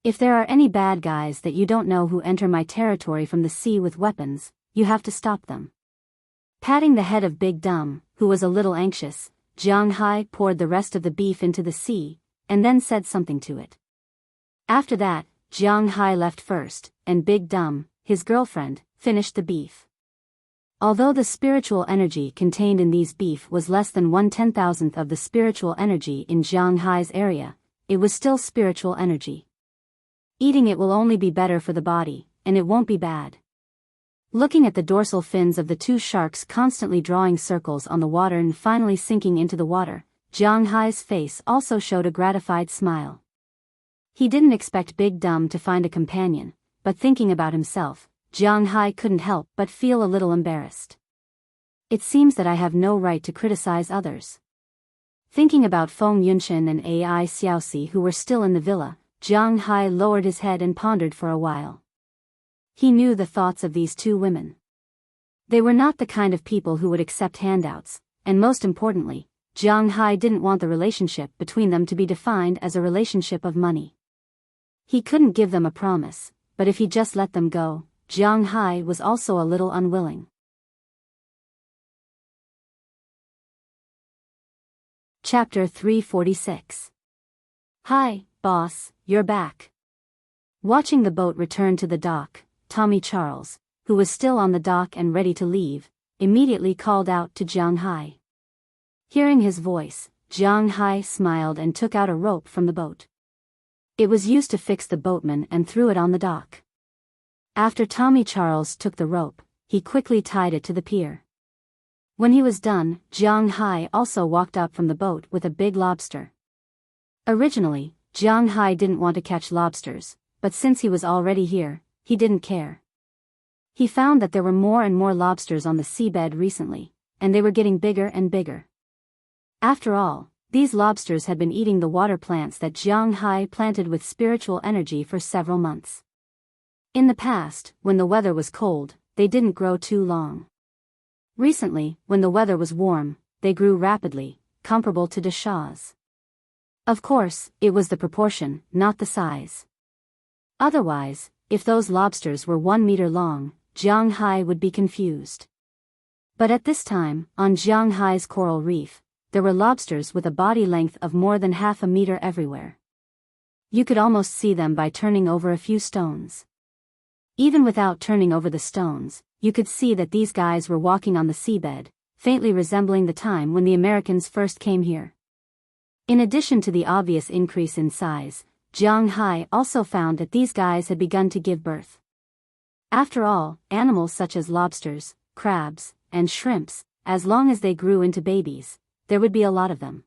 S1: If there are any bad guys that you don't know who enter my territory from the sea with weapons, you have to stop them. Patting the head of Big Dumb, who was a little anxious, Jiang Hai poured the rest of the beef into the sea, and then said something to it. After that, Jiang Hai left first, and Big Dumb, his girlfriend, finished the beef. Although the spiritual energy contained in these beef was less than 1/10,000th of the spiritual energy in Jiang Hai's area, it was still spiritual energy. Eating it will only be better for the body, and it won't be bad. Looking at the dorsal fins of the two sharks constantly drawing circles on the water and finally sinking into the water, Jiang Hai's face also showed a gratified smile. He didn't expect Big Dumb to find a companion, but thinking about himself, Jiang Hai couldn't help but feel a little embarrassed. It seems that I have no right to criticize others. Thinking about Feng Yunshan and Ai Xiaoxi who were still in the villa, Jiang Hai lowered his head and pondered for a while. He knew the thoughts of these two women. They were not the kind of people who would accept handouts, and most importantly, Jiang Hai didn't want the relationship between them to be defined as a relationship of money. He couldn't give them a promise, but if he just let them go, Jiang Hai was also a little unwilling. Chapter 346. Hi, boss, you're back. Watching the boat return to the dock, Tommy Charles, who was still on the dock and ready to leave, immediately called out to Jiang Hai. Hearing his voice, Jiang Hai smiled and took out a rope from the boat. It was used to fix the boatman and threw it on the dock. After Tommy Charles took the rope, he quickly tied it to the pier. When he was done, Jiang Hai also walked up from the boat with a big lobster. Originally, Jiang Hai didn't want to catch lobsters, but since he was already here, he didn't care. He found that there were more and more lobsters on the seabed recently, and they were getting bigger and bigger. After all, these lobsters had been eating the water plants that Jiang Hai planted with spiritual energy for several months. In the past, when the weather was cold, they didn't grow too long. Recently, when the weather was warm, they grew rapidly, comparable to dashas. Of course, it was the proportion, not the size. Otherwise, if those lobsters were 1 meter long, Jiang Hai would be confused. But at this time, on Jiang Hai's coral reef, there were lobsters with a body length of more than half a meter everywhere. You could almost see them by turning over a few stones. Even without turning over the stones, you could see that these guys were walking on the seabed, faintly resembling the time when the Americans first came here. In addition to the obvious increase in size, Jiang Hai also found that these guys had begun to give birth. After all, animals such as lobsters, crabs, and shrimps, as long as they grew into babies, there would be a lot of them.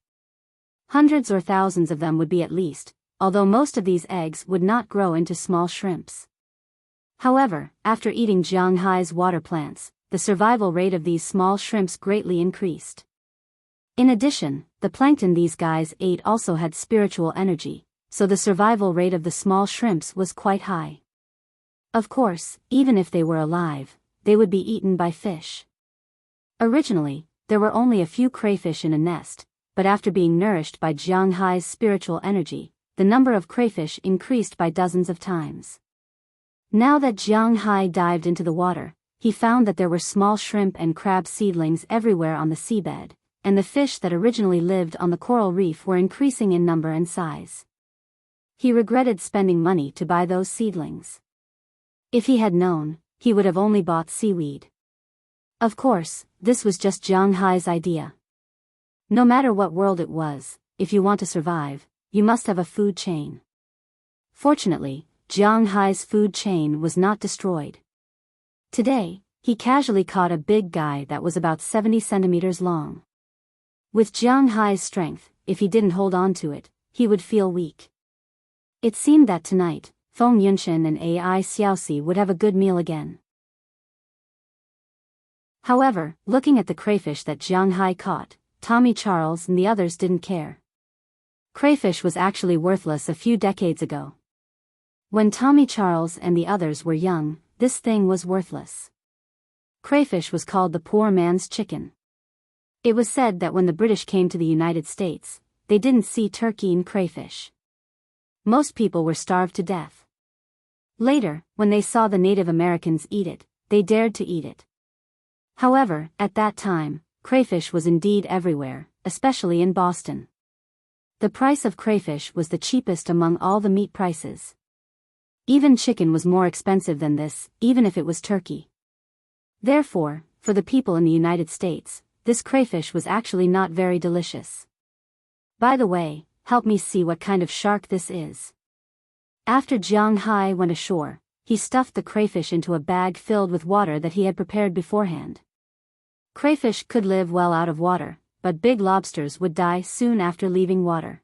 S1: Hundreds or thousands of them would be at least, although most of these eggs would not grow into small shrimps. However, after eating Jiang Hai's water plants, the survival rate of these small shrimps greatly increased. In addition, the plankton these guys ate also had spiritual energy, so the survival rate of the small shrimps was quite high. Of course, even if they were alive, they would be eaten by fish. Originally, there were only a few crayfish in a nest, but after being nourished by Jiang Hai's spiritual energy, the number of crayfish increased by dozens of times. Now that Jiang Hai dived into the water, he found that there were small shrimp and crab seedlings everywhere on the seabed, and the fish that originally lived on the coral reef were increasing in number and size. He regretted spending money to buy those seedlings. If he had known, he would have only bought seaweed. Of course, this was just Jiang Hai's idea. No matter what world it was, if you want to survive, you must have a food chain. Fortunately, Jiang Hai's food chain was not destroyed. Today, he casually caught a big guy that was about 70 centimeters long. With Jiang Hai's strength, if he didn't hold on to it, he would feel weak. It seemed that tonight, Feng Yunshan and Ai Xiaoxi would have a good meal again. However, looking at the crayfish that Jiang Hai caught, Tommy Charles and the others didn't care. Crayfish was actually worthless a few decades ago. When Tommy Charles and the others were young, this thing was worthless. Crayfish was called the poor man's chicken. It was said that when the British came to the United States, they didn't see turkey and crayfish. Most people were starved to death. Later, when they saw the Native Americans eat it, they dared to eat it. However, at that time, crayfish was indeed everywhere, especially in Boston. The price of crayfish was the cheapest among all the meat prices. Even chicken was more expensive than this, even if it was turkey. Therefore, for the people in the United States, this crayfish was actually not very delicious. By the way, help me see what kind of shark this is. After Jiang Hai went ashore, he stuffed the crayfish into a bag filled with water that he had prepared beforehand. Crayfish could live well out of water, but big lobsters would die soon after leaving water.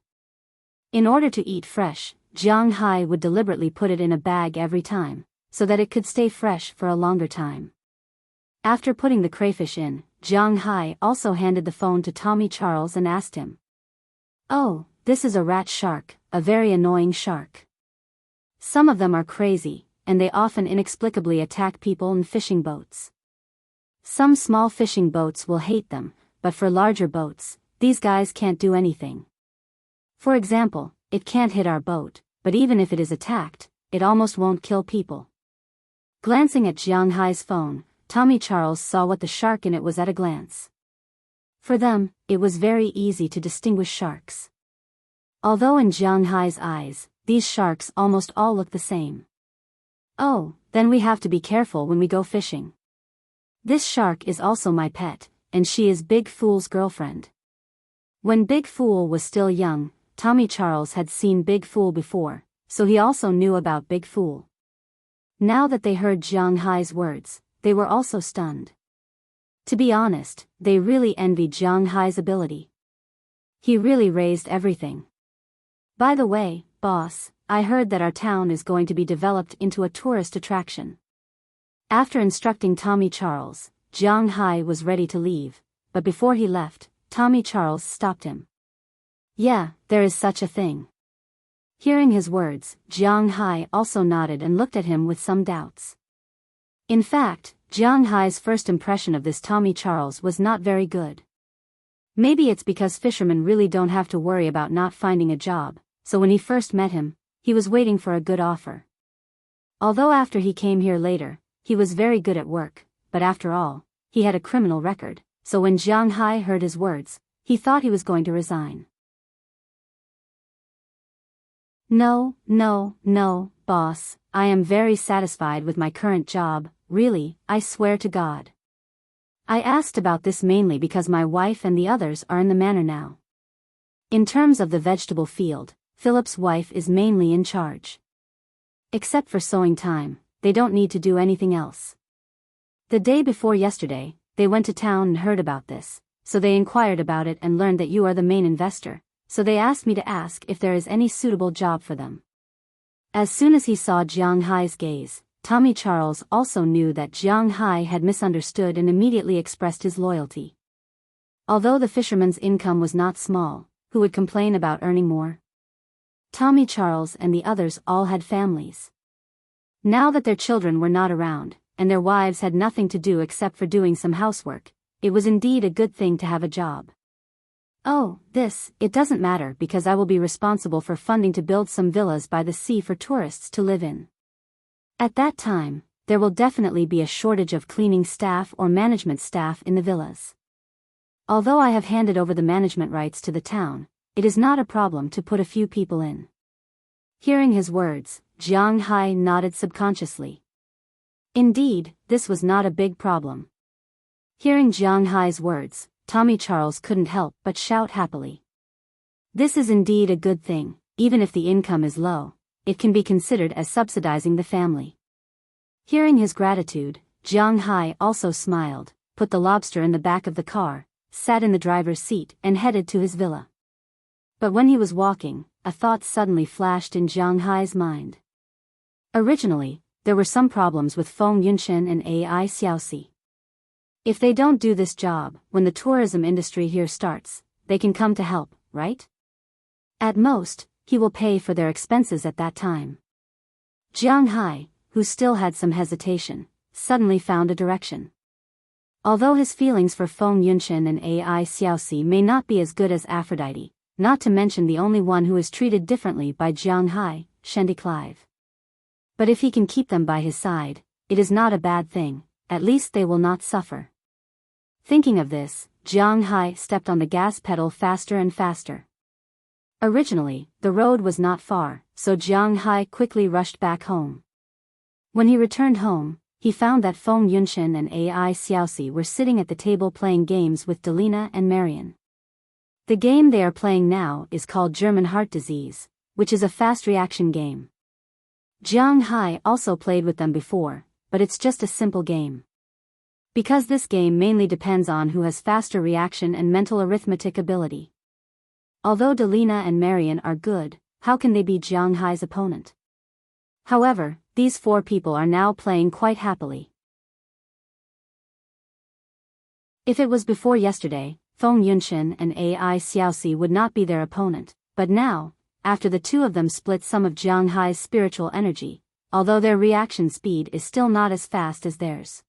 S1: In order to eat fresh, Jiang Hai would deliberately put it in a bag every time, so that it could stay fresh for a longer time. After putting the crayfish in, Jiang Hai also handed the phone to Tommy Charles and asked him, "Oh, this is a rat shark, a very annoying shark. Some of them are crazy, and they often inexplicably attack people in fishing boats. Some small fishing boats will hate them, but for larger boats, these guys can't do anything. For example, it can't hit our boat, but even if it is attacked, it almost won't kill people." Glancing at Jiang Hai's phone, Tommy Charles saw what the shark in it was at a glance. For them, it was very easy to distinguish sharks. Although in Jiang Hai's eyes, these sharks almost all look the same. "Oh, then we have to be careful when we go fishing. This shark is also my pet, and she is Big Fool's girlfriend." When Big Fool was still young, Tommy Charles had seen Big Fool before, so he also knew about Big Fool. Now that they heard Jiang Hai's words, they were also stunned. To be honest, they really envied Jiang Hai's ability. He really raised everything. "By the way, boss, I heard that our town is going to be developed into a tourist attraction." After instructing Tommy Charles, Jiang Hai was ready to leave, but before he left, Tommy Charles stopped him. "Yeah, there is such a thing." Hearing his words, Jiang Hai also nodded and looked at him with some doubts. In fact, Jiang Hai's first impression of this Tommy Charles was not very good. Maybe it's because fishermen really don't have to worry about not finding a job, so when he first met him, he was waiting for a good offer. Although after he came here later, he was very good at work, but after all, he had a criminal record, so when Jiang Hai heard his words, he thought he was going to resign. No, boss, I am very satisfied with my current job, really, I swear to God. I asked about this mainly because my wife and the others are in the manor now. In terms of the vegetable field, Philip's wife is mainly in charge. Except for sowing time, they don't need to do anything else. The day before yesterday, they went to town and heard about this, so they inquired about it and learned that you are the main investor, so they asked me to ask if there is any suitable job for them. As soon as he saw Jiang Hai's gaze, Tommy Charles also knew that Jiang Hai had misunderstood and immediately expressed his loyalty. Although the fisherman's income was not small, who would complain about earning more? Tommy Charles and the others all had families. Now that their children were not around, and their wives had nothing to do except for doing some housework, it was indeed a good thing to have a job. Oh, it doesn't matter because I will be responsible for funding to build some villas by the sea for tourists to live in. At that time, there will definitely be a shortage of cleaning staff or management staff in the villas. Although I have handed over the management rights to the town, it is not a problem to put a few people in. Hearing his words, Jiang Hai nodded subconsciously. Indeed, this was not a big problem. Hearing Jiang Hai's words, Tommy Charles couldn't help but shout happily. This is indeed a good thing. Even if the income is low, it can be considered as subsidizing the family. Hearing his gratitude, Jiang Hai also smiled, put the lobster in the back of the car, sat in the driver's seat and headed to his villa. But when he was walking, a thought suddenly flashed in Jiang Hai's mind. Originally, there were some problems with Feng Yunchen and Ai Xiaoxi. If they don't do this job, when the tourism industry here starts, they can come to help, right? At most, he will pay for their expenses at that time. Jiang Hai, who still had some hesitation, suddenly found a direction. Although his feelings for Feng Yunchen and Ai Xiaoxi may not be as good as Aphrodite, not to mention the only one who is treated differently by Jiang Hai, Shendy Clive. But if he can keep them by his side, it is not a bad thing, at least they will not suffer. Thinking of this, Jiang Hai stepped on the gas pedal faster and faster. Originally, the road was not far, so Jiang Hai quickly rushed back home. When he returned home, he found that Feng Yunchen and Ai Xiaoxi were sitting at the table playing games with Delina and Marian. The game they are playing now is called German Heart Disease, which is a fast reaction game. Jiang Hai also played with them before, but it's just a simple game. Because this game mainly depends on who has faster reaction and mental arithmetic ability. Although Delina and Marian are good, how can they be Jiang Hai's opponent? However, these four people are now playing quite happily. If it was before yesterday, Feng Yunchen and Ai Xiaoxi would not be their opponent, but now, after the two of them split some of Jiang Hai's spiritual energy, although their reaction speed is still not as fast as theirs.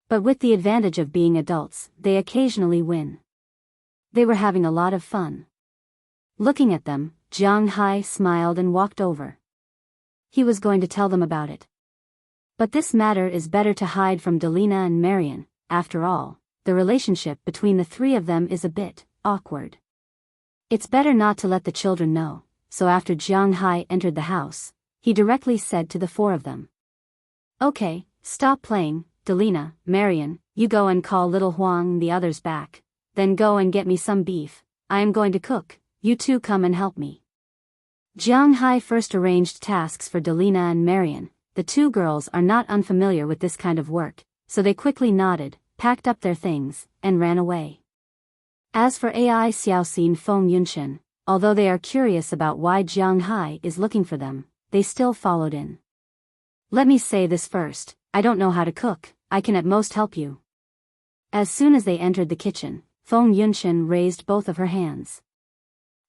S1: But with the advantage of being adults, they occasionally win. They were having a lot of fun. Looking at them, Jiang Hai smiled and walked over. He was going to tell them about it. But this matter is better to hide from Delina and Marian. After all, the relationship between the three of them is a bit awkward. It's better not to let the children know, so after Jiang Hai entered the house, he directly said to the four of them. Okay, stop playing, Delina, Marian, you go and call little Huang and the others back, then go and get me some beef, I am going to cook, you two come and help me. Jiang Hai first arranged tasks for Delina and Marian. The two girls are not unfamiliar with this kind of work, so they quickly nodded, packed up their things, and ran away. As for Ai Xiaoxi and Feng Yunchen, although they are curious about why Jiang Hai is looking for them, they still followed in. Let me say this first, I don't know how to cook, I can at most help you. As soon as they entered the kitchen, Feng Yunchen raised both of her hands.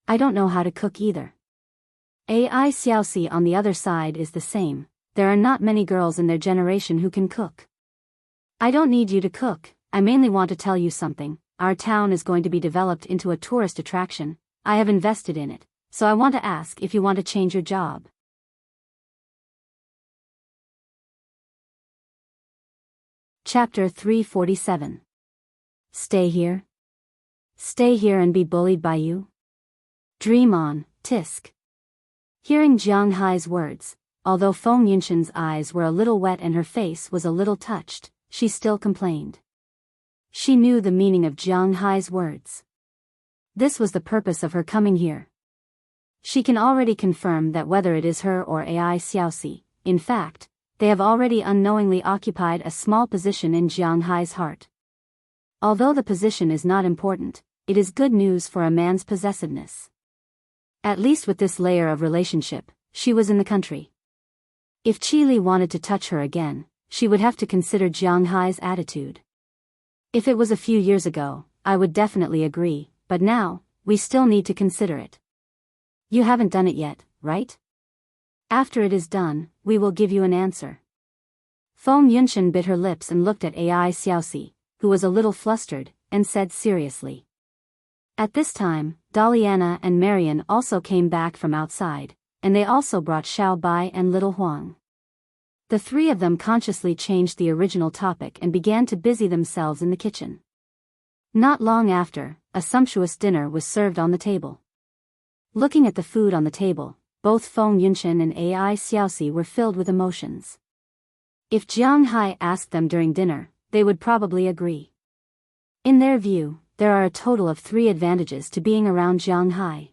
S1: I don't know how to cook either. Ai Xiaoxi on the other side is the same, there are not many girls in their generation who can cook. I don't need you to cook, I mainly want to tell you something, our town is going to be developed into a tourist attraction, I have invested in it, so I want to ask if you want to change your job. Chapter 347. Stay here? Stay here and be bullied by you? Dream on, Tisk. Hearing Jiang Hai's words, although Feng Yunchen's eyes were a little wet and her face was a little touched, she still complained. She knew the meaning of Jiang Hai's words. This was the purpose of her coming here. She can already confirm that whether it is her or Ai Xiaoxi, in fact, they have already unknowingly occupied a small position in Jiang Hai's heart. Although the position is not important, it is good news for a man's possessiveness. At least with this layer of relationship, she was in the country. If Qi Li wanted to touch her again, she would have to consider Jiang Hai's attitude. If it was a few years ago, I would definitely agree, but now, we still need to consider it. You haven't done it yet, right? After it is done, we will give you an answer. Feng Yunchen bit her lips and looked at Ai Xiaoxi, who was a little flustered, and said seriously. At this time, Daliana and Marian also came back from outside, and they also brought Xiao Bai and little Huang. The three of them consciously changed the original topic and began to busy themselves in the kitchen. Not long after, a sumptuous dinner was served on the table. Looking at the food on the table, both Feng Yunchen and Ai Xiaoxi were filled with emotions. If Jiang Hai asked them during dinner, they would probably agree. In their view, there are a total of 3 advantages to being around Jiang Hai.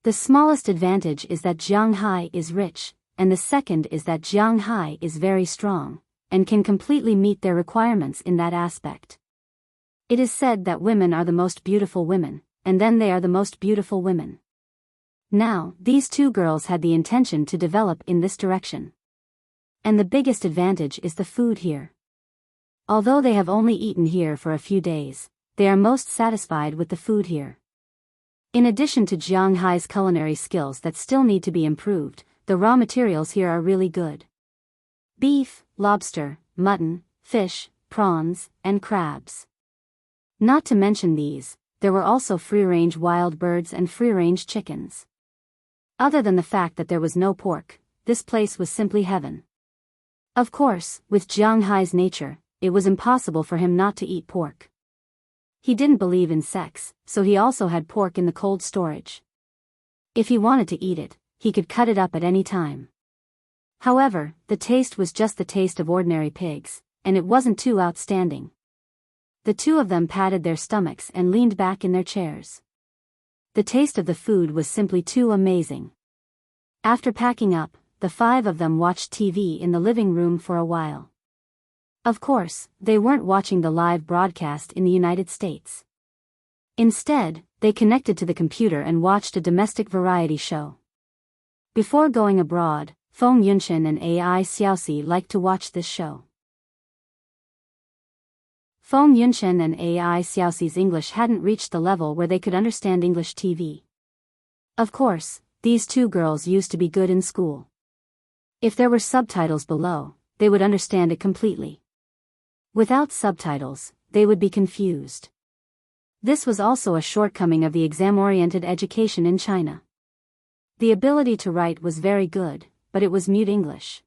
S1: The smallest advantage is that Jiang Hai is rich, and the second is that Jiang Hai is very strong, and can completely meet their requirements in that aspect. It is said that women are the most beautiful women, and then they are the most beautiful women. Now, these 2 girls had the intention to develop in this direction. And the biggest advantage is the food here. Although they have only eaten here for a few days, they are most satisfied with the food here. In addition to Jiang Hai's culinary skills that still need to be improved, the raw materials here are really good. Beef, lobster, mutton, fish, prawns, and crabs. Not to mention these, there were also free-range wild birds and free-range chickens. Other than the fact that there was no pork, this place was simply heaven. Of course, with Jiang Hai's nature, it was impossible for him not to eat pork. He didn't believe in sex, so he also had pork in the cold storage. If he wanted to eat it, he could cut it up at any time. However, the taste was just the taste of ordinary pigs, and it wasn't too outstanding. The 2 of them patted their stomachs and leaned back in their chairs. The taste of the food was simply too amazing. After packing up, the 5 of them watched TV in the living room for a while. Of course, they weren't watching the live broadcast in the United States. Instead, they connected to the computer and watched a domestic variety show. Before going abroad, Feng Yunchen and Ai Xiaoxi liked to watch this show. Feng Yunchen and Ai Xiaoxi's English hadn't reached the level where they could understand English TV. Of course, these 2 girls used to be good in school. If there were subtitles below, they would understand it completely. Without subtitles, they would be confused. This was also a shortcoming of the exam-oriented education in China. The ability to write was very good, but it was mute English.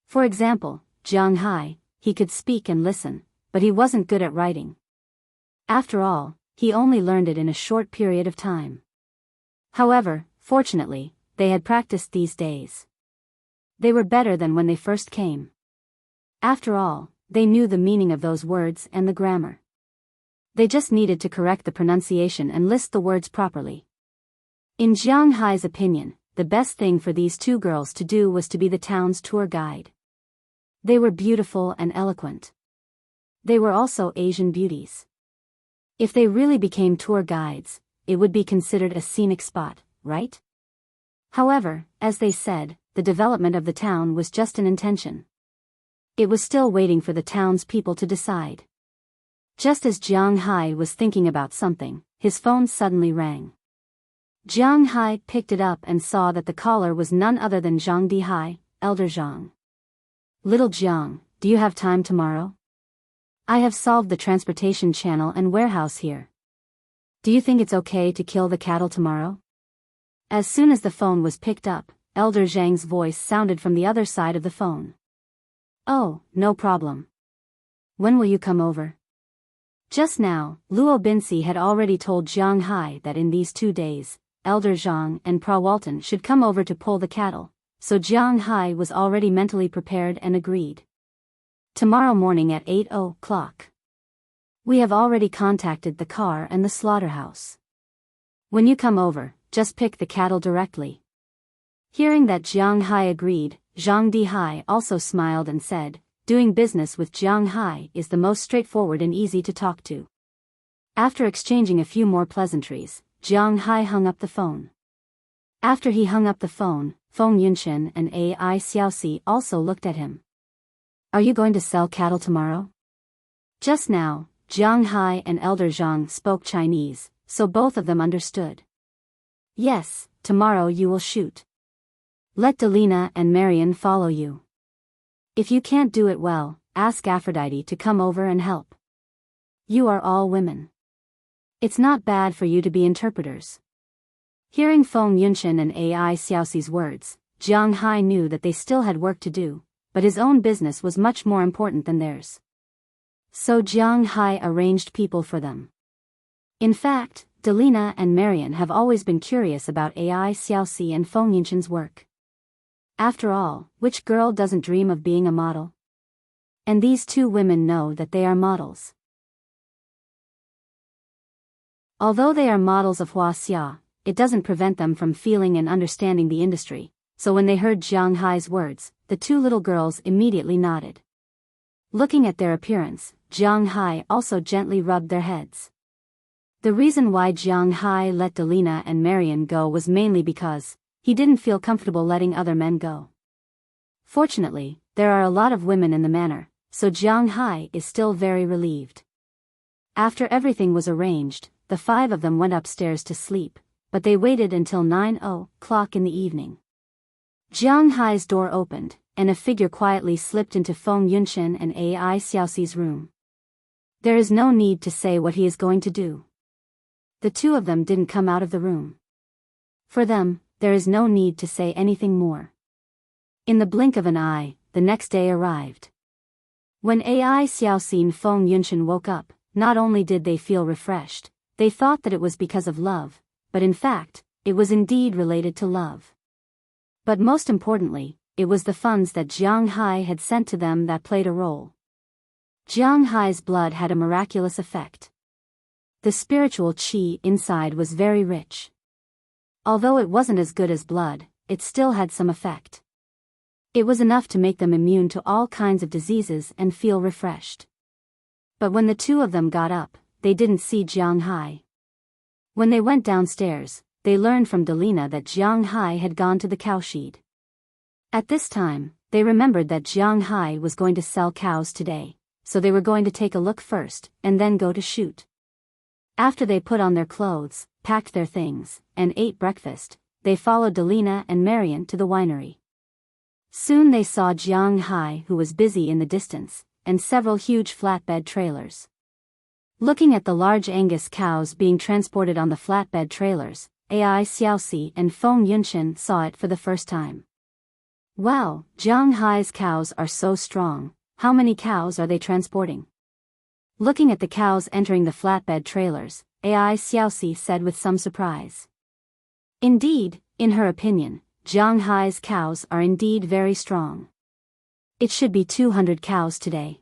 S1: For example, Jiang Hai, he could speak and listen, but he wasn't good at writing. After all, he only learned it in a short period of time. However, fortunately, they had practiced these days. They were better than when they first came. After all, they knew the meaning of those words and the grammar. They just needed to correct the pronunciation and list the words properly. In Jiang Hai's opinion, the best thing for these 2 girls to do was to be the town's tour guide. They were beautiful and eloquent. They were also Asian beauties. If they really became tour guides, it would be considered a scenic spot, right? However, as they said, the development of the town was just an intention. It was still waiting for the town's people to decide. Just as Jiang Hai was thinking about something, his phone suddenly rang. Jiang Hai picked it up and saw that the caller was none other than Zhang Dihai, Elder Zhang. Little Jiang, do you have time tomorrow? I have solved the transportation channel and warehouse here. Do you think it's okay to kill the cattle tomorrow? As soon as the phone was picked up, Elder Zhang's voice sounded from the other side of the phone. Oh, no problem. When will you come over? Just now, Luo Binsi had already told Jiang Hai that in these 2 days, Elder Zhang and Pra Walton should come over to pull the cattle, so Jiang Hai was already mentally prepared and agreed. Tomorrow morning at 8 o'clock. We have already contacted the car and the slaughterhouse. When you come over, just pick the cattle directly. Hearing that Jiang Hai agreed, Zhang Dihai also smiled and said, doing business with Jiang Hai is the most straightforward and easy to talk to. After exchanging a few more pleasantries, Jiang Hai hung up the phone. After he hung up the phone, Feng Yunchen and Ai Xiaoxi also looked at him. Are you going to sell cattle tomorrow? Just now, Jiang Hai and Elder Zhang spoke Chinese, so both of them understood. Yes, tomorrow you will shoot. Let Delina and Marian follow you. If you can't do it well, ask Aphrodite to come over and help. You are all women. It's not bad for you to be interpreters. Hearing Feng Yunshan and AI Xiaoxi's words, Jiang Hai knew that they still had work to do, but his own business was much more important than theirs. So Jiang Hai arranged people for them. In fact, Delina and Marian have always been curious about AI Xiaoxi and Feng Yunshan's work. After all, which girl doesn't dream of being a model? And these two women know that they are models. Although they are models of Wuxia, it doesn't prevent them from feeling and understanding the industry, so when they heard Jiang Hai's words, the two little girls immediately nodded. Looking at their appearance, Jiang Hai also gently rubbed their heads. The reason why Jiang Hai let Delina and Marian go was mainly because he didn't feel comfortable letting other men go. Fortunately, there are a lot of women in the manor, so Jiang Hai is still very relieved. After everything was arranged, the five of them went upstairs to sleep, but they waited until 9:00 in the evening. Jiang Hai's door opened, and a figure quietly slipped into Feng Yunshan and AI Xiaoxi's room. There is no need to say what he is going to do. The two of them didn't come out of the room. For them, there is no need to say anything more. In the blink of an eye, the next day arrived. When AI Xiaoxi and Feng Yunshan woke up, not only did they feel refreshed, they thought that it was because of love, but in fact, it was indeed related to love. But most importantly, it was the funds that Jiang Hai had sent to them that played a role. Jiang Hai's blood had a miraculous effect. The spiritual qi inside was very rich. Although it wasn't as good as blood, it still had some effect. It was enough to make them immune to all kinds of diseases and feel refreshed. But when the two of them got up, they didn't see Jiang Hai. When they went downstairs, they learned from Delina that Jiang Hai had gone to the cowshed. At this time, they remembered that Jiang Hai was going to sell cows today, so they were going to take a look first, and then go to shoot. After they put on their clothes, packed their things, and ate breakfast, they followed Delina and Marian to the winery. Soon they saw Jiang Hai, who was busy in the distance, and several huge flatbed trailers. Looking at the large Angus cows being transported on the flatbed trailers, AI Xiaoxi and Feng Yunshan saw it for the first time. Wow, Jiang Hai's cows are so strong. How many cows are they transporting? Looking at the cows entering the flatbed trailers, AI Xiaoxi said with some surprise. Indeed, in her opinion, Jiang Hai's cows are indeed very strong. It should be 200 cows today.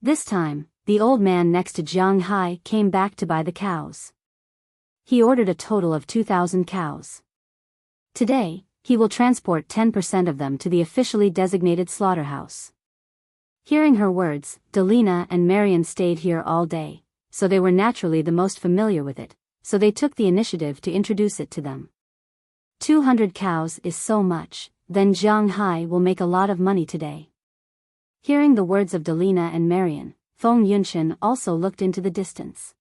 S1: This time, the old man next to Jiang Hai came back to buy the cows. He ordered a total of 2,000 cows. Today, he will transport 10% of them to the officially designated slaughterhouse. Hearing her words, Delina and Marian stayed here all day, so they were naturally the most familiar with it, so they took the initiative to introduce it to them. 200 cows is so much, then Jiang Hai will make a lot of money today. Hearing the words of Delina and Marian, Feng Yunshan also looked into the distance.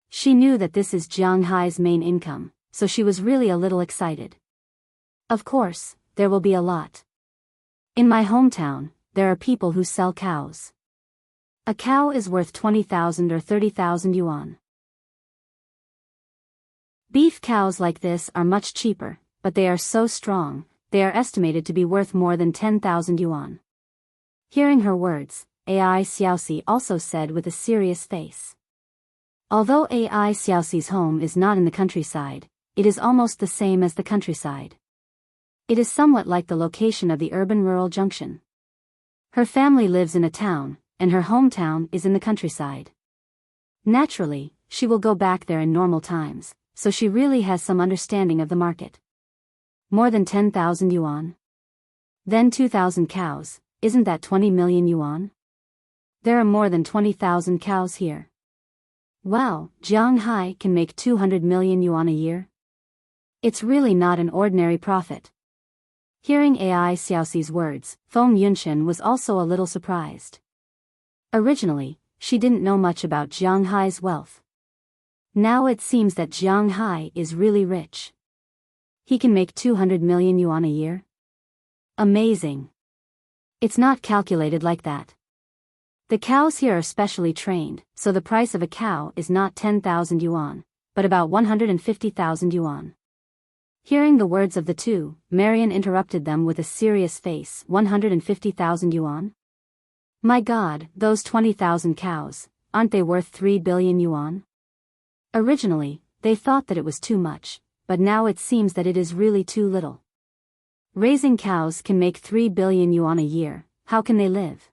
S1: She knew that this is Jiang Hai's main income, so she was really a little excited. Of course, there will be a lot. In my hometown, there are people who sell cows. A cow is worth 20,000 or 30,000 yuan. Beef cows like this are much cheaper, but they are so strong, they are estimated to be worth more than 10,000 yuan. Hearing her words, AI Xiaoxi also said with a serious face. Although AI Xiaoxi's home is not in the countryside, it is almost the same as the countryside. It is somewhat like the location of the urban-rural junction. Her family lives in a town, and her hometown is in the countryside. Naturally, she will go back there in normal times, so she really has some understanding of the market. More than 10,000 yuan? Then 2,000 cows, isn't that 20 million yuan? There are more than 20,000 cows here. Wow, Jiang Hai can make 200 million yuan a year? It's really not an ordinary profit. Hearing AI Xiaoxi's words, Feng Yunshan was also a little surprised. Originally, she didn't know much about Jiang Hai's wealth. Now it seems that Jiang Hai is really rich. He can make 200 million yuan a year? Amazing. It's not calculated like that. The cows here are specially trained, so the price of a cow is not 10,000 yuan, but about 150,000 yuan. Hearing the words of the two, Marian interrupted them with a serious face. 150,000 yuan? My God, those 20,000 cows, aren't they worth 3 billion yuan? Originally, they thought that it was too much, but now it seems that it is really too little. Raising cows can make 3 billion yuan a year. How can they live?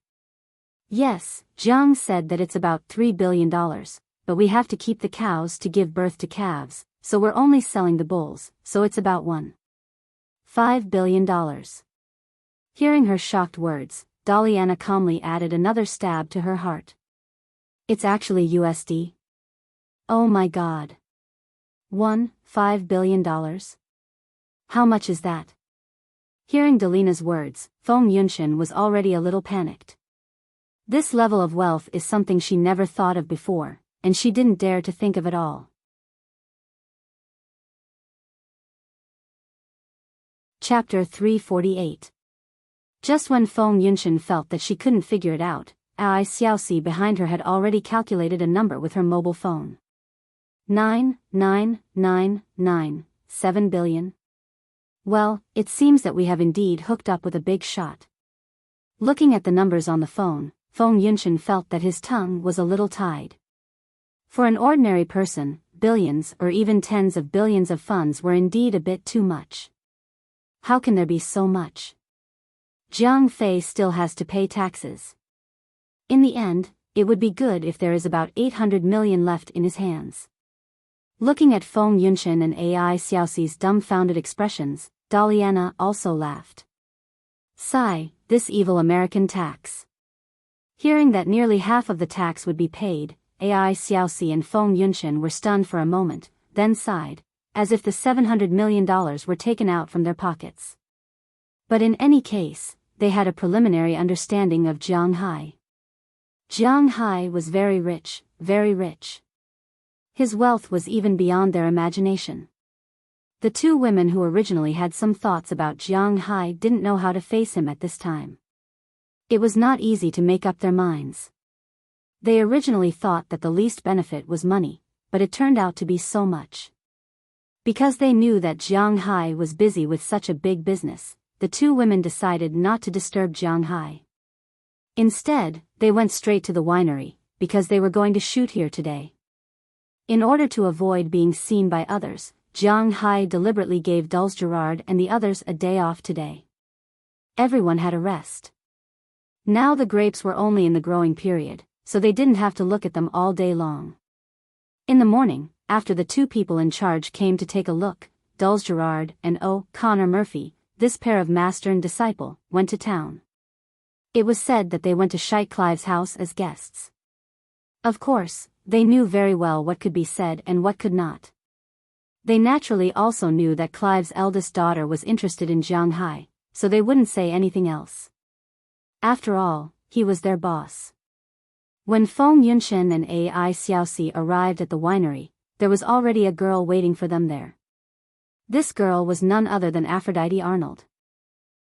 S1: Yes, Jiang said that it's about $3 billion, but we have to keep the cows to give birth to calves, so we're only selling the bulls, so it's about $1.5 billion. Hearing her shocked words, Daliana calmly added another stab to her heart. It's actually USD? Oh my God. $1.5 billion? How much is that? Hearing Dalina's words, Feng Yunshan was already a little panicked. This level of wealth is something she never thought of before, and she didn't dare to think of it all. Chapter 348. Just when Feng Yunshan felt that she couldn't figure it out, Ai Xiaoxi behind her had already calculated a number with her mobile phone. 7 billion. Well, it seems that we have indeed hooked up with a big shot. Looking at the numbers on the phone, Feng Yunshan felt that his tongue was a little tied. For an ordinary person, billions or even tens of billions of funds were indeed a bit too much. How can there be so much? Jiang Fei still has to pay taxes. In the end, it would be good if there is about 800 million left in his hands. Looking at Feng Yunshan and Ai Xiaoxi's dumbfounded expressions, Daliana also laughed. Sigh, this evil American tax. Hearing that nearly half of the tax would be paid, Ai Xiaoxi and Feng Yunshan were stunned for a moment, then sighed, as if the $700 million were taken out from their pockets. But in any case, they had a preliminary understanding of Jiang Hai. Jiang Hai was very rich, very rich. His wealth was even beyond their imagination. The two women who originally had some thoughts about Jiang Hai didn't know how to face him at this time. It was not easy to make up their minds. They originally thought that the least benefit was money, but it turned out to be so much. Because they knew that Jiang Hai was busy with such a big business, the two women decided not to disturb Jiang Hai. Instead, they went straight to the winery, because they were going to shoot here today. In order to avoid being seen by others, Jiang Hai deliberately gave Dulce Gerard and the others a day off today. Everyone had a rest. Now the grapes were only in the growing period, so they didn't have to look at them all day long. In the morning, after the two people in charge came to take a look, Dulce Gerard and Connor Murphy, this pair of master and disciple, went to town. It was said that they went to Sheikh Clive's house as guests. Of course, they knew very well what could be said and what could not. They naturally also knew that Clive's eldest daughter was interested in Jiang Hai, so they wouldn't say anything else. After all, he was their boss. When Feng Yunshan and Ai Xiaoxi arrived at the winery, there was already a girl waiting for them there. This girl was none other than Aphrodite Arnold.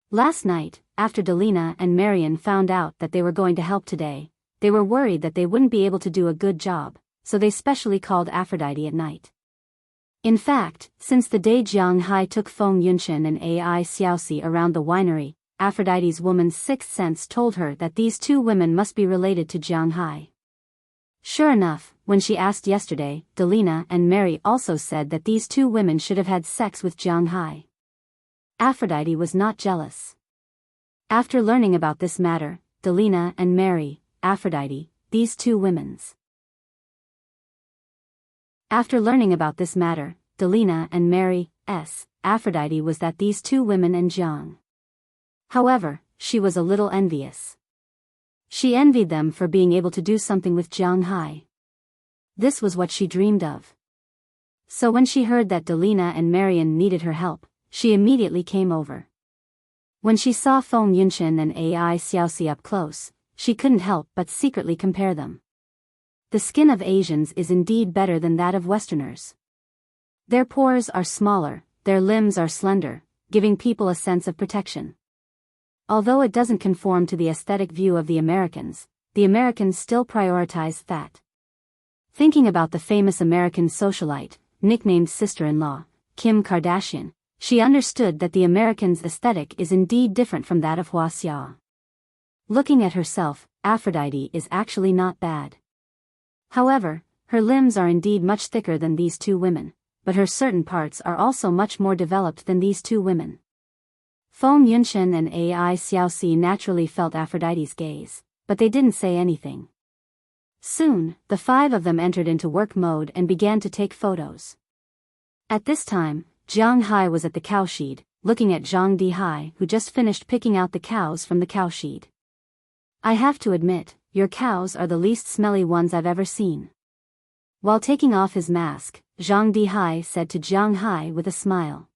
S1: Last night, after Dalina and Marian found out that they were going to help today, they were worried that they wouldn't be able to do a good job, so they specially called Aphrodite at night. In fact, since the day Jiang Hai took Feng Yunshan and Ai Xiaoxi around the winery, Aphrodite's woman's sixth sense told her that these two women must be related to Jiang Hai. Sure enough, when she asked yesterday, Dalina and Mary also said that these two women should have had sex with Jiang Hai. Aphrodite was not jealous. After learning about this matter, Dalina and Mary, Aphrodite, these two women's. After learning about this matter, Dalina and Mary, Aphrodite was that these two women and Jiang. However, she was a little envious. She envied them for being able to do something with Jiang Hai. This was what she dreamed of. So when she heard that Dalina and Marian needed her help, she immediately came over. When she saw Feng Yunshan and Ai Xiaoxi up close, she couldn't help but secretly compare them. The skin of Asians is indeed better than that of Westerners. Their pores are smaller, their limbs are slender, giving people a sense of protection. Although it doesn't conform to the aesthetic view of the Americans, the Americans still prioritize fat. Thinking about the famous American socialite, nicknamed sister-in-law, Kim Kardashian, she understood that the Americans' aesthetic is indeed different from that of Wuxia. Looking at herself, Aphrodite is actually not bad. However, her limbs are indeed much thicker than these two women, but her certain parts are also much more developed than these two women. Feng Yunchen and Ai Xiaoxi naturally felt Aphrodite's gaze, but they didn't say anything. Soon, the five of them entered into work mode and began to take photos. At this time, Jiang Hai was at the cowshed, looking at Zhang Dihai, who just finished picking out the cows from the cowshed. I have to admit, your cows are the least smelly ones I've ever seen. While taking off his mask, Zhang Dihai said to Jiang Hai with a smile.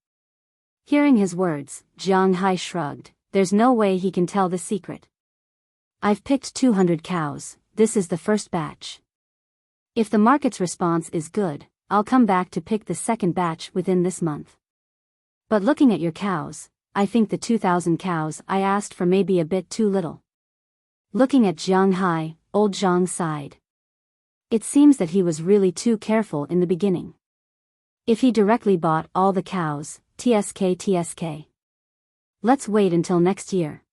S1: Hearing his words, Jiang Hai shrugged. There's no way he can tell the secret. I've picked 200 cows, this is the first batch. If the market's response is good, I'll come back to pick the second batch within this month. But looking at your cows, I think the 2,000 cows I asked for may be a bit too little. Looking at Jiang Hai, old Zhang sighed. It seems that he was really too careful in the beginning. If he directly bought all the cows, TSK. Let's wait until next year.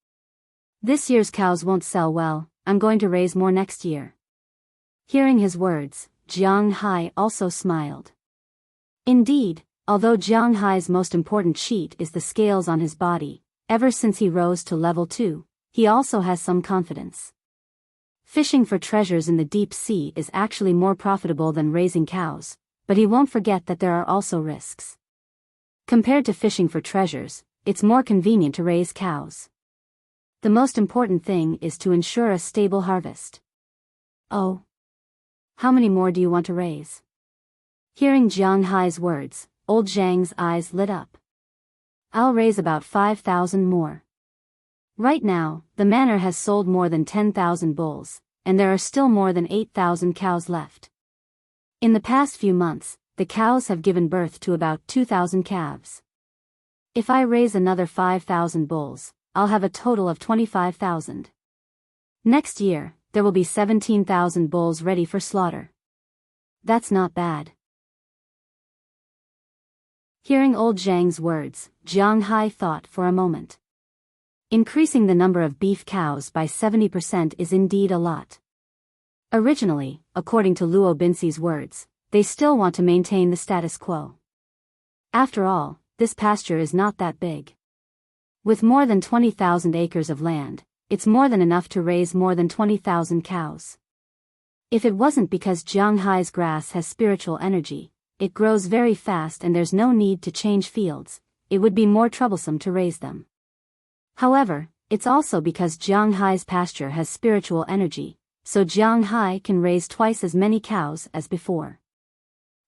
S1: This year's cows won't sell well, I'm going to raise more next year. Hearing his words, Jiang Hai also smiled. Indeed, although Jiang Hai's most important cheat is the scales on his body, ever since he rose to level 2, he also has some confidence. Fishing for treasures in the deep sea is actually more profitable than raising cows, but he won't forget that there are also risks. Compared to fishing for treasures, it's more convenient to raise cows. The most important thing is to ensure a stable harvest. Oh. How many more do you want to raise? Hearing Jiang Hai's words, old Zhang's eyes lit up. I'll raise about 5,000 more. Right now, the manor has sold more than 10,000 bulls, and there are still more than 8,000 cows left. In the past few months, the cows have given birth to about 2,000 calves. If I raise another 5,000 bulls, I'll have a total of 25,000. Next year, there will be 17,000 bulls ready for slaughter. That's not bad. Hearing old Zhang's words, Jiang Hai thought for a moment. Increasing the number of beef cows by 70% is indeed a lot. Originally, according to Luo Binxi's words, they still want to maintain the status quo. After all, this pasture is not that big. With more than 20,000 acres of land, it's more than enough to raise more than 20,000 cows. If it wasn't because Jiang Hai's grass has spiritual energy, it grows very fast and there's no need to change fields, it would be more troublesome to raise them. However, it's also because Jiang Hai's pasture has spiritual energy, so Jiang Hai can raise twice as many cows as before.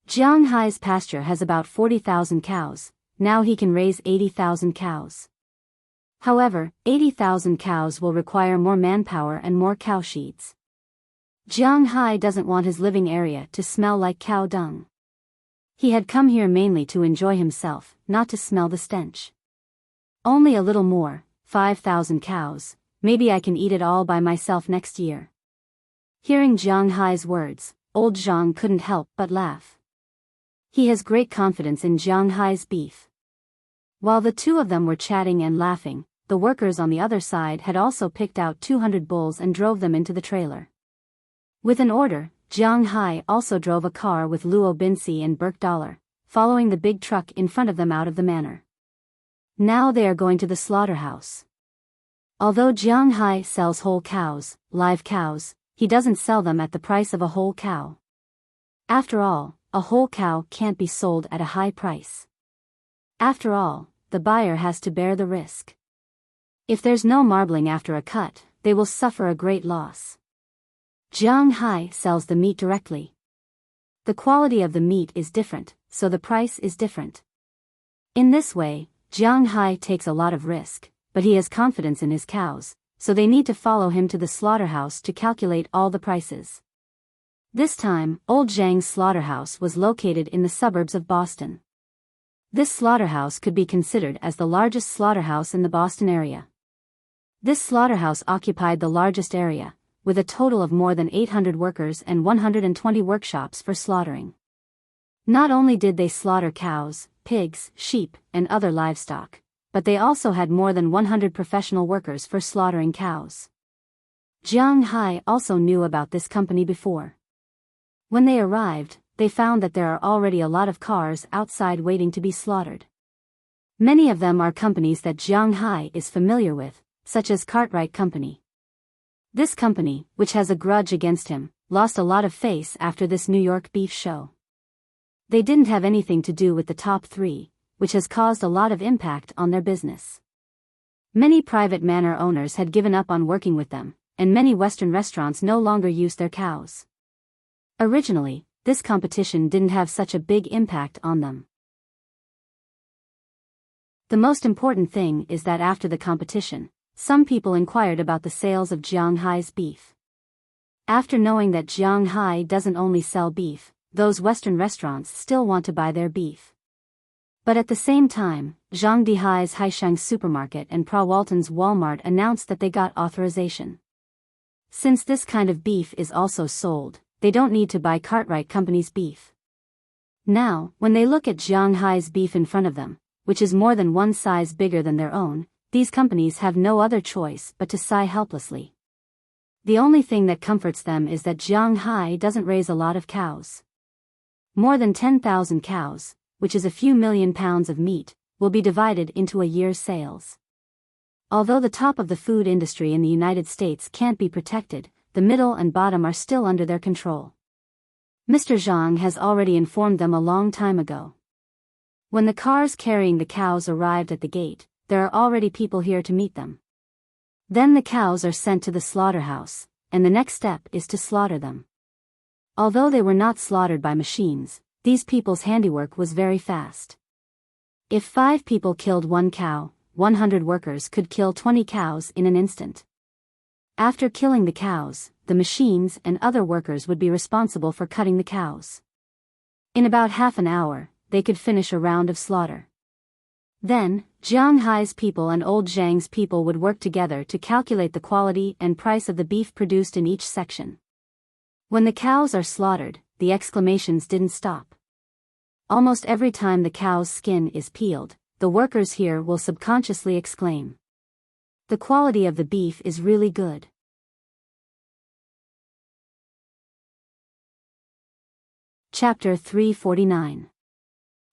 S1: Jiang Hai's pasture has about 40,000 cows, now he can raise 80,000 cows. However, 80,000 cows will require more manpower and more cow sheets. Jiang Hai doesn't want his living area to smell like cow dung. He had come here mainly to enjoy himself, not to smell the stench. Only a little more, 5,000 cows, maybe I can eat it all by myself next year. Hearing Jiang Hai's words, old Zhang couldn't help but laugh. He has great confidence in Jiang Hai's beef. While the two of them were chatting and laughing, the workers on the other side had also picked out 200 bulls and drove them into the trailer. With an order, Jiang Hai also drove a car with Luo Binxi and Burke Dollar, following the big truck in front of them out of the manor. Now they are going to the slaughterhouse. Although Jiang Hai sells whole cows, live cows, he doesn't sell them at the price of a whole cow. After all, a whole cow can't be sold at a high price. After all, the buyer has to bear the risk. If there's no marbling after a cut, they will suffer a great loss. Jiang Hai sells the meat directly. The quality of the meat is different, so the price is different. In this way, Jiang Hai takes a lot of risk, but he has confidence in his cows, so they need to follow him to the slaughterhouse to calculate all the prices. This time, Old Zhang's slaughterhouse was located in the suburbs of Boston. This slaughterhouse could be considered as the largest slaughterhouse in the Boston area. This slaughterhouse occupied the largest area, with a total of more than 800 workers and 120 workshops for slaughtering. Not only did they slaughter cows, pigs, sheep, and other livestock, but they also had more than 100 professional workers for slaughtering cows. Jiang Hai also knew about this company before. When they arrived, they found that there are already a lot of cars outside waiting to be slaughtered. Many of them are companies that Jiang Hai is familiar with, such as Cartwright Company. This company, which has a grudge against him, lost a lot of face after this New York beef show. They didn't have anything to do with the top three, which has caused a lot of impact on their business. Many private manor owners had given up on working with them, and many Western restaurants no longer use their cows. Originally, this competition didn't have such a big impact on them. The most important thing is that after the competition, some people inquired about the sales of Jiang Hai's beef. After knowing that Jiang Hai doesn't only sell beef, those Western restaurants still want to buy their beef. But at the same time, Zhang Dihai's Haishang supermarket and Pra Walton's Walmart announced that they got authorization. Since this kind of beef is also sold, they don't need to buy Cartwright Company's beef. Now, when they look at Jiang Hai's beef in front of them, which is more than one size bigger than their own, these companies have no other choice but to sigh helplessly. The only thing that comforts them is that Jiang Hai doesn't raise a lot of cows. More than 10,000 cows, which is a few million pounds of meat, will be divided into a year's sales. Although the top of the food industry in the United States can't be protected, the middle and bottom are still under their control. Mr. Zhang has already informed them a long time ago. When the cars carrying the cows arrived at the gate, there are already people here to meet them. Then the cows are sent to the slaughterhouse, and the next step is to slaughter them. Although they were not slaughtered by machines, these people's handiwork was very fast. If 5 people killed 1 cow, 100 workers could kill 20 cows in an instant. After killing the cows, the machines and other workers would be responsible for cutting the cows. In about half an hour, they could finish a round of slaughter. Then, Jiang Hai's people and old Zhang's people would work together to calculate the quality and price of the beef produced in each section. When the cows are slaughtered, the exclamations didn't stop. Almost every time the cow's skin is peeled, the workers here will subconsciously exclaim, "The quality of the beef is really good." Chapter 349.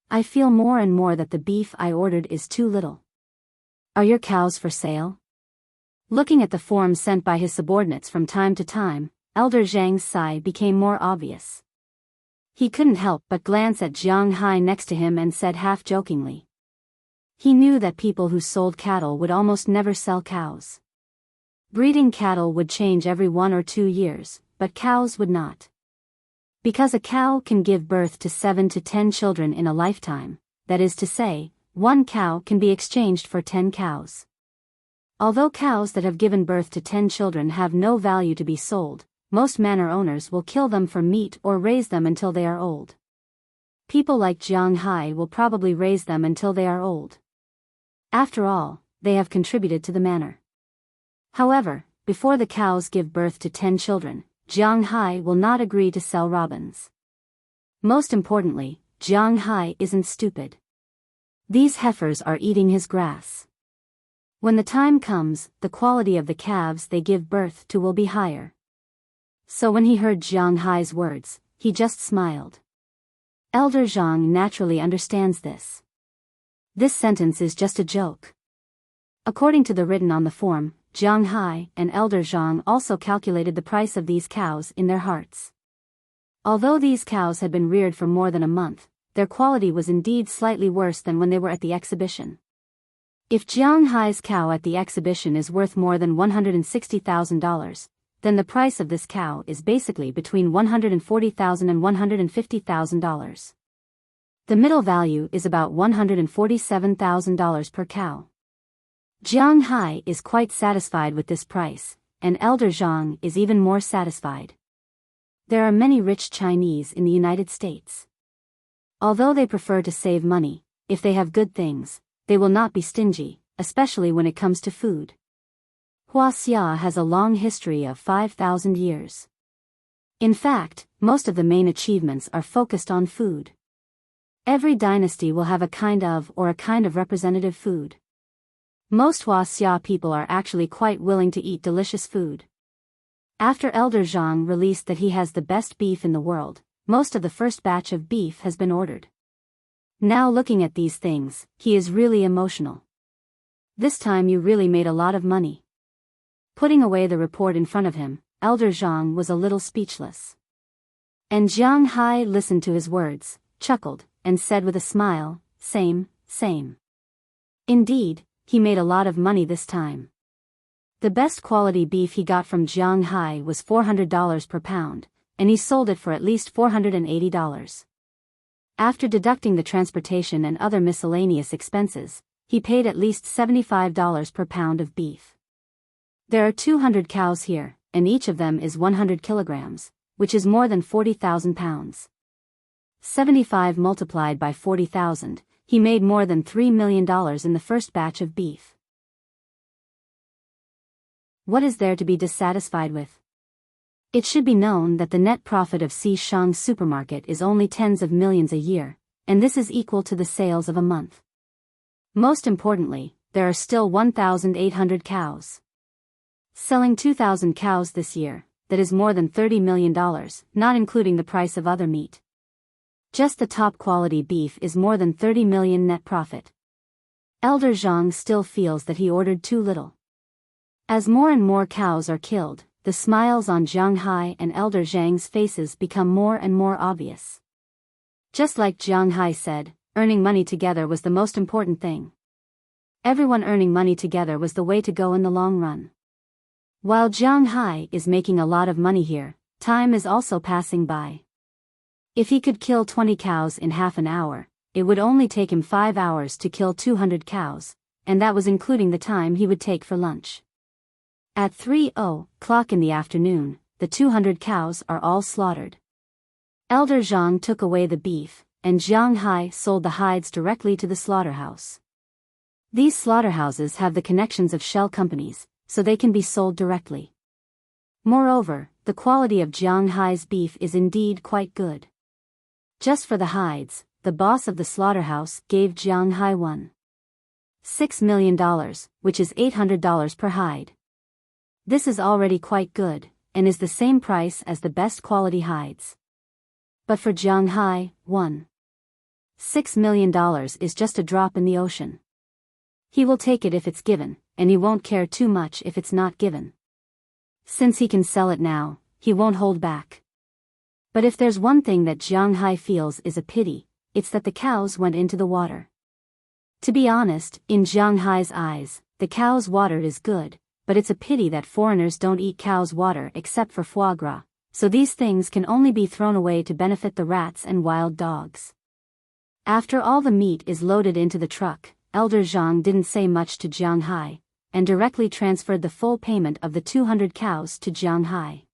S1: I feel more and more that the beef I ordered is too little. Are your cows for sale? Looking at the forms sent by his subordinates from time to time, Elder Zhang's sigh became more obvious. He couldn't help but glance at Jiang Hai next to him and said half-jokingly. He knew that people who sold cattle would almost never sell cows. Breeding cattle would change every 1 or 2 years, but cows would not. Because a cow can give birth to 7 to 10 children in a lifetime, that is to say, 1 cow can be exchanged for 10 cows. Although cows that have given birth to 10 children have no value to be sold, most manor owners will kill them for meat or raise them until they are old. People like Jiang Hai will probably raise them until they are old. After all, they have contributed to the manor. However, before the cows give birth to 10 children, Jiang Hai will not agree to sell robins. Most importantly, Jiang Hai isn't stupid. These heifers are eating his grass. When the time comes, the quality of the calves they give birth to will be higher. So when he heard Jiang Hai's words, he just smiled. Elder Zhang naturally understands this. This sentence is just a joke. According to the written on the form, Jiang Hai and Elder Zhang also calculated the price of these cows in their hearts. Although these cows had been reared for more than a month, their quality was indeed slightly worse than when they were at the exhibition. If Jiang Hai's cow at the exhibition is worth more than $160,000, then the price of this cow is basically between $140,000 and $150,000. The middle value is about $147,000 per cow. Jiang Hai is quite satisfied with this price, and Elder Zhang is even more satisfied. There are many rich Chinese in the United States. Although they prefer to save money, if they have good things, they will not be stingy, especially when it comes to food. Wuxia has a long history of 5,000 years. In fact, most of the main achievements are focused on food. Every dynasty will have a kind of representative food. Most Wuxia people are actually quite willing to eat delicious food. After Elder Zhang released that he has the best beef in the world, most of the first batch of beef has been ordered. Now looking at these things, he is really emotional. This time you really made a lot of money. Putting away the report in front of him, Elder Zhang was a little speechless. And Jiang Hai listened to his words, chuckled, and said with a smile, same. Indeed, he made a lot of money this time. The best quality beef he got from Jiang Hai was $400 per pound, and he sold it for at least $480. After deducting the transportation and other miscellaneous expenses, he paid at least $75 per pound of beef. There are 200 cows here, and each of them is 100 kilograms, which is more than 40,000 pounds. 75 multiplied by 40,000, he made more than $3 million in the first batch of beef. What is there to be dissatisfied with? It should be known that the net profit of Xishang's supermarket is only tens of millions a year, and this is equal to the sales of a month. Most importantly, there are still 1,800 cows. Selling 2,000 cows this year, that is more than $30 million, not including the price of other meat. Just the top quality beef is more than 30 million net profit. Elder Zhang still feels that he ordered too little. As more and more cows are killed, the smiles on Jiang Hai and Elder Zhang's faces become more and more obvious. Just like Jiang Hai said, earning money together was the most important thing. Everyone earning money together was the way to go in the long run. While Jiang Hai is making a lot of money here, time is also passing by. If he could kill 20 cows in half an hour, it would only take him 5 hours to kill 200 cows, and that was including the time he would take for lunch. At 3:00 in the afternoon, the 200 cows are all slaughtered. Elder Zhang took away the beef, and Jiang Hai sold the hides directly to the slaughterhouse. These slaughterhouses have the connections of shell companies, so they can be sold directly. Moreover, the quality of Jiang Hai's beef is indeed quite good. Just for the hides, the boss of the slaughterhouse gave Jiang Hai $1.6 million, which is $800 per hide. This is already quite good, and is the same price as the best quality hides. But for Jiang Hai, $1.6 million is just a drop in the ocean. He will take it if it's given, and he won't care too much if it's not given. Since he can sell it now, he won't hold back. But if there's one thing that Jiang Hai feels is a pity, it's that the cows went into the water. To be honest, in Jiang Hai's eyes, the cow's water is good, but it's a pity that foreigners don't eat cow's water except for foie gras, so these things can only be thrown away to benefit the rats and wild dogs. After all the meat is loaded into the truck, Elder Zhang didn't say much to Jiang Hai, and directly transferred the full payment of the 200 cows to Jiang Hai.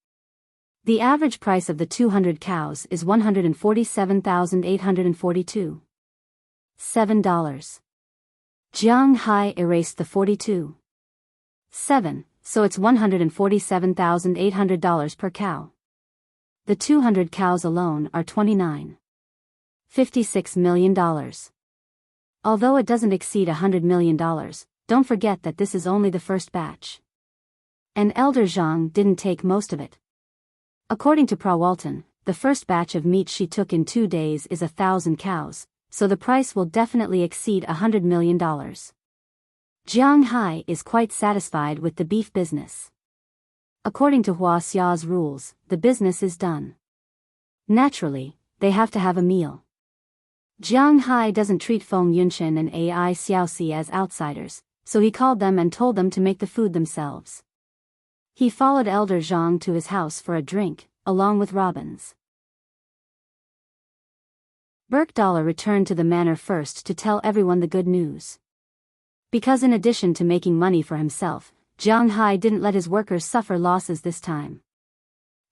S1: The average price of the 200 cows is $147,842. $7. Jiang Hai erased the 42.7, so it's $147,800 per cow. The 200 cows alone are $29.56 million. Although it doesn't exceed $100 million, don't forget that this is only the first batch. And Elder Zhang didn't take most of it. According to Pra Walton, the first batch of meat she took in 2 days is 1,000 cows, so the price will definitely exceed $100 million. Jiang Hai is quite satisfied with the beef business. According to Wuxia's rules, the business is done. Naturally, they have to have a meal. Jiang Hai doesn't treat Feng Yunchen and Ai Xiaoxi as outsiders, so he called them and told them to make the food themselves. He followed Elder Zhang to his house for a drink, along with Robbins. Birkdollar returned to the manor first to tell everyone the good news. Because in addition to making money for himself, Jiang Hai didn't let his workers suffer losses this time.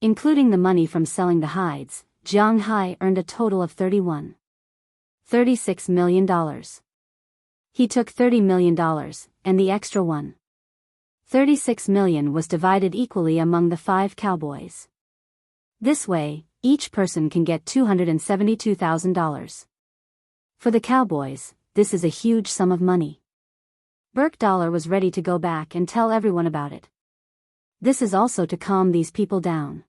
S1: Including the money from selling the hides, Jiang Hai earned a total of $36 million. He took $30 million, and the extra 36 million was divided equally among the 5 cowboys. This way, each person can get $272,000. For the cowboys, this is a huge sum of money. Burke Dollar was ready to go back and tell everyone about it. This is also to calm these people down.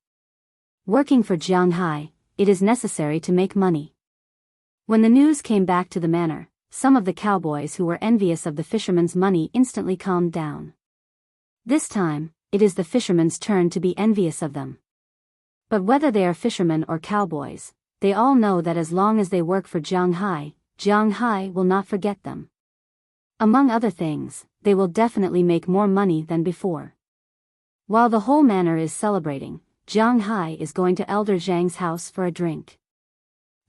S1: Working for Jiang Hai, it is necessary to make money. When the news came back to the manor, some of the cowboys who were envious of the fisherman's money instantly calmed down. This time, it is the fisherman's turn to be envious of them. But whether they are fishermen or cowboys, they all know that as long as they work for Jiang Hai will not forget them. Among other things, they will definitely make more money than before. While the whole manor is celebrating, Jiang Hai is going to Elder Zhang's house for a drink.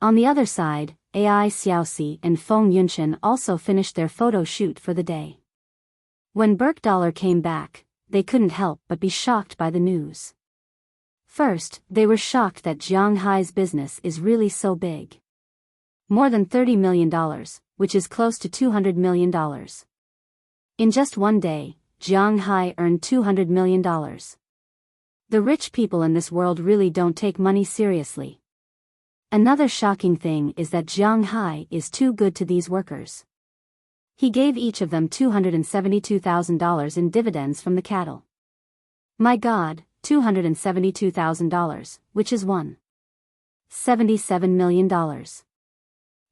S1: On the other side, Ai Xiaoxi and Feng Yunchen also finished their photo shoot for the day. When Burke Dollar came back, they couldn't help but be shocked by the news. First, they were shocked that Jiang Hai's business is really so big. More than $30 million, which is close to $200 million. In just one day, Jiang Hai earned $200 million. The rich people in this world really don't take money seriously. Another shocking thing is that Jiang Hai is too good to these workers. He gave each of them $272,000 in dividends from the cattle. My God, $272,000, which is $177 million.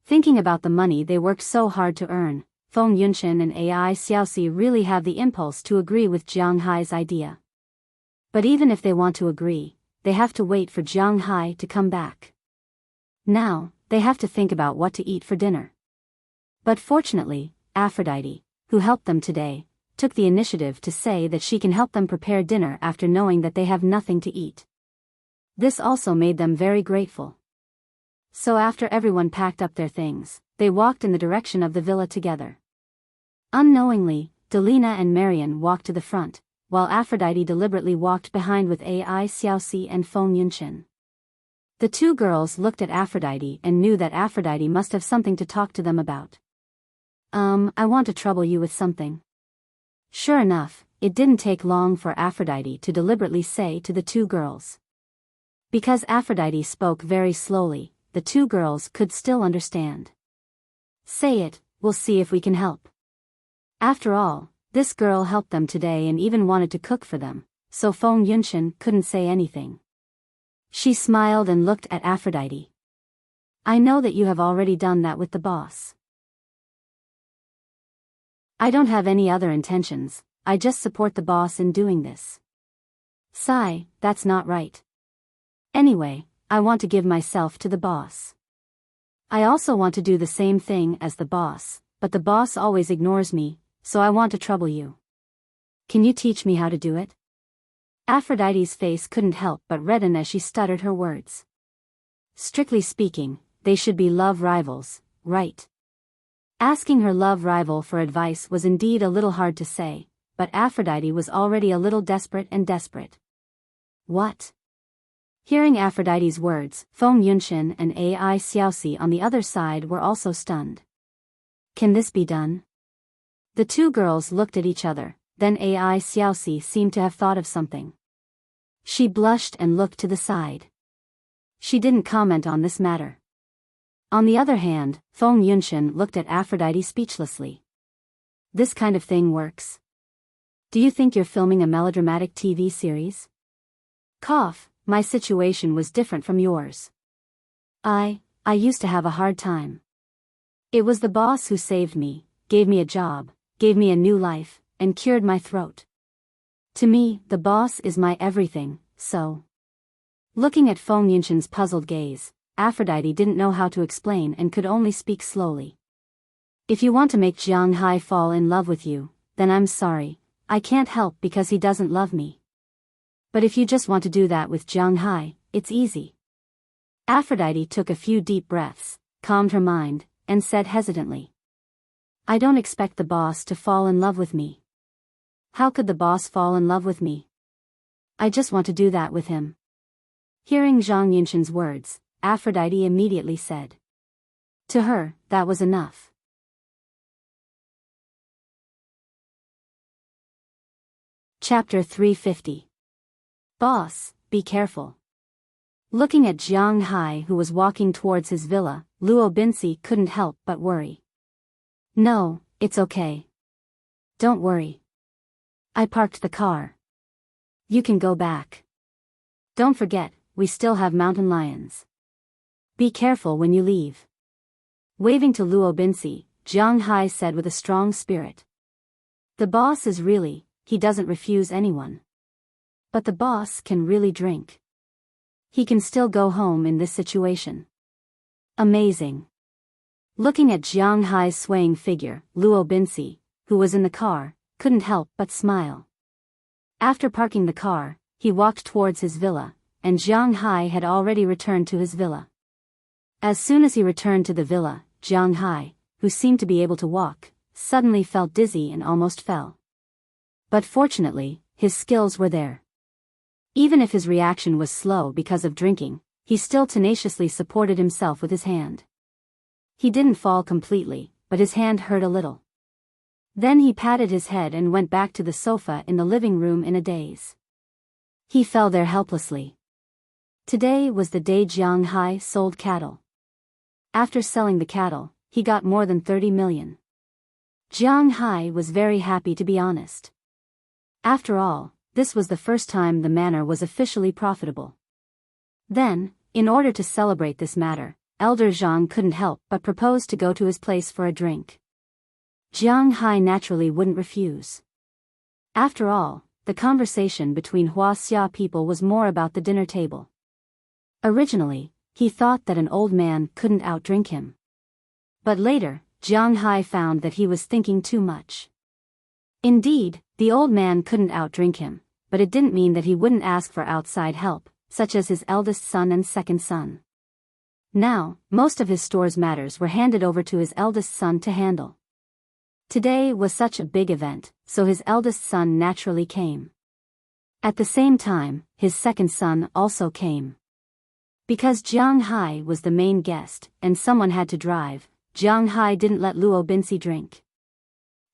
S1: Thinking about the money they worked so hard to earn, Feng Yunchen and Ai Xiaoxi really have the impulse to agree with Jiang Hai's idea. But even if they want to agree, they have to wait for Jiang Hai to come back. Now, they have to think about what to eat for dinner. But fortunately, Aphrodite, who helped them today, took the initiative to say that she can help them prepare dinner after knowing that they have nothing to eat. This also made them very grateful. So after everyone packed up their things, they walked in the direction of the villa together. Unknowingly, Delina and Marian walked to the front, while Aphrodite deliberately walked behind with Ai Xiaoxi and Feng Yunchen. The two girls looked at Aphrodite and knew that Aphrodite must have something to talk to them about. I want to trouble you with something. Sure enough, it didn't take long for Aphrodite to deliberately say to the two girls. Because Aphrodite spoke very slowly, the two girls could still understand. Say it, we'll see if we can help. After all, this girl helped them today and even wanted to cook for them, so Feng Yunchen couldn't say anything. She smiled and looked at Aphrodite. I know that you have already done that with the boss. I don't have any other intentions, I just support the boss in doing this. Sigh, that's not right. Anyway, I want to give myself to the boss. I also want to do the same thing as the boss, but the boss always ignores me, so I want to trouble you. Can you teach me how to do it? Aphrodite's face couldn't help but redden as she stuttered her words. Strictly speaking, they should be love rivals, right? Asking her love rival for advice was indeed a little hard to say, but Aphrodite was already a little desperate. What? Hearing Aphrodite's words, Feng Yunchen and Ai Xiaoxi on the other side were also stunned. Can this be done? The two girls looked at each other, then Ai Xiaoxi seemed to have thought of something. She blushed and looked to the side. She didn't comment on this matter. On the other hand, Feng Yunchen looked at Aphrodite speechlessly. This kind of thing works. Do you think you're filming a melodramatic TV series? Cough, my situation was different from yours. I used to have a hard time. It was the boss who saved me, gave me a job, gave me a new life, and cured my throat. To me, the boss is my everything, so. Looking at Feng Yunchen's puzzled gaze, Aphrodite didn't know how to explain and could only speak slowly. If you want to make Jiang Hai fall in love with you, then I'm sorry, I can't help because he doesn't love me. But if you just want to do that with Jiang Hai, it's easy. Aphrodite took a few deep breaths, calmed her mind, and said hesitantly. I don't expect the boss to fall in love with me. How could the boss fall in love with me? I just want to do that with him. Hearing Zhang Yunshen's words, Aphrodite immediately said. To her, that was enough. Chapter 350. Boss, be careful. Looking at Jiang Hai, who was walking towards his villa, Luo Binci couldn't help but worry. No, it's okay. Don't worry. I parked the car. You can go back. Don't forget, we still have mountain lions. Be careful when you leave. Waving to Luo Binci, Jiang Hai said with a strong spirit. The boss is really, he doesn't refuse anyone. But the boss can really drink. He can still go home in this situation. Amazing. Looking at Jiang Hai's swaying figure, Luo Binci, who was in the car, couldn't help but smile. After parking the car, he walked towards his villa, and Jiang Hai had already returned to his villa. As soon as he returned to the villa, Jiang Hai, who seemed to be able to walk, suddenly felt dizzy and almost fell. But fortunately, his skills were there. Even if his reaction was slow because of drinking, he still tenaciously supported himself with his hand. He didn't fall completely, but his hand hurt a little. Then he patted his head and went back to the sofa in the living room in a daze. He fell there helplessly. Today was the day Jiang Hai sold cattle. After selling the cattle, he got more than 30 million. Jiang Hai was very happy, to be honest. After all, this was the first time the manor was officially profitable. Then, in order to celebrate this matter, Elder Zhang couldn't help but propose to go to his place for a drink. Jiang Hai naturally wouldn't refuse. After all, the conversation between Wuxia people was more about the dinner table. Originally, he thought that an old man couldn't outdrink him. But later, Jiang Hai found that he was thinking too much. Indeed, the old man couldn't outdrink him, but it didn't mean that he wouldn't ask for outside help, such as his eldest son and second son. Now, most of his store's matters were handed over to his eldest son to handle. Today was such a big event, so his eldest son naturally came. At the same time, his second son also came. Because Jiang Hai was the main guest, and someone had to drive, Jiang Hai didn't let Luo Binci drink.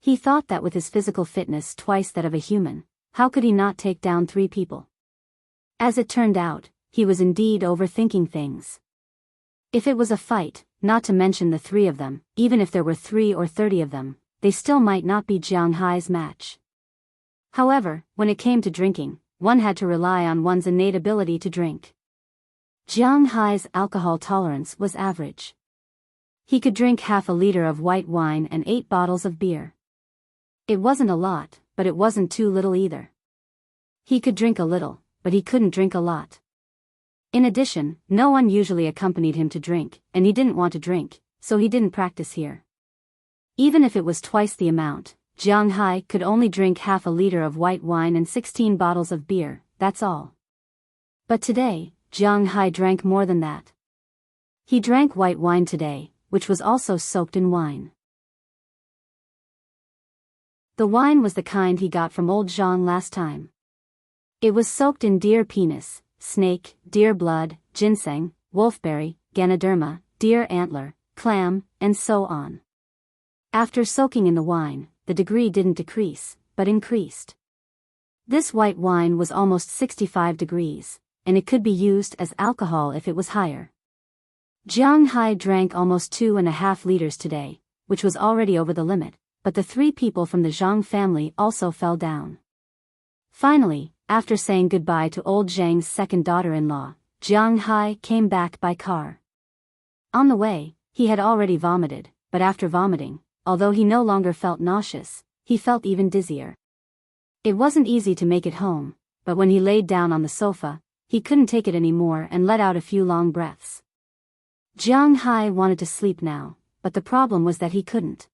S1: He thought that with his physical fitness twice that of a human, how could he not take down 3 people? As it turned out, he was indeed overthinking things. If it was a fight, not to mention the 3 of them, even if there were 3 or 30 of them, they still might not be Jiang Hai's match. However, when it came to drinking, one had to rely on one's innate ability to drink. Jiang Hai's alcohol tolerance was average. He could drink half a liter of white wine and 8 bottles of beer. It wasn't a lot, but it wasn't too little either. He could drink a little, but he couldn't drink a lot. In addition, no one usually accompanied him to drink, and he didn't want to drink, so he didn't practice here. Even if it was twice the amount, Jiang Hai could only drink half a liter of white wine and 16 bottles of beer, that's all. But today, Jiang Hai drank more than that. He drank white wine today, which was also soaked in wine. The wine was the kind he got from old Zhang last time. It was soaked in deer penis, snake, deer blood, ginseng, wolfberry, ganoderma, deer antler, clam, and so on. After soaking in the wine, the degree didn't decrease, but increased. This white wine was almost 65 degrees, and it could be used as alcohol if it was higher. Jiang Hai drank almost 2.5 liters today, which was already over the limit, but the 3 people from the Zhang family also fell down. Finally, after saying goodbye to old Zhang's second daughter-in-law, Jiang Hai came back by car. On the way, he had already vomited, but after vomiting, although he no longer felt nauseous, he felt even dizzier. It wasn't easy to make it home, but when he laid down on the sofa, he couldn't take it anymore and let out a few long breaths. Jiang Hai wanted to sleep now, but the problem was that he couldn't.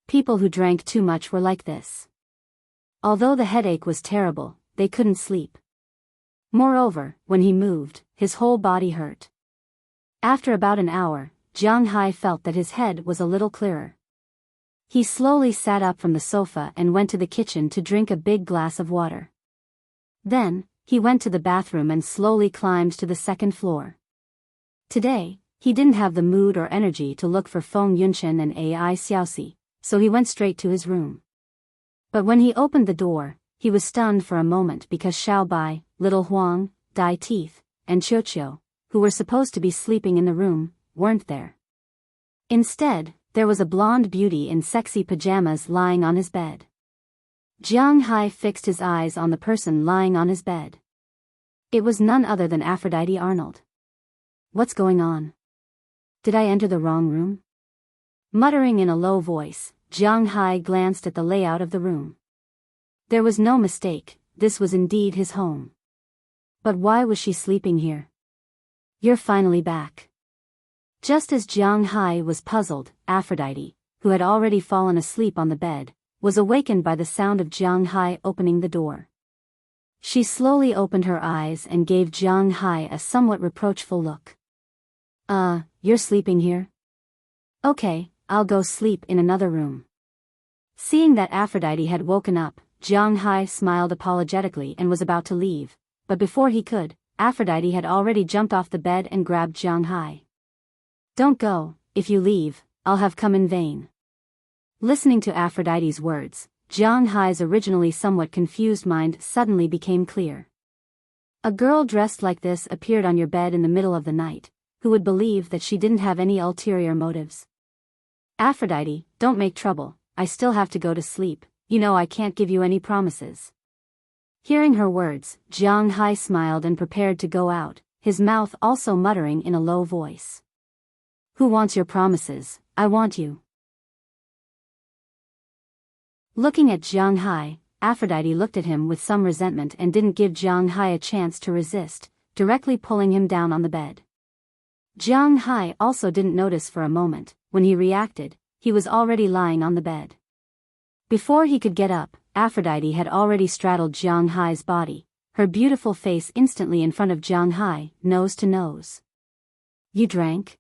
S1: People who drank too much were like this. Although the headache was terrible, they couldn't sleep. Moreover, when he moved, his whole body hurt. After about an hour, Jiang Hai felt that his head was a little clearer. He slowly sat up from the sofa and went to the kitchen to drink a big glass of water. Then, he went to the bathroom and slowly climbed to the 2nd floor. Today, he didn't have the mood or energy to look for Feng Yunchen and Ai Xiaoxi, so he went straight to his room. But when he opened the door, he was stunned for a moment because Xiao Bai, Little Huang, Dai Teeth, and Qiu, who were supposed to be sleeping in the room, weren't there. Instead, there was a blonde beauty in sexy pajamas lying on his bed. Jiang Hai fixed his eyes on the person lying on his bed. It was none other than Aphrodite Arnold. What's going on? Did I enter the wrong room? Muttering in a low voice, Jiang Hai glanced at the layout of the room. There was no mistake, this was indeed his home. But why was she sleeping here? You're finally back. Just as Jiang Hai was puzzled, Aphrodite, who had already fallen asleep on the bed, was awakened by the sound of Jiang Hai opening the door. She slowly opened her eyes and gave Jiang Hai a somewhat reproachful look. You're sleeping here? Okay, I'll go sleep in another room. Seeing that Aphrodite had woken up, Jiang Hai smiled apologetically and was about to leave, but before he could, Aphrodite had already jumped off the bed and grabbed Jiang Hai. Don't go, if you leave, I'll have come in vain. Listening to Aphrodite's words, Jiang Hai's originally somewhat confused mind suddenly became clear. A girl dressed like this appeared on your bed in the middle of the night. Who would believe that she didn't have any ulterior motives? Aphrodite, don't make trouble, I still have to go to sleep, you know I can't give you any promises. Hearing her words, Jiang Hai smiled and prepared to go out, his mouth also muttering in a low voice. Who wants your promises? I want you. Looking at Jiang Hai, Aphrodite looked at him with some resentment and didn't give Jiang Hai a chance to resist, directly pulling him down on the bed. Jiang Hai also didn't notice for a moment. When he reacted, he was already lying on the bed. Before he could get up, Aphrodite had already straddled Jiang Hai's body, her beautiful face instantly in front of Jiang Hai, nose to nose. You drank?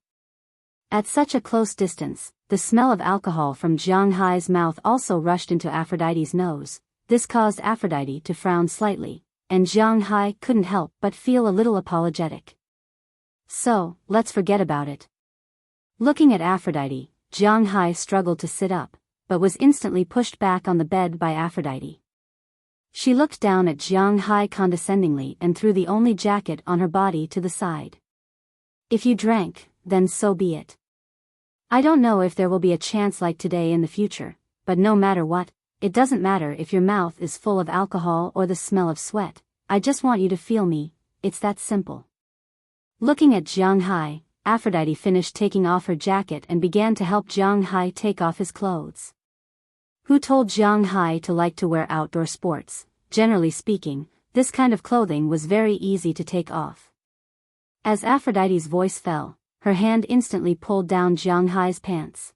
S1: At such a close distance, the smell of alcohol from Jiang Hai's mouth also rushed into Aphrodite's nose. This caused Aphrodite to frown slightly, and Jiang Hai couldn't help but feel a little apologetic. So, let's forget about it. Looking at Aphrodite, Jiang Hai struggled to sit up, but was instantly pushed back on the bed by Aphrodite. She looked down at Jiang Hai condescendingly and threw the only jacket on her body to the side. If you drank, then so be it. I don't know if there will be a chance like today in the future, but no matter what, it doesn't matter if your mouth is full of alcohol or the smell of sweat, I just want you to feel me, it's that simple. Looking at Jiang Hai, Aphrodite finished taking off her jacket and began to help Jiang Hai take off his clothes. Who told Jiang Hai to like to wear outdoor sports? Generally speaking, this kind of clothing was very easy to take off. As Aphrodite's voice fell, her hand instantly pulled down Jiang Hai's pants.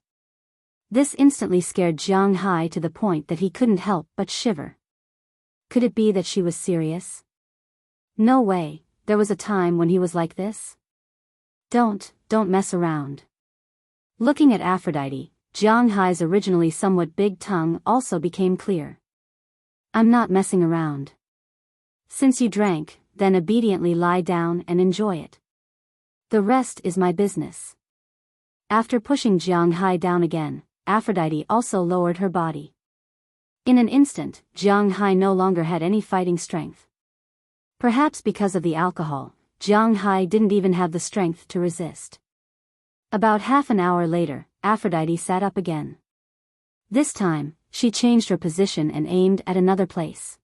S1: This instantly scared Jiang Hai to the point that he couldn't help but shiver. Could it be that she was serious? No way. There was a time when he was like this? Don't mess around. Looking at Aphrodite, Jiang Hai's originally somewhat big tongue also became clear. I'm not messing around. Since you drank, then obediently lie down and enjoy it. The rest is my business. After pushing Jiang Hai down again, Aphrodite also lowered her body. In an instant, Jiang Hai no longer had any fighting strength. Perhaps because of the alcohol, Jiang Hai didn't even have the strength to resist. About half an hour later, Aphrodite sat up again. This time, she changed her position and aimed at another place.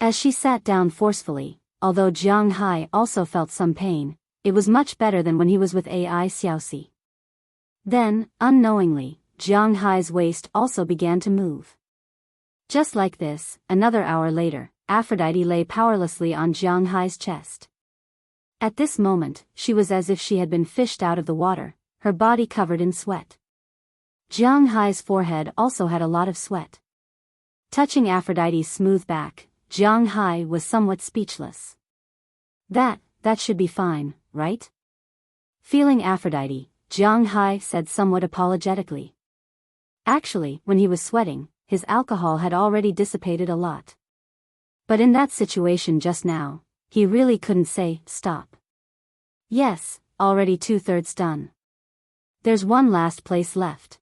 S1: As she sat down forcefully, although Jiang Hai also felt some pain, it was much better than when he was with Ai Xiaoxi. Then, unknowingly, Jiang Hai's waist also began to move. Just like this, another hour later, Aphrodite lay powerlessly on Jiang Hai's chest. At this moment, she was as if she had been fished out of the water, her body covered in sweat. Jiang Hai's forehead also had a lot of sweat. Touching Aphrodite's smooth back, Jiang Hai was somewhat speechless. That should be fine, right? Feeling Aphrodite, Jiang Hai said somewhat apologetically. Actually, when he was sweating, his alcohol had already dissipated a lot. But in that situation just now, he really couldn't say, stop. Yes, already 2/3 done. There's one last place left.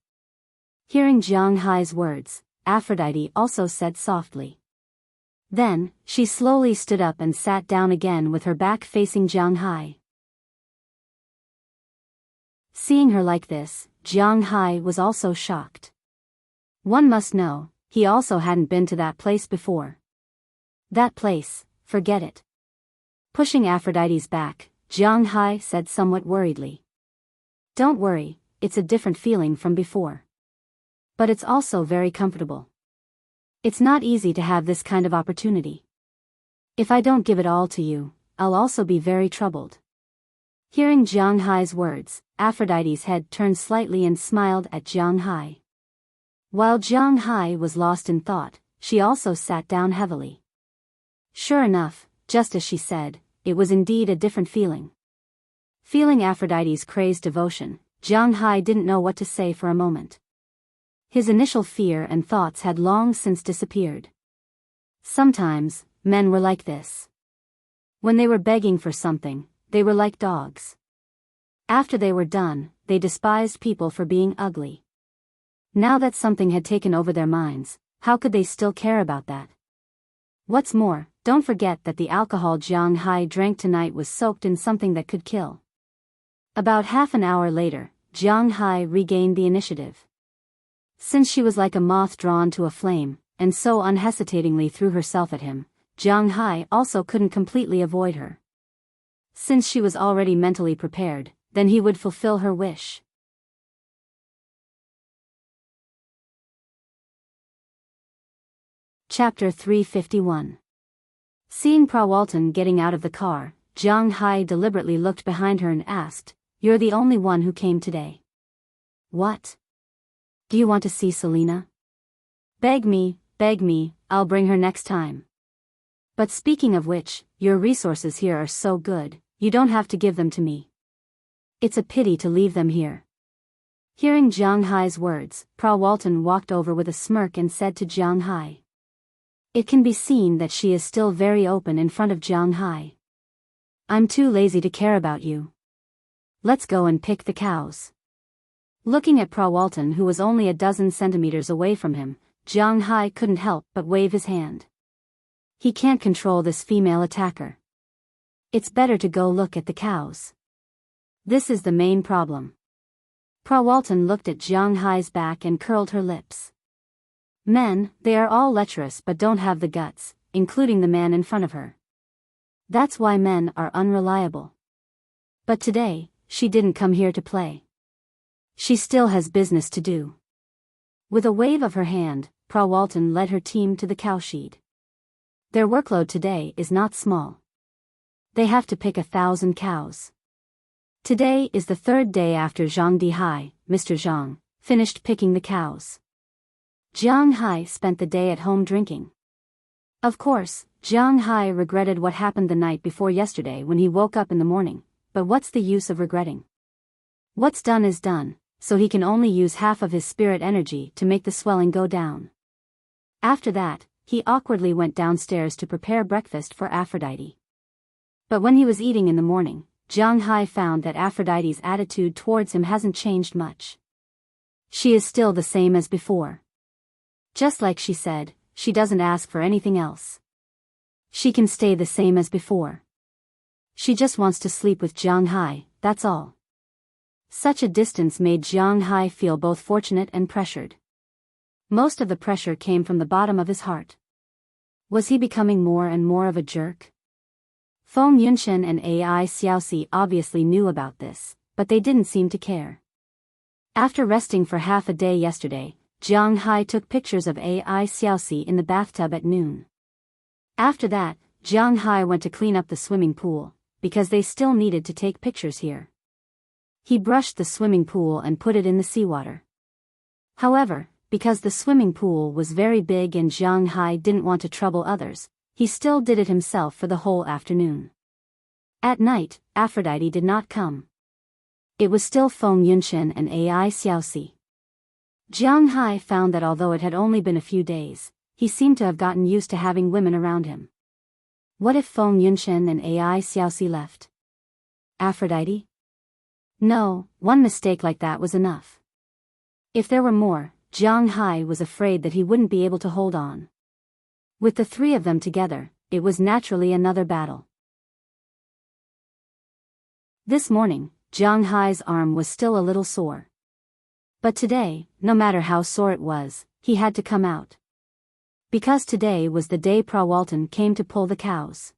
S1: Hearing Jiang Hai's words, Aphrodite also said softly. Then, she slowly stood up and sat down again with her back facing Jiang Hai. Seeing her like this, Jiang Hai was also shocked. One must know, he also hadn't been to that place before. That place, forget it. Pushing Aphrodite's back, Jiang Hai said somewhat worriedly. Don't worry, it's a different feeling from before. But it's also very comfortable. It's not easy to have this kind of opportunity. If I don't give it all to you, I'll also be very troubled. Hearing Jiang Hai's words, Aphrodite's head turned slightly and smiled at Jiang Hai. While Jiang Hai was lost in thought, she also sat down heavily. Sure enough, just as she said, it was indeed a different feeling. Feeling Aphrodite's crazed devotion, Jiang Hai didn't know what to say for a moment. His initial fear and thoughts had long since disappeared. Sometimes, men were like this. When they were begging for something, they were like dogs. After they were done, they despised people for being ugly. Now that something had taken over their minds, how could they still care about that? What's more, don't forget that the alcohol Jiang Hai drank tonight was soaked in something that could kill. About half an hour later, Jiang Hai regained the initiative. Since she was like a moth drawn to a flame, and so unhesitatingly threw herself at him, Jiang Hai also couldn't completely avoid her. Since she was already mentally prepared, then he would fulfill her wish. Chapter 351. Seeing Prawalton getting out of the car, Jiang Hai deliberately looked behind her and asked, "You're the only one who came today." "What? Do you want to see Selena?" Beg me, I'll bring her next time. But speaking of which, your resources here are so good, you don't have to give them to me. It's a pity to leave them here." Hearing Jiang Hai's words, Prawalton walked over with a smirk and said to Jiang Hai. It can be seen that she is still very open in front of Jiang Hai. "I'm too lazy to care about you. Let's go and pick the cows." Looking at Prawalton, who was only a dozen centimeters away from him, Jiang Hai couldn't help but wave his hand. He can't control this female attacker. It's better to go look at the cows. This is the main problem. Prawalton looked at Jiang Hai's back and curled her lips. Men, they are all lecherous but don't have the guts, including the man in front of her. That's why men are unreliable. But today, she didn't come here to play. She still has business to do. With a wave of her hand, Prawalton led her team to the cowshed. Their workload today is not small. They have to pick 1,000 cows. Today is the third day after Zhang Dihai, Mr. Zhang, finished picking the cows. Jiang Hai spent the day at home drinking. Of course, Jiang Hai regretted what happened the night before yesterday when he woke up in the morning, but what's the use of regretting? What's done is done, so he can only use half of his spirit energy to make the swelling go down. After that, he awkwardly went downstairs to prepare breakfast for Aphrodite. But when he was eating in the morning, Jiang Hai found that Aphrodite's attitude towards him hasn't changed much. She is still the same as before. Just like she said, she doesn't ask for anything else. She can stay the same as before. She just wants to sleep with Jiang Hai, that's all. Such a distance made Jiang Hai feel both fortunate and pressured. Most of the pressure came from the bottom of his heart. Was he becoming more and more of a jerk? Feng Yunchen and Ai Xiaoxi obviously knew about this, but they didn't seem to care. After resting for half a day yesterday, Jiang Hai took pictures of Ai Xiaoxi in the bathtub at noon. After that, Jiang Hai went to clean up the swimming pool, because they still needed to take pictures here. He brushed the swimming pool and put it in the seawater. However, because the swimming pool was very big and Jiang Hai didn't want to trouble others, he still did it himself for the whole afternoon. At night, Aphrodite did not come. It was still Feng Yunchen and Ai Xiaoxi. Jiang Hai found that although it had only been a few days, he seemed to have gotten used to having women around him. What if Feng Yunchen and Ai Xiaoxi left? Aphrodite? No, one mistake like that was enough. If there were more, Jiang Hai was afraid that he wouldn't be able to hold on. With the three of them together, it was naturally another battle. This morning, Jiang Hai's arm was still a little sore. But today, no matter how sore it was, he had to come out. Because today was the day Walton came to pull the cows.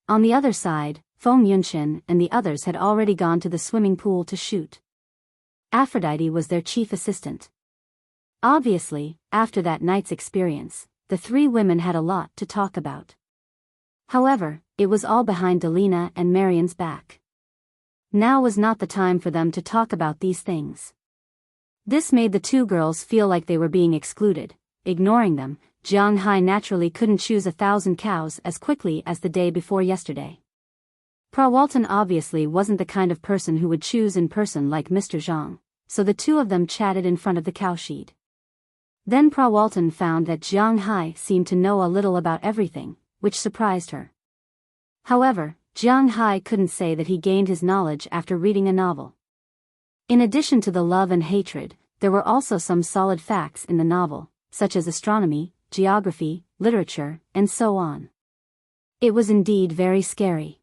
S1: On the other side, Feng Yunqian and the others had already gone to the swimming pool to shoot. Aphrodite was their chief assistant. Obviously, after that night's experience, the three women had a lot to talk about. However, it was all behind Delina and Marion's back. Now was not the time for them to talk about these things. This made the two girls feel like they were being excluded. Ignoring them, Jiang Hai naturally couldn't choose 1,000 cows as quickly as the day before yesterday. Walton obviously wasn't the kind of person who would choose in person like Mr. Zhang, so the two of them chatted in front of the cowshed. Then Walton found that Jiang Hai seemed to know a little about everything, which surprised her. However, Jiang Hai couldn't say that he gained his knowledge after reading a novel. In addition to the love and hatred, there were also some solid facts in the novel, such as astronomy, geography, literature, and so on. It was indeed very scary.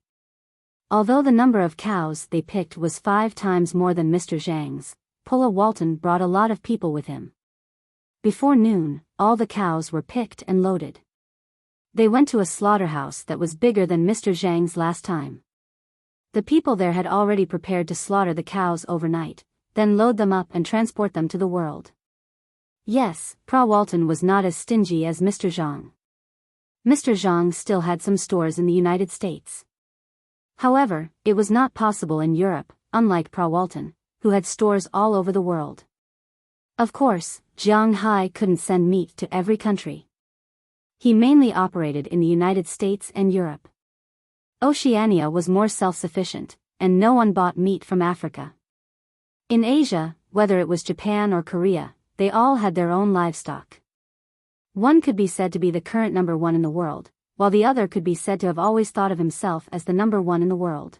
S1: Although the number of cows they picked was 5 times more than Mr. Zhang's, Walton brought a lot of people with him. Before noon, all the cows were picked and loaded. They went to a slaughterhouse that was bigger than Mr. Zhang's last time. The people there had already prepared to slaughter the cows overnight, then load them up and transport them to the world. Yes, Walton was not as stingy as Mr. Zhang. Mr. Zhang still had some stores in the United States. However, it was not possible in Europe, unlike Walton, who had stores all over the world. Of course, Jiang Hai couldn't send meat to every country. He mainly operated in the United States and Europe. Oceania was more self-sufficient, and no one bought meat from Africa. In Asia, whether it was Japan or Korea, they all had their own livestock. One could be said to be the current number one in the world, while the other could be said to have always thought of himself as the number one in the world.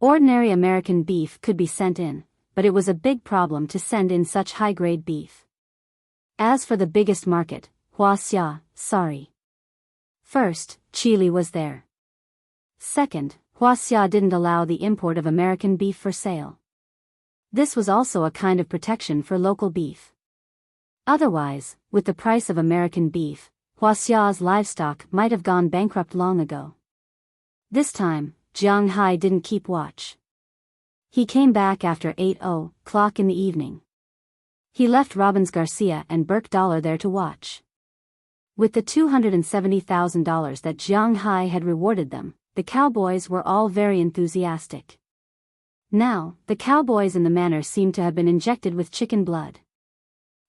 S1: Ordinary American beef could be sent in, but it was a big problem to send in such high-grade beef. As for the biggest market, Wuxia, First, Chile was there. Second, Wuxia didn't allow the import of American beef for sale. This was also a kind of protection for local beef. Otherwise, with the price of American beef, Wuxia's livestock might have gone bankrupt long ago. This time, Jiang Hai didn't keep watch. He came back after 8:00 in the evening. He left Robbins Garcia and Burke Dollar there to watch. With the $270,000 that Jiang Hai had rewarded them, the cowboys were all very enthusiastic. Now, the cowboys in the manor seemed to have been injected with chicken blood.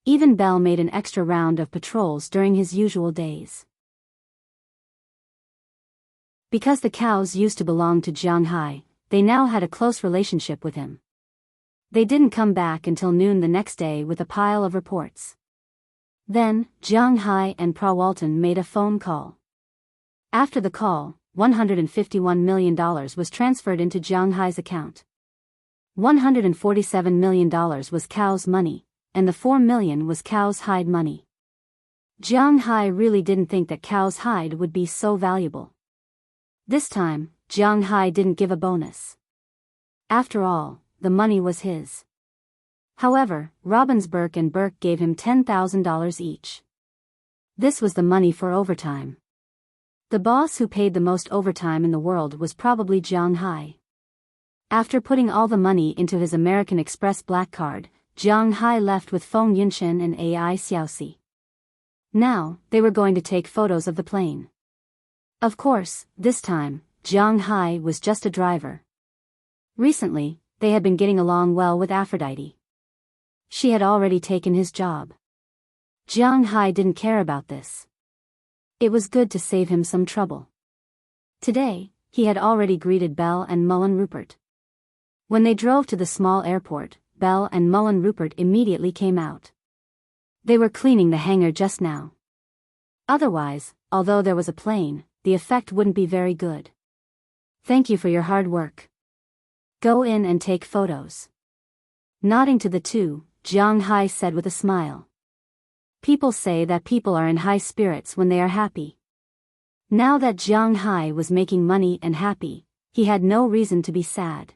S1: Even Bell made an extra round of patrols during his usual days. Because the cows used to belong to Jiang Hai, they now had a close relationship with him. They didn't come back until noon the next day with a pile of reports. Then, Jiang Hai and Walton made a phone call. After the call, $151 million was transferred into Jiang Hai's account. $147 million was cow's money, and the $4 million was cow's hide money. Jiang Hai really didn't think that cow's hide would be so valuable. This time, Jiang Hai didn't give a bonus. After all, the money was his. However, Robbins Burke and Burke gave him $10,000 each. This was the money for overtime. The boss who paid the most overtime in the world was probably Jiang Hai. After putting all the money into his American Express black card, Jiang Hai left with Feng Yunqian and Ai Xiaoxi. Now, they were going to take photos of the plane. Of course, this time, Jiang Hai was just a driver. Recently, they had been getting along well with Aphrodite. She had already taken his job. Jiang Hai didn't care about this. It was good to save him some trouble. Today, he had already greeted Belle and Mullen Rupert. When they drove to the small airport, Belle and Mullen Rupert immediately came out. They were cleaning the hangar just now. Otherwise, although there was a plane, the effect wouldn't be very good. Thank you for your hard work. Go in and take photos. Nodding to the two, Jiang Hai said with a smile. People say that people are in high spirits when they are happy. Now that Jiang Hai was making money and happy, he had no reason to be sad.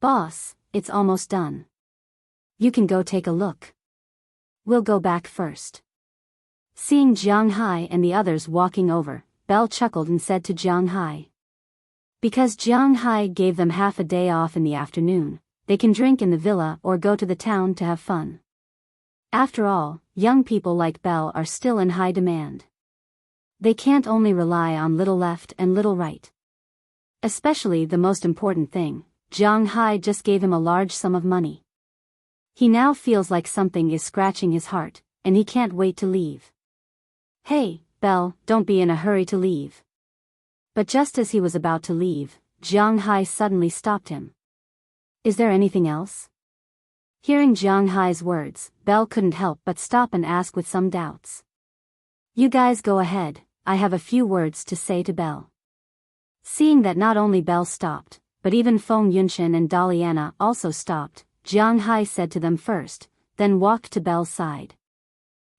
S1: Boss, it's almost done. You can go take a look. We'll go back first. Seeing Jiang Hai and the others walking over, Belle chuckled and said to Jiang Hai. Because Jiang Hai gave them half a day off in the afternoon, they can drink in the villa or go to the town to have fun. After all, young people like Belle are still in high demand. They can't only rely on little left and little right. Especially the most important thing, Jiang Hai just gave him a large sum of money. He now feels like something is scratching his heart, and he can't wait to leave. Hey, Belle, don't be in a hurry to leave. But just as he was about to leave, Jiang Hai suddenly stopped him. Is there anything else? Hearing Jiang Hai's words, Belle couldn't help but stop and ask with some doubts. You guys go ahead, I have a few words to say to Belle. Seeing that not only Belle stopped, but even Feng Yunshan and Daliana also stopped, Jiang Hai said to them first, then walked to Belle's side.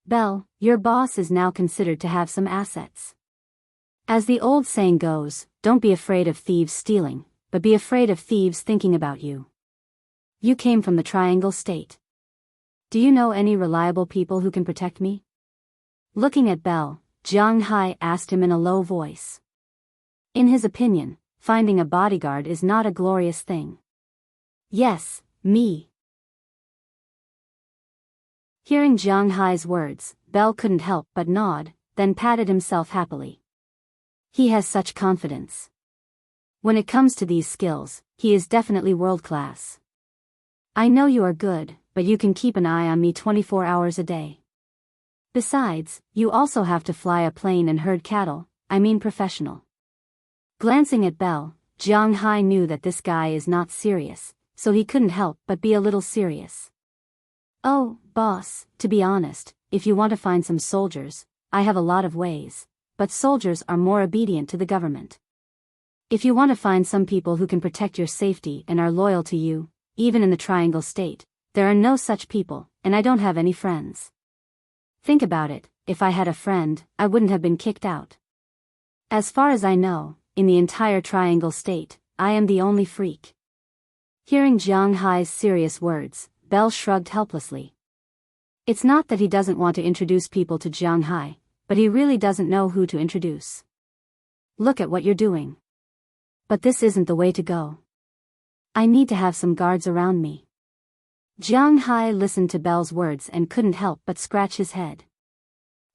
S1: Belle, your boss is now considered to have some assets. As the old saying goes, don't be afraid of thieves stealing, but be afraid of thieves thinking about you. You came from the Triangle State. Do you know any reliable people who can protect me? Looking at Belle, Jiang Hai asked him in a low voice. In his opinion, finding a bodyguard is not a glorious thing. Yes, me. Hearing Jiang Hai's words, Belle couldn't help but nod, then patted himself happily. He has such confidence. When it comes to these skills, he is definitely world-class. I know you are good, but you can keep an eye on me 24 hours a day. Besides, you also have to fly a plane and herd cattle, I mean professional. Glancing at Belle, Jiang Hai knew that this guy is not serious, so he couldn't help but be a little serious. Oh, boss, to be honest, if you want to find some soldiers, I have a lot of ways, but soldiers are more obedient to the government. If you want to find some people who can protect your safety and are loyal to you, even in the Triangle State, there are no such people, and I don't have any friends. Think about it, if I had a friend, I wouldn't have been kicked out. As far as I know, in the entire Triangle State, I am the only freak. Hearing Jiang Hai's serious words, Belle shrugged helplessly. It's not that he doesn't want to introduce people to Jiang Hai, but he really doesn't know who to introduce. Look at what you're doing. But this isn't the way to go. I need to have some guards around me. Jiang Hai listened to Belle's words and couldn't help but scratch his head.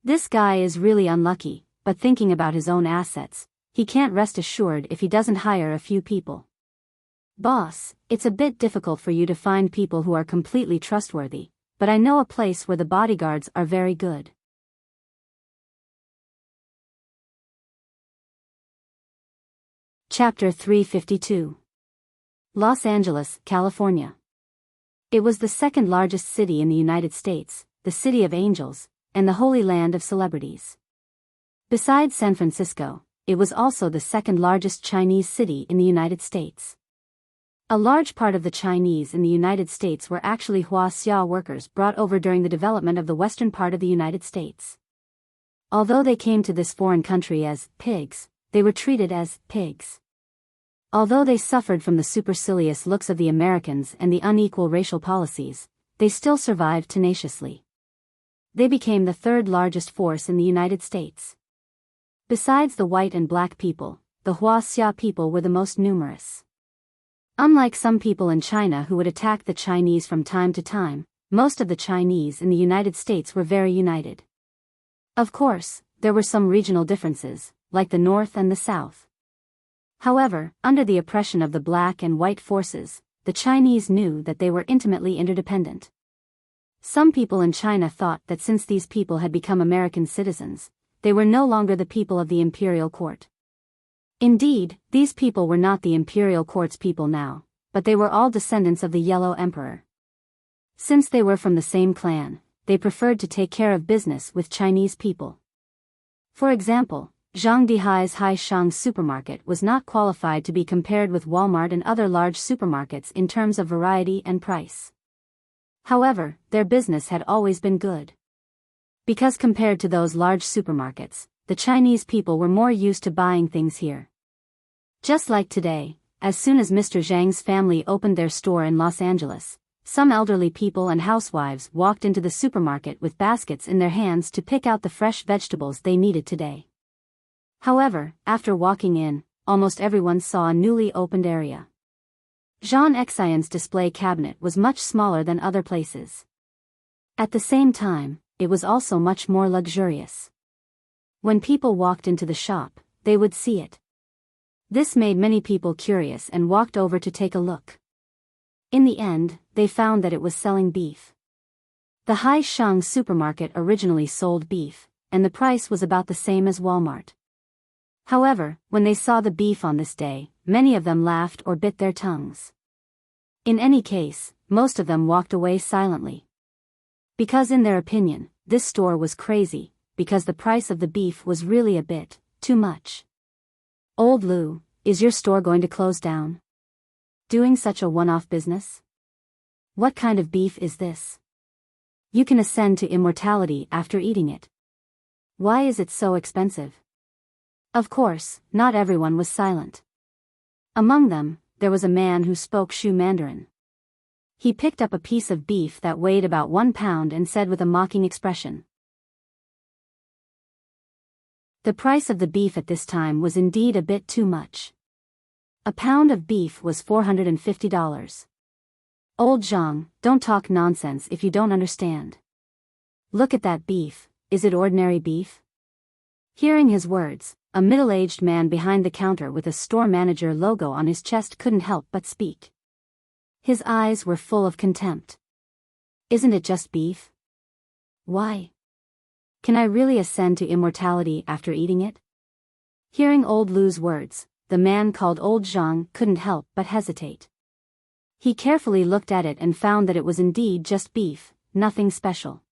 S1: This guy is really unlucky, but thinking about his own assets, he can't rest assured if he doesn't hire a few people. Boss, it's a bit difficult for you to find people who are completely trustworthy, but I know a place where the bodyguards are very good. Chapter 352. Los Angeles, California. It was the second largest city in the United States, the City of Angels, and the Holy Land of Celebrities. Besides San Francisco, it was also the second largest Chinese city in the United States. A large part of the Chinese in the United States were actually Wuxia workers brought over during the development of the western part of the United States. Although they came to this foreign country as pigs, they were treated as pigs. Although they suffered from the supercilious looks of the Americans and the unequal racial policies, they still survived tenaciously. They became the third largest force in the United States. Besides the white and black people, the Wuxia people were the most numerous. Unlike some people in China who would attack the Chinese from time to time, most of the Chinese in the United States were very united. Of course, there were some regional differences, like the North and the South. However, under the oppression of the black and white forces, the Chinese knew that they were intimately interdependent. Some people in China thought that since these people had become American citizens, they were no longer the people of the imperial court. Indeed, these people were not the imperial court's people now, but they were all descendants of the Yellow Emperor. Since they were from the same clan, they preferred to take care of business with Chinese people. For example, Zhang Dihai's Haishang supermarket was not qualified to be compared with Walmart and other large supermarkets in terms of variety and price. However, their business had always been good. Because compared to those large supermarkets, the Chinese people were more used to buying things here. Just like today, as soon as Mr. Zhang's family opened their store in Los Angeles, some elderly people and housewives walked into the supermarket with baskets in their hands to pick out the fresh vegetables they needed today. However, after walking in, almost everyone saw a newly opened area. Jean Xian's display cabinet was much smaller than other places. At the same time, it was also much more luxurious. When people walked into the shop, they would see it. This made many people curious and walked over to take a look. In the end, they found that it was selling beef. The Haisheng supermarket originally sold beef, and the price was about the same as Walmart. However, when they saw the beef on this day, many of them laughed or bit their tongues. In any case, most of them walked away silently. Because in their opinion, this store was crazy, because the price of the beef was really a bit too much. Old Lu, is your store going to close down? Doing such a one-off business? What kind of beef is this? You can ascend to immortality after eating it. Why is it so expensive? Of course, not everyone was silent. Among them, there was a man who spoke Shu Mandarin. He picked up a piece of beef that weighed about 1 pound and said with a mocking expression. The price of the beef at this time was indeed a bit too much. A pound of beef was $450. Old Zhang, don't talk nonsense if you don't understand. Look at that beef, is it ordinary beef? Hearing his words, a middle-aged man behind the counter with a store manager logo on his chest couldn't help but speak. His eyes were full of contempt. Isn't it just beef? Why? Can I really ascend to immortality after eating it? Hearing Old Lu's words, the man called Old Zhang couldn't help but hesitate. He carefully looked at it and found that it was indeed just beef, nothing special.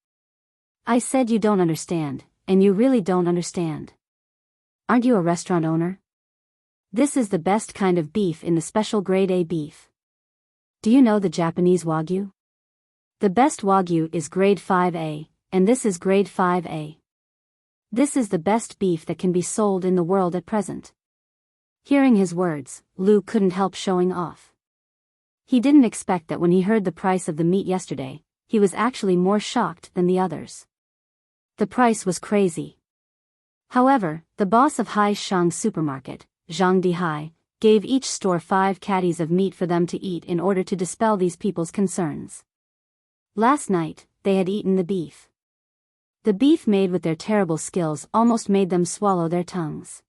S1: I said you don't understand, and you really don't understand. Aren't you a restaurant owner? This is the best kind of beef in the special grade A beef. Do you know the Japanese Wagyu? The best Wagyu is grade 5A, and this is grade 5A. This is the best beef that can be sold in the world at present. Hearing his words, Lu couldn't help showing off. He didn't expect that when he heard the price of the meat yesterday, he was actually more shocked than the others. The price was crazy. However, the boss of Haisheng supermarket, Zhang Dihai, gave each store 5 caddies of meat for them to eat in order to dispel these people's concerns. Last night, they had eaten the beef. The beef made with their terrible skills almost made them swallow their tongues.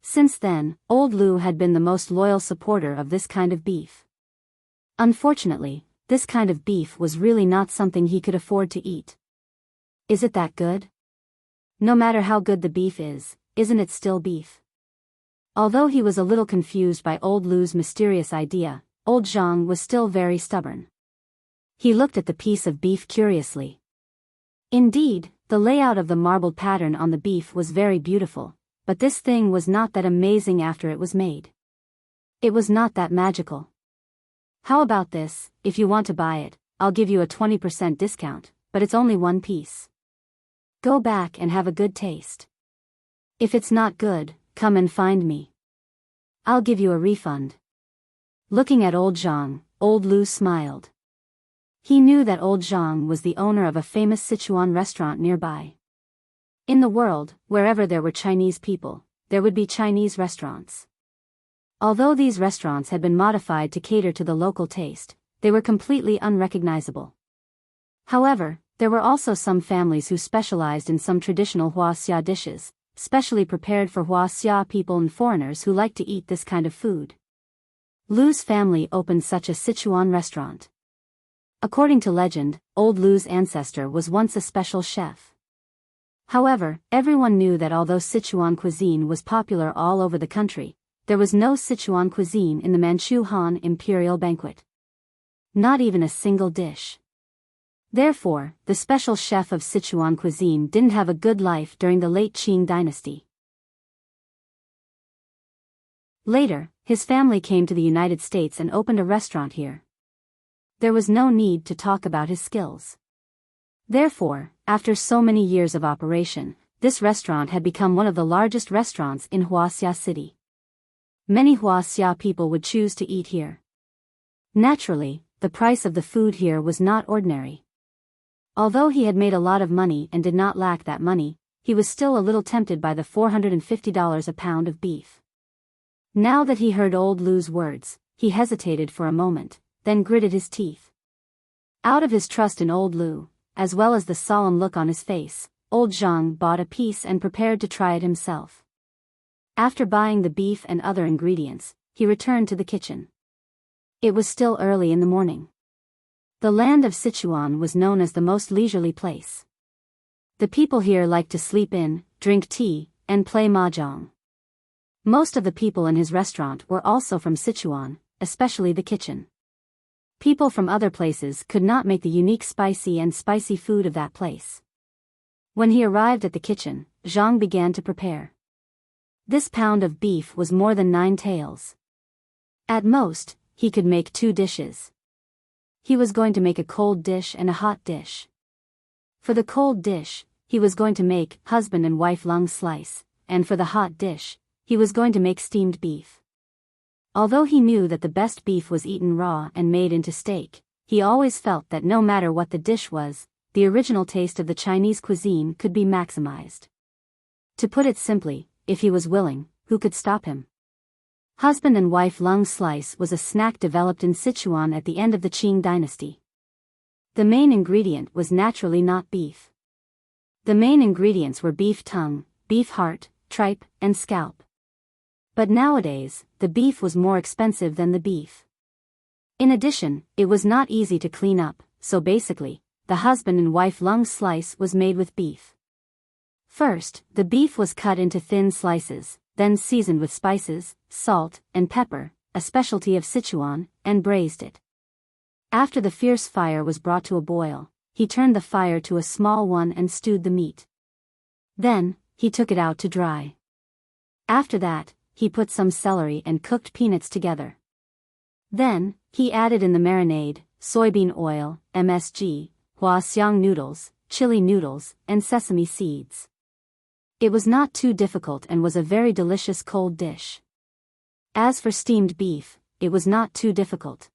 S1: Since then, Old Lu had been the most loyal supporter of this kind of beef. Unfortunately, this kind of beef was really not something he could afford to eat. Is it that good? No matter how good the beef is, isn't it still beef? Although he was a little confused by Old Lu's mysterious idea, Old Zhang was still very stubborn. He looked at the piece of beef curiously. Indeed, the layout of the marbled pattern on the beef was very beautiful, but this thing was not that amazing after it was made. It was not that magical. How about this, if you want to buy it, I'll give you a 20% discount, but it's only 1 piece. Go back and have a good taste. If it's not good, come and find me. I'll give you a refund. Looking at Old Zhang, Old Lu smiled. He knew that Old Zhang was the owner of a famous Sichuan restaurant nearby. In the world, wherever there were Chinese people, there would be Chinese restaurants. Although these restaurants had been modified to cater to the local taste, they were completely unrecognizable. However, there were also some families who specialized in some traditional Wuxia dishes, specially prepared for Wuxia people and foreigners who like to eat this kind of food. Lu's family opened such a Sichuan restaurant. According to legend, Old Lu's ancestor was once a special chef. However, everyone knew that although Sichuan cuisine was popular all over the country, there was no Sichuan cuisine in the Manchu Han imperial banquet. Not even a single dish. Therefore, the special chef of Sichuan cuisine didn't have a good life during the late Qing dynasty. Later, his family came to the United States and opened a restaurant here. There was no need to talk about his skills. Therefore, After so many years of operation, this restaurant had become one of the largest restaurants in Wuxia City. Many Wuxia people would choose to eat here. Naturally, the price of the food here was not ordinary. Although he had made a lot of money and did not lack that money, he was still a little tempted by the $450 a pound of beef. Now that he heard old Lu's words, he hesitated for a moment, then gritted his teeth. Out of his trust in old Lu, as well as the solemn look on his face, old Zhang bought a piece and prepared to try it himself. After buying the beef and other ingredients, he returned to the kitchen. It was still early in the morning. The land of Sichuan was known as the most leisurely place. The people here liked to sleep in, drink tea, and play mahjong. Most of the people in his restaurant were also from Sichuan, especially the kitchen. People from other places could not make the unique spicy food of that place. When he arrived at the kitchen, Zhang began to prepare. This pound of beef was more than 9 taels. At most, he could make 2 dishes. He was going to make a cold dish and a hot dish. For the cold dish, he was going to make husband and wife lung slice, and for the hot dish, he was going to make steamed beef. Although he knew that the best beef was eaten raw and made into steak, he always felt that no matter what the dish was, the original taste of the Chinese cuisine could be maximized. To put it simply, if he was willing, who could stop him? Husband and wife lung slice was a snack developed in Sichuan at the end of the Qing dynasty. The main ingredient was naturally not beef. The main ingredients were beef tongue, beef heart, tripe, and scalp. But nowadays, the beef was more expensive than the beef. In addition, it was not easy to clean up, so basically, the husband and wife lung slice was made with beef. First, the beef was cut into thin slices, then seasoned with spices, salt, and pepper, a specialty of Sichuan, and braised it. After the fierce fire was brought to a boil, he turned the fire to a small one and stewed the meat. Then, he took it out to dry. After that, he put some celery and cooked peanuts together. Then, he added in the marinade, soybean oil, MSG, huasiang noodles, chili noodles, and sesame seeds. It was not too difficult and was a very delicious cold dish. As for steamed beef, it was not too difficult.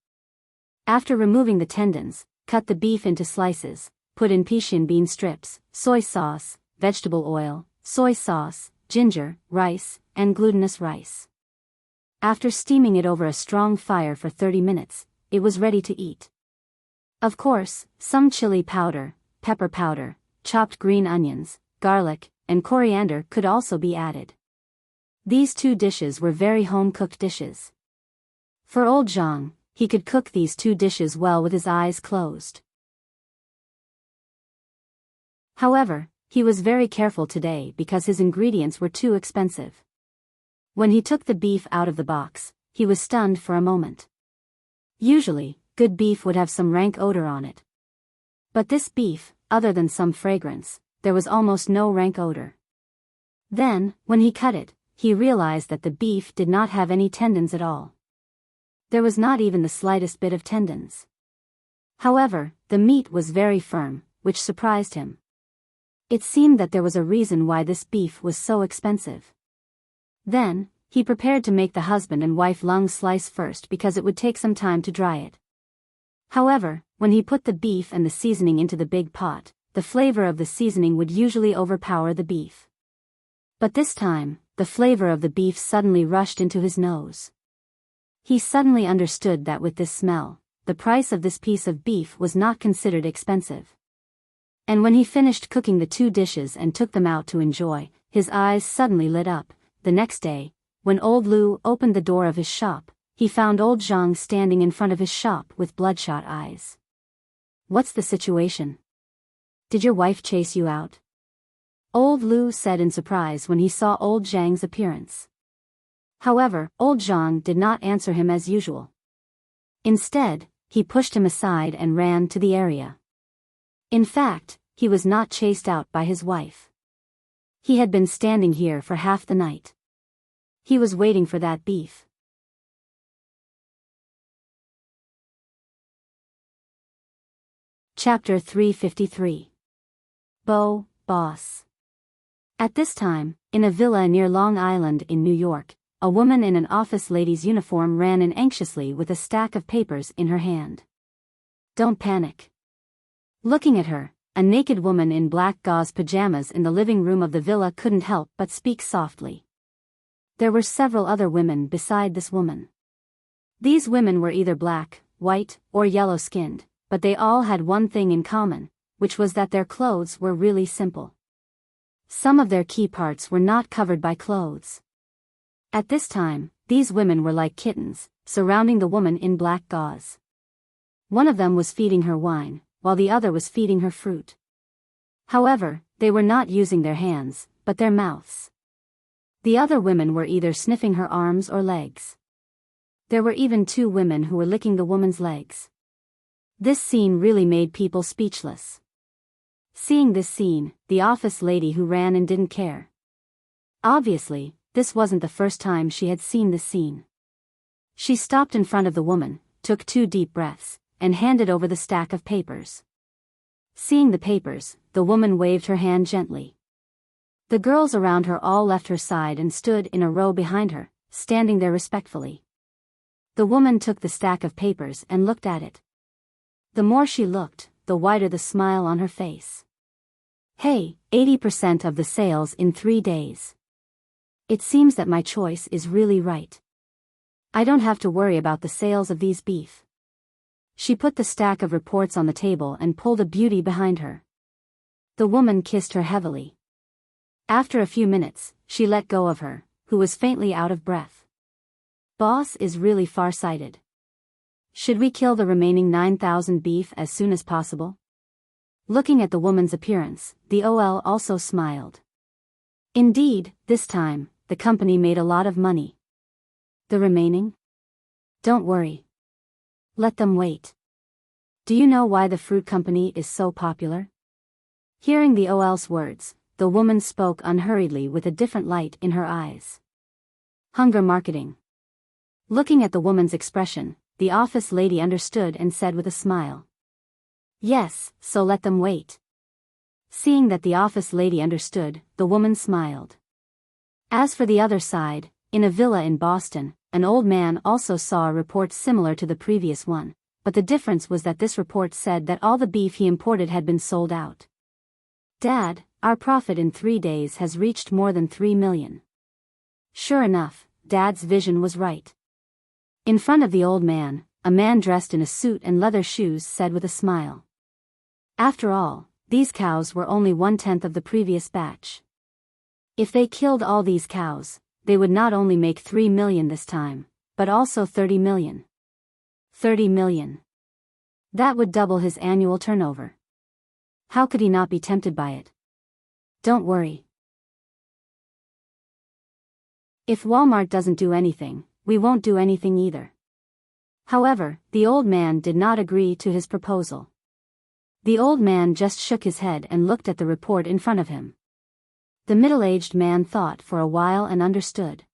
S1: After removing the tendons, cut the beef into slices, put in Pixian bean strips, soy sauce, vegetable oil, soy sauce, ginger, rice, and glutinous rice. After steaming it over a strong fire for 30 minutes, it was ready to eat. Of course, some chili powder, pepper powder, chopped green onions, garlic, and coriander could also be added. These 2 dishes were very home-cooked dishes. For old Zhang, he could cook these 2 dishes well with his eyes closed. However, he was very careful today because his ingredients were too expensive. When he took the beef out of the box, he was stunned for a moment. Usually, good beef would have some rank odor on it. But this beef, other than some fragrance, there was almost no rank odor. Then, when he cut it, he realized that the beef did not have any tendons at all. There was not even the slightest bit of tendons. However, the meat was very firm, which surprised him. It seemed that there was a reason why this beef was so expensive. Then, he prepared to make the husband and wife lung slice first because it would take some time to dry it. However, when he put the beef and the seasoning into the big pot, the flavor of the seasoning would usually overpower the beef. But this time, the flavor of the beef suddenly rushed into his nose. He suddenly understood that with this smell, the price of this piece of beef was not considered expensive. And when he finished cooking the 2 dishes and took them out to enjoy, his eyes suddenly lit up. The next day, when old Lu opened the door of his shop, he found old Zhang standing in front of his shop with bloodshot eyes. "What's the situation? Did your wife chase you out?" Old Lu said in surprise when he saw old Zhang's appearance. However, old Zhang did not answer him as usual. Instead, he pushed him aside and ran to the area. In fact, he was not chased out by his wife. He had been standing here for half the night. He was waiting for that beef. Chapter 353. Boss. At this time, in a villa near Long Island in New York, a woman in an office lady's uniform ran in anxiously with a stack of papers in her hand. Don't panic. Looking at her, a naked woman in black gauze pajamas in the living room of the villa couldn't help but speak softly. There were several other women beside this woman. These women were either black, white, or yellow-skinned, but they all had one thing in common, which was that their clothes were really simple. Some of their key parts were not covered by clothes. At this time, these women were like kittens, surrounding the woman in black gauze. One of them was feeding her wine, while the other was feeding her fruit. However, they were not using their hands, but their mouths. The other women were either sniffing her arms or legs. There were even 2 women who were licking the woman's legs. This scene really made people speechless. Seeing this scene, the office lady who ran and didn't care. Obviously, this wasn't the first time she had seen this scene. She stopped in front of the woman, took 2 deep breaths, and handed over the stack of papers. Seeing the papers, the woman waved her hand gently. The girls around her all left her side and stood in a row behind her, standing there respectfully. The woman took the stack of papers and looked at it. The more she looked, the wider the smile on her face. Hey, 80% of the sales in 3 days. It seems that my choice is really right. I don't have to worry about the sales of these beef. She put the stack of reports on the table and pulled a beauty behind her. The woman kissed her heavily. After a few minutes, she let go of her, who was faintly out of breath. Boss is really far-sighted. Should we kill the remaining 9,000 beef as soon as possible? Looking at the woman's appearance, the OL also smiled. Indeed, this time, the company made a lot of money. The remaining? Don't worry. Let them wait. Do you know why the fruit company is so popular? Hearing the OL's words, the woman spoke unhurriedly with a different light in her eyes. Hunger marketing. Looking at the woman's expression, the office lady understood and said with a smile. Yes, so let them wait. Seeing that the office lady understood, the woman smiled. As for the other side, in a villa in Boston, an old man also saw a report similar to the previous one, but the difference was that this report said that all the beef he imported had been sold out. Dad, our profit in 3 days has reached more than 3 million. Sure enough, Dad's vision was right. In front of the old man, a man dressed in a suit and leather shoes said with a smile. After all, these cows were only 1/10 of the previous batch. If they killed all these cows, they would not only make 3 million this time, but also 30 million. 30 million. That would double his annual turnover. How could he not be tempted by it? Don't worry. If Walmart doesn't do anything, we won't do anything either. However, the old man did not agree to his proposal. The old man just shook his head and looked at the report in front of him. The middle-aged man thought for a while and understood.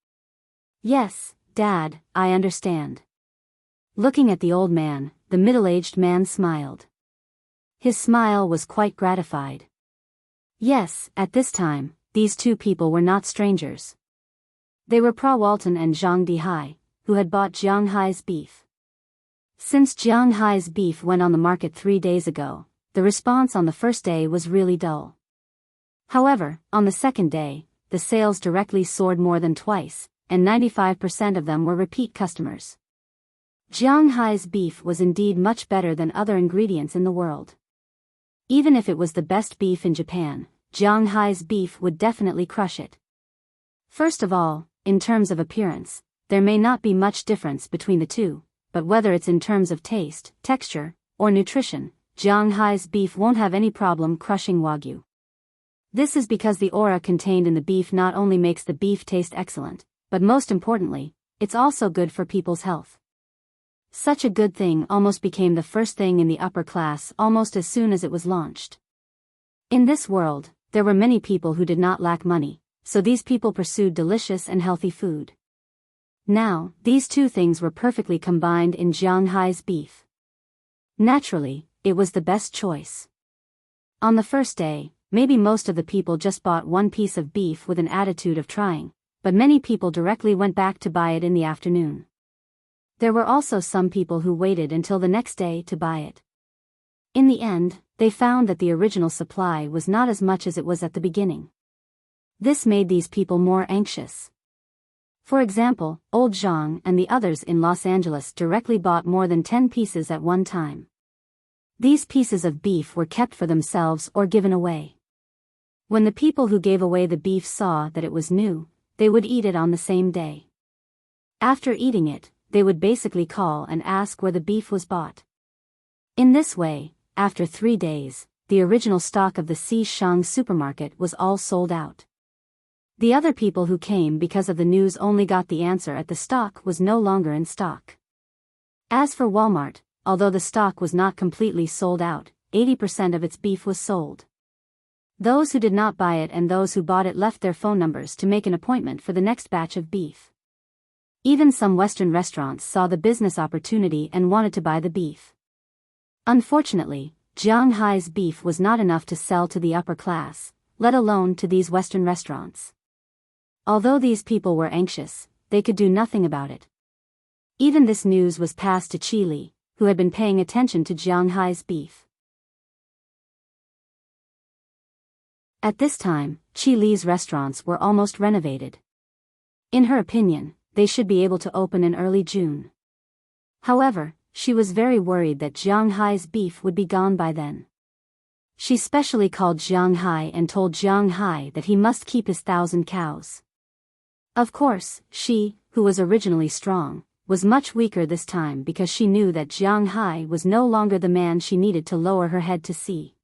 S1: Yes, Dad, I understand. Looking at the old man, the middle-aged man smiled. His smile was quite gratified. Yes, at this time, these 2 people were not strangers. They were Pra Walton and Zhang Dihai, who had bought Jiang Hai's beef. Since Jiang Hai's beef went on the market 3 days ago, the response on the first day was really dull. However, on the second day, the sales directly soared more than twice, and 95% of them were repeat customers. Jiang Hai's beef was indeed much better than other ingredients in the world. Even if it was the best beef in Japan, Jiang Hai's beef would definitely crush it. First of all, in terms of appearance, there may not be much difference between the 2, but whether it's in terms of taste, texture, or nutrition, Jiang Hai's beef won't have any problem crushing Wagyu. This is because the aura contained in the beef not only makes the beef taste excellent, but most importantly, it's also good for people's health. Such a good thing almost became the first thing in the upper class almost as soon as it was launched. In this world, there were many people who did not lack money, so these people pursued delicious and healthy food. Now, these 2 things were perfectly combined in Jiang Hai's beef. Naturally, it was the best choice. On the first day, maybe most of the people just bought one piece of beef with an attitude of trying, but many people directly went back to buy it in the afternoon. There were also some people who waited until the next day to buy it. In the end, they found that the original supply was not as much as it was at the beginning. This made these people more anxious. For example, old Zhang and the others in Los Angeles directly bought more than 10 pieces at one time. These pieces of beef were kept for themselves or given away. When the people who gave away the beef saw that it was new, they would eat it on the same day. After eating it, they would basically call and ask where the beef was bought. In this way, after 3 days, the original stock of the Xishang supermarket was all sold out. The other people who came because of the news only got the answer at the stock was no longer in stock. As for Walmart, although the stock was not completely sold out, 80% of its beef was sold. Those who did not buy it and those who bought it left their phone numbers to make an appointment for the next batch of beef. Even some Western restaurants saw the business opportunity and wanted to buy the beef. Unfortunately, Jianghai's beef was not enough to sell to the upper class, let alone to these Western restaurants. Although these people were anxious, they could do nothing about it. Even this news was passed to Qi Li, who had been paying attention to Jianghai's beef. At this time, Qi Li's restaurants were almost renovated. In her opinion, they should be able to open in early June. However, she was very worried that Jianghai's beef would be gone by then. She specially called Jianghai and told Jianghai that he must keep his 1,000 cows. Of course, she, who was originally strong, was much weaker this time because she knew that Jianghai was no longer the man she needed to lower her head to see.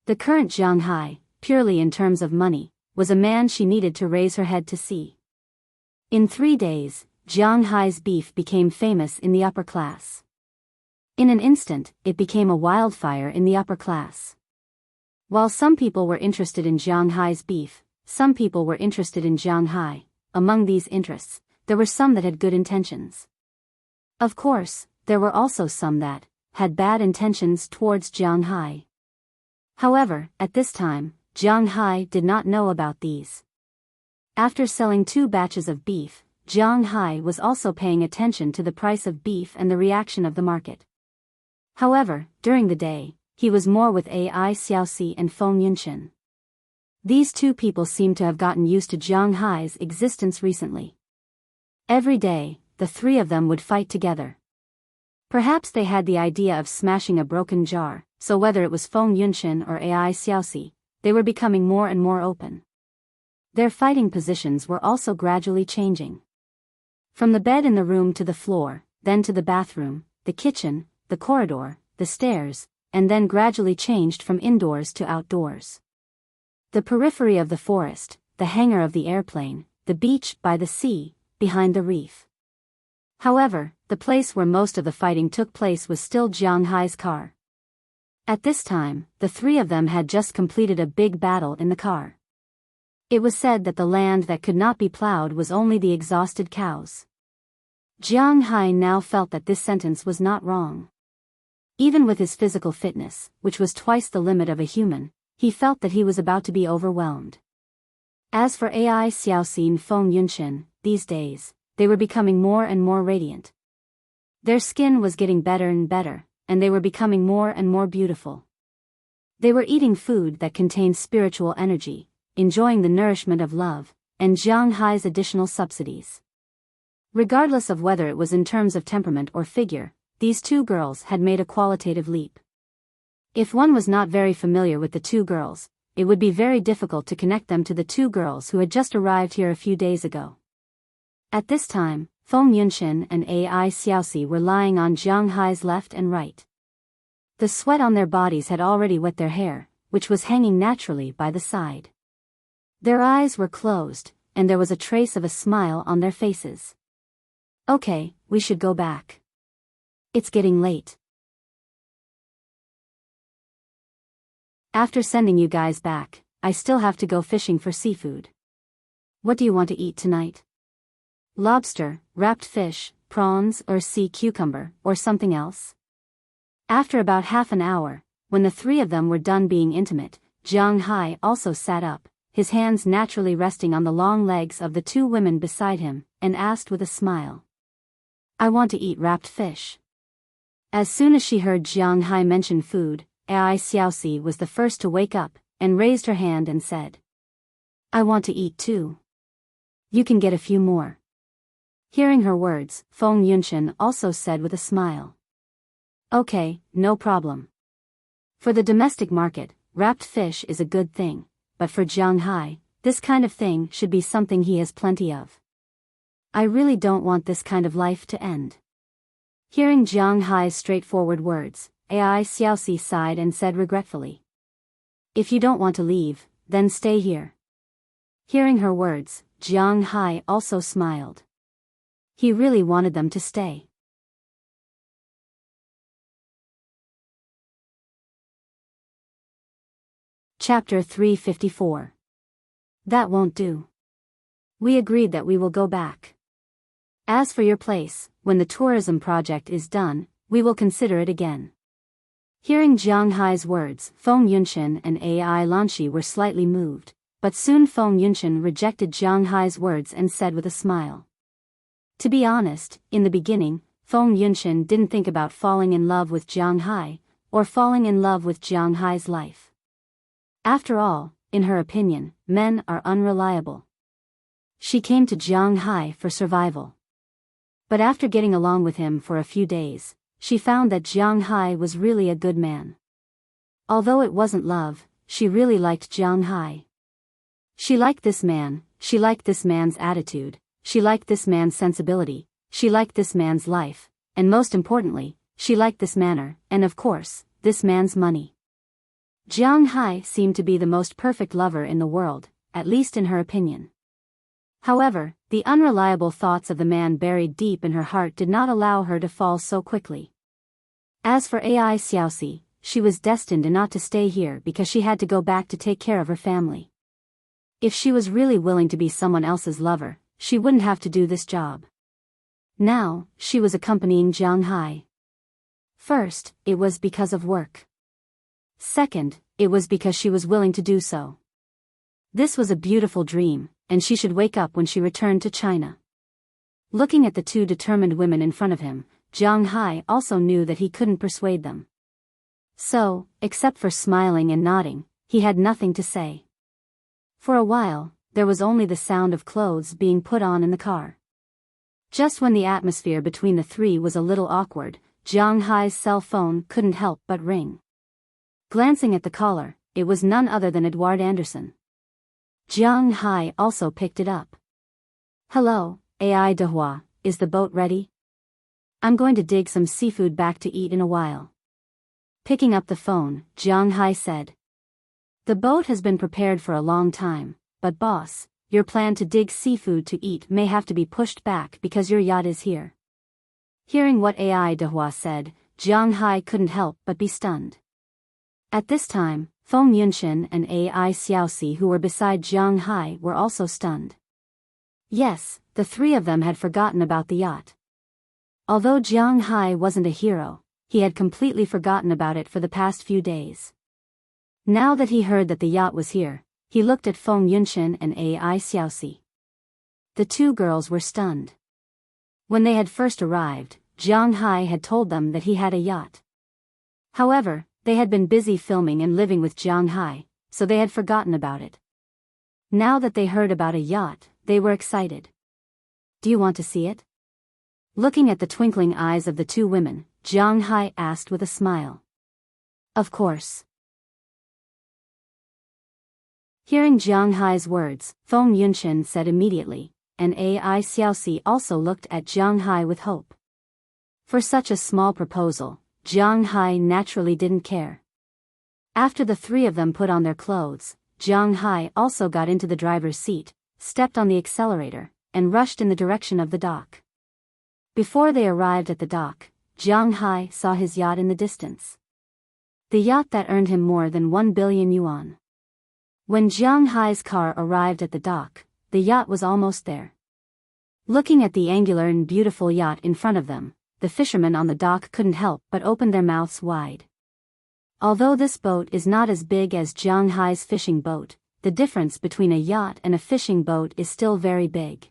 S1: The current Jianghai, purely in terms of money, was a man she needed to raise her head to see. In 3 days, Jianghai's beef became famous in the upper class. In an instant, it became a wildfire in the upper class. While some people were interested in Jianghai's beef, some people were interested in Jianghai. Among these interests, there were some that had good intentions. Of course, there were also some that had bad intentions towards Jianghai. However, at this time, Jianghai did not know about these. After selling 2 batches of beef, Jianghai was also paying attention to the price of beef and the reaction of the market. However, during the day, he was more with Ai Xiaoxi and Feng Yunqian. These 2 people seemed to have gotten used to Jianghai's existence recently. Every day, the 3 of them would fight together. Perhaps they had the idea of smashing a broken jar, so whether it was Feng Yunqian or Ai Xiaoxi, they were becoming more and more open. Their fighting positions were also gradually changing. From the bed in the room to the floor, then to the bathroom, the kitchen, the corridor, the stairs, and then gradually changed from indoors to outdoors. The periphery of the forest, the hangar of the airplane, the beach by the sea, behind the reef. However, the place where most of the fighting took place was still Jianghai's car. At this time, the 3 of them had just completed a big battle in the car. It was said that the land that could not be plowed was only the exhausted cows. Jianghai now felt that this sentence was not wrong. Even with his physical fitness, which was twice the limit of a human, he felt that he was about to be overwhelmed. As for Ai Xiaoxi and Feng Yunqian, these days, they were becoming more and more radiant. Their skin was getting better and better, and they were becoming more and more beautiful. They were eating food that contained spiritual energy, enjoying the nourishment of love, and Jianghai's additional subsidies. Regardless of whether it was in terms of temperament or figure, these 2 girls had made a qualitative leap. If one was not very familiar with the 2 girls, it would be very difficult to connect them to the 2 girls who had just arrived here a few days ago. At this time, Feng Yunqian and Ai Xiaoxi were lying on Jianghai's left and right. The sweat on their bodies had already wet their hair, which was hanging naturally by the side. Their eyes were closed, and there was a trace of a smile on their faces. Okay, we should go back. It's getting late. After sending you guys back, I still have to go fishing for seafood. What do you want to eat tonight? Lobster, wrapped fish, prawns or sea cucumber, or something else? After about half an hour, when the 3 of them were done being intimate, Jiang Hai also sat up, his hands naturally resting on the long legs of the two women beside him, and asked with a smile. I want to eat wrapped fish. As soon as she heard Jiang Hai mention food, Ai Xiaoxi was the first to wake up, and raised her hand and said. I want to eat too. You can get a few more. Hearing her words, Feng Yunshan also said with a smile. Okay, no problem. For the domestic market, wrapped fish is a good thing, but for Jiang Hai, this kind of thing should be something he has plenty of. I really don't want this kind of life to end. Hearing Jiang Hai's straightforward words, Ai Xiaoxi sighed and said regretfully. If you don't want to leave, then stay here. Hearing her words, Jiang Hai also smiled. He really wanted them to stay. Chapter 354. That won't do. We agreed that we will go back. As for your place, when the tourism project is done, we will consider it again. Hearing Jiang Hai's words, Feng Yunshan and Ai Lanshi were slightly moved, but soon Feng Yunshan rejected Jiang Hai's words and said with a smile. To be honest, in the beginning, Feng Yunshan didn't think about falling in love with Jiang Hai, or falling in love with Jiang Hai's life. After all, in her opinion, men are unreliable. She came to Jiang Hai for survival. But after getting along with him for a few days, she found that Jiang Hai was really a good man. Although it wasn't love, she really liked Jiang Hai. She liked this man, she liked this man's attitude, she liked this man's sensibility, she liked this man's life, and most importantly, she liked this manner, and of course, this man's money. Jiang Hai seemed to be the most perfect lover in the world, at least in her opinion. However, the unreliable thoughts of the man buried deep in her heart did not allow her to fall so quickly. As for Ai Xiaoxi, she was destined not to stay here because she had to go back to take care of her family. If she was really willing to be someone else's lover, she wouldn't have to do this job. Now, she was accompanying Jiang Hai. First, it was because of work. Second, it was because she was willing to do so. This was a beautiful dream, and she should wake up when she returned to China. Looking at the two determined women in front of him, Jiang Hai also knew that he couldn't persuade them. So, except for smiling and nodding, he had nothing to say. For a while, there was only the sound of clothes being put on in the car. Just when the atmosphere between the three was a little awkward, Jiang Hai's cell phone couldn't help but ring. Glancing at the caller, it was none other than Edouard Anderson. Jiang Hai also picked it up. Hello, Ai Dehua, is the boat ready? I'm going to dig some seafood back to eat in a while. Picking up the phone, Jiang Hai said. The boat has been prepared for a long time, but boss, your plan to dig seafood to eat may have to be pushed back because your yacht is here. Hearing what Ai Dehua said, Jiang Hai couldn't help but be stunned. At this time, Feng Yunshan and Ai Xiaoxi who were beside Jiang Hai were also stunned. Yes, the three of them had forgotten about the yacht. Although Jiang Hai wasn't a hero, he had completely forgotten about it for the past few days. Now that he heard that the yacht was here, he looked at Feng Yunshan and Ai Xiaoxi. The two girls were stunned. When they had first arrived, Jiang Hai had told them that he had a yacht. However, they had been busy filming and living with Jiang Hai, so they had forgotten about it. Now that they heard about a yacht, they were excited. Do you want to see it? Looking at the twinkling eyes of the two women, Jiang Hai asked with a smile. Of course. Hearing Jiang Hai's words, Feng Yunshan said immediately, and Ai Xiaoxi also looked at Jiang Hai with hope. For such a small proposal, Jiang Hai naturally didn't care. After the three of them put on their clothes, Jiang Hai also got into the driver's seat, stepped on the accelerator, and rushed in the direction of the dock. Before they arrived at the dock, Jiang Hai saw his yacht in the distance. The yacht that earned him more than 1 billion yuan. When Jiang Hai's car arrived at the dock, the yacht was almost there. Looking at the angular and beautiful yacht in front of them, the fishermen on the dock couldn't help but open their mouths wide. Although this boat is not as big as Jiang Hai's fishing boat, the difference between a yacht and a fishing boat is still very big.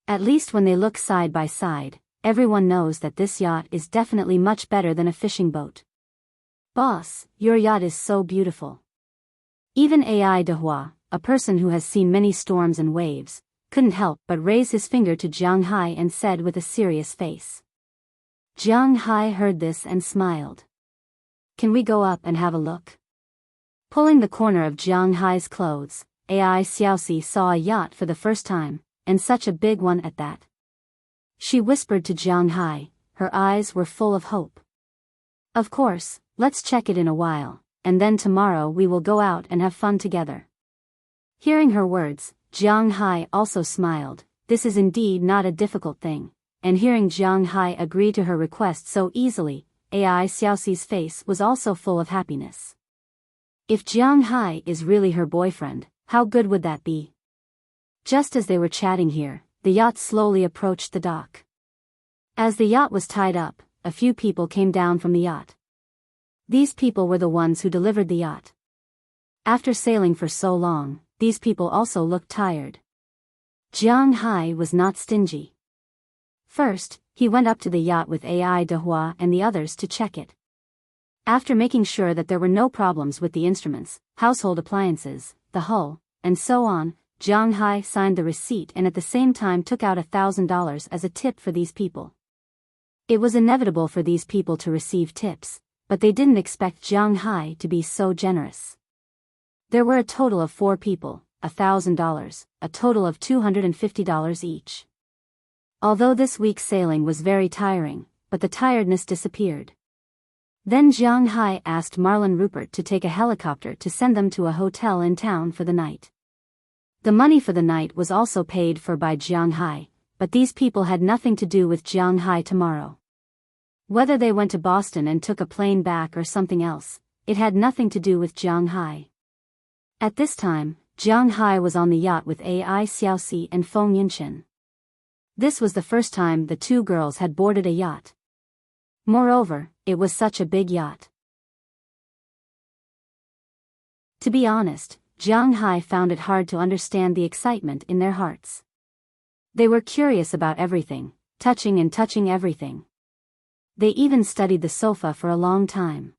S1: At least when they look side by side, everyone knows that this yacht is definitely much better than a fishing boat. Boss, your yacht is so beautiful. Even Ai Dehua, a person who has seen many storms and waves, couldn't help but raise his finger to Jiang Hai and said with a serious face. Jiang Hai heard this and smiled. Can we go up and have a look? Pulling the corner of Jiang Hai's clothes, Ai Xiaoxi saw a yacht for the first time, and such a big one at that. She whispered to Jiang Hai, her eyes were full of hope. Of course, let's check it in a while, and then tomorrow we will go out and have fun together. Hearing her words, Jiang Hai also smiled. This is indeed not a difficult thing, and hearing Jiang Hai agree to her request so easily, Ai Xiaoxi's face was also full of happiness. If Jiang Hai is really her boyfriend, how good would that be? Just as they were chatting here, the yacht slowly approached the dock. As the yacht was tied up, a few people came down from the yacht. These people were the ones who delivered the yacht. After sailing for so long, these people also looked tired. Jiang Hai was not stingy. First, he went up to the yacht with Ai Dehua and the others to check it. After making sure that there were no problems with the instruments, household appliances, the hull, and so on, Jiang Hai signed the receipt and at the same time took out $1,000 as a tip for these people. It was inevitable for these people to receive tips, but they didn't expect Jiang Hai to be so generous. There were a total of 4 people, $1,000, a total of $250 each. Although this week's sailing was very tiring, but the tiredness disappeared. Then Jiang Hai asked Marlon Rupert to take a helicopter to send them to a hotel in town for the night. The money for the night was also paid for by Jiang Hai, but these people had nothing to do with Jiang Hai tomorrow. Whether they went to Boston and took a plane back or something else, it had nothing to do with Jiang Hai. At this time, Jiang Hai was on the yacht with Ai Xiaoxi and Feng Yinchen. This was the first time the 2 girls had boarded a yacht. Moreover, it was such a big yacht. To be honest, Jiang Hai found it hard to understand the excitement in their hearts. They were curious about everything, touching everything. They even studied the sofa for a long time.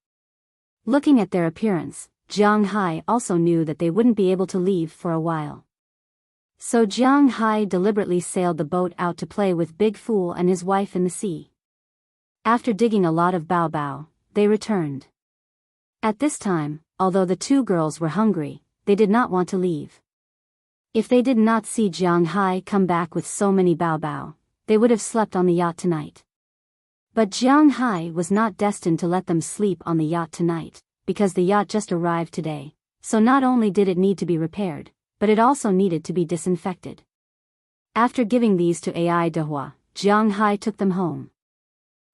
S1: Looking at their appearance, Jiang Hai also knew that they wouldn't be able to leave for a while. So Jiang Hai deliberately sailed the boat out to play with Big Fool and his wife in the sea. After digging a lot of bao, they returned. At this time, although the 2 girls were hungry, they did not want to leave. If they did not see Jiang Hai come back with so many bao, they would have slept on the yacht tonight. But Jiang Hai was not destined to let them sleep on the yacht tonight, because the yacht just arrived today, so not only did it need to be repaired, but it also needed to be disinfected. After giving these to Ai Dehua, Jiang Hai took them home.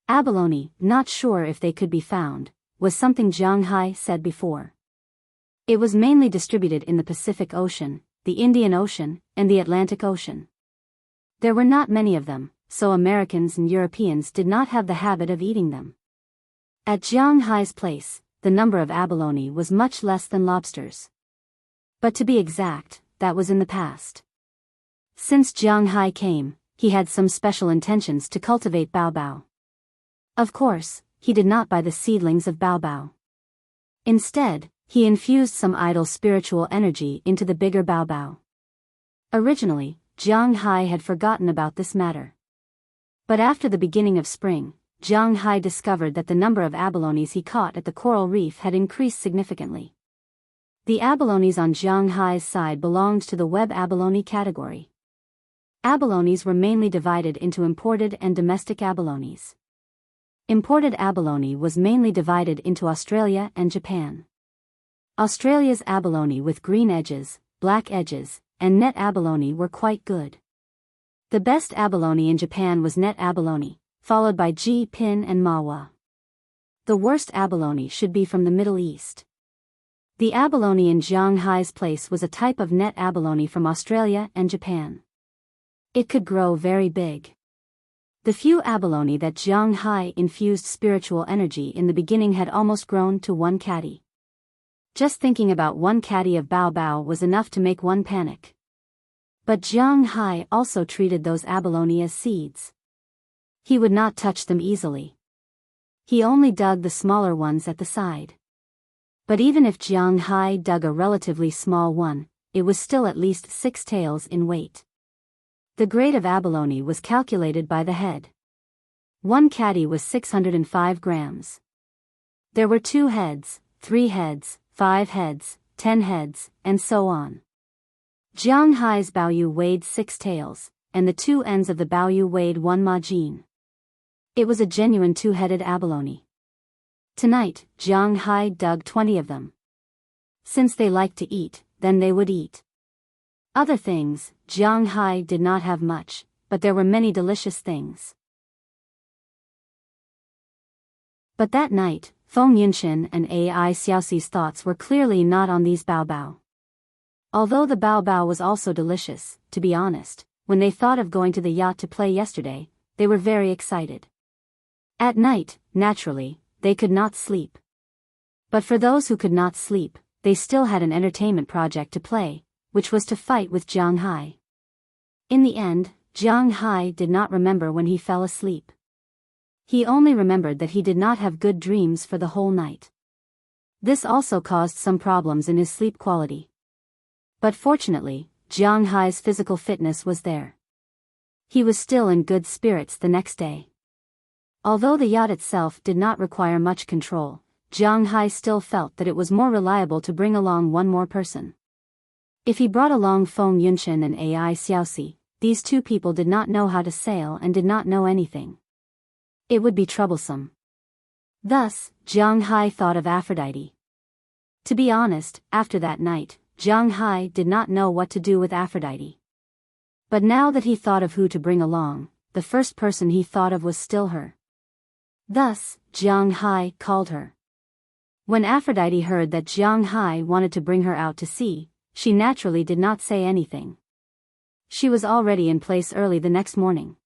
S1: Abalone, not sure if they could be found, was something Jiang Hai said before. It was mainly distributed in the Pacific Ocean, the Indian Ocean, and the Atlantic Ocean. There were not many of them, so Americans and Europeans did not have the habit of eating them. At Jiang Hai's place, the number of abalone was much less than lobsters. But to be exact, that was in the past. Since Jiang Hai came, he had some special intentions to cultivate bao. Of course, he did not buy the seedlings of bao. Instead, he infused some idle spiritual energy into the bigger bao. Originally, Jiang Hai had forgotten about this matter. But after the beginning of spring, Jiang Hai discovered that the number of abalones he caught at the coral reef had increased significantly. The abalones on Jiang Hai's side belonged to the web abalone category. Abalones were mainly divided into imported and domestic abalones. Imported abalone was mainly divided into Australia and Japan. Australia's abalone with green edges, black edges, and net abalone were quite good. The best abalone in Japan was net abalone, followed by Pin and Mawa. The worst abalone should be from the Middle East. The abalone in Jiang Hai's place was a type of net abalone from Australia and Japan. It could grow very big. The few abalone that Jiang Hai infused spiritual energy in the beginning had almost grown to one catty. Just thinking about one catty of Bao Bao was enough to make one panic. But Jiang Hai also treated those abalone as seeds. He would not touch them easily. He only dug the smaller ones at the side. But even if Jiang Hai dug a relatively small one, it was still at least 6 taels in weight. The grade of abalone was calculated by the head. One catty was 605 grams. There were 2 heads, 3 heads, 5 heads, 10 heads, and so on. Jiang Hai's baoyu weighed 6 taels, and the 2 ends of the baoyu weighed 1 majin. It was a genuine 2-headed abalone. Tonight, Jiang Hai dug 20 of them. Since they liked to eat, then they would eat. Other things, Jiang Hai did not have much, but there were many delicious things. But that night, Feng Yunshan and Ai Xiaoxi's thoughts were clearly not on these bao bao. Although the bao bao was also delicious, to be honest, when they thought of going to the yacht to play yesterday, they were very excited. At night, naturally, they could not sleep. But for those who could not sleep, they still had an entertainment project to play, which was to fight with Jiang Hai. In the end, Jiang Hai did not remember when he fell asleep. He only remembered that he did not have good dreams for the whole night. This also caused some problems in his sleep quality. But fortunately, Jiang Hai's physical fitness was there. He was still in good spirits the next day. Although the yacht itself did not require much control, Jiang Hai still felt that it was more reliable to bring along one more person. If he brought along Feng Yunshan and Ai Xiaoxi, these 2 people did not know how to sail and did not know anything. It would be troublesome. Thus, Jiang Hai thought of Aphrodite. To be honest, after that night, Jiang Hai did not know what to do with Aphrodite. But now that he thought of who to bring along, the first person he thought of was still her. Thus, Jiang Hai called her. When Aphrodite heard that Jiang Hai wanted to bring her out to sea, she naturally did not say anything. She was already in place early the next morning.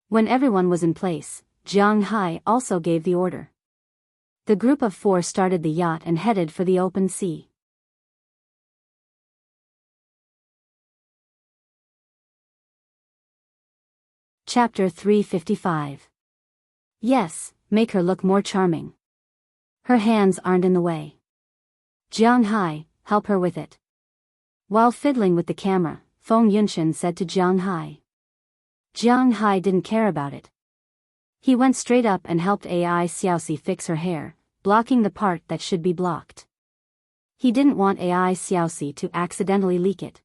S1: When everyone was in place, Jiang Hai also gave the order. The group of 4 started the yacht and headed for the open sea. Chapter 355. Yes, make her look more charming. Her hands aren't in the way. Jiang Hai, help her with it. While fiddling with the camera, Feng Yunshan said to Jiang Hai. Jiang Hai didn't care about it. He went straight up and helped Ai Xiaoxi fix her hair, blocking the part that should be blocked. He didn't want Ai Xiaoxi to accidentally leak it.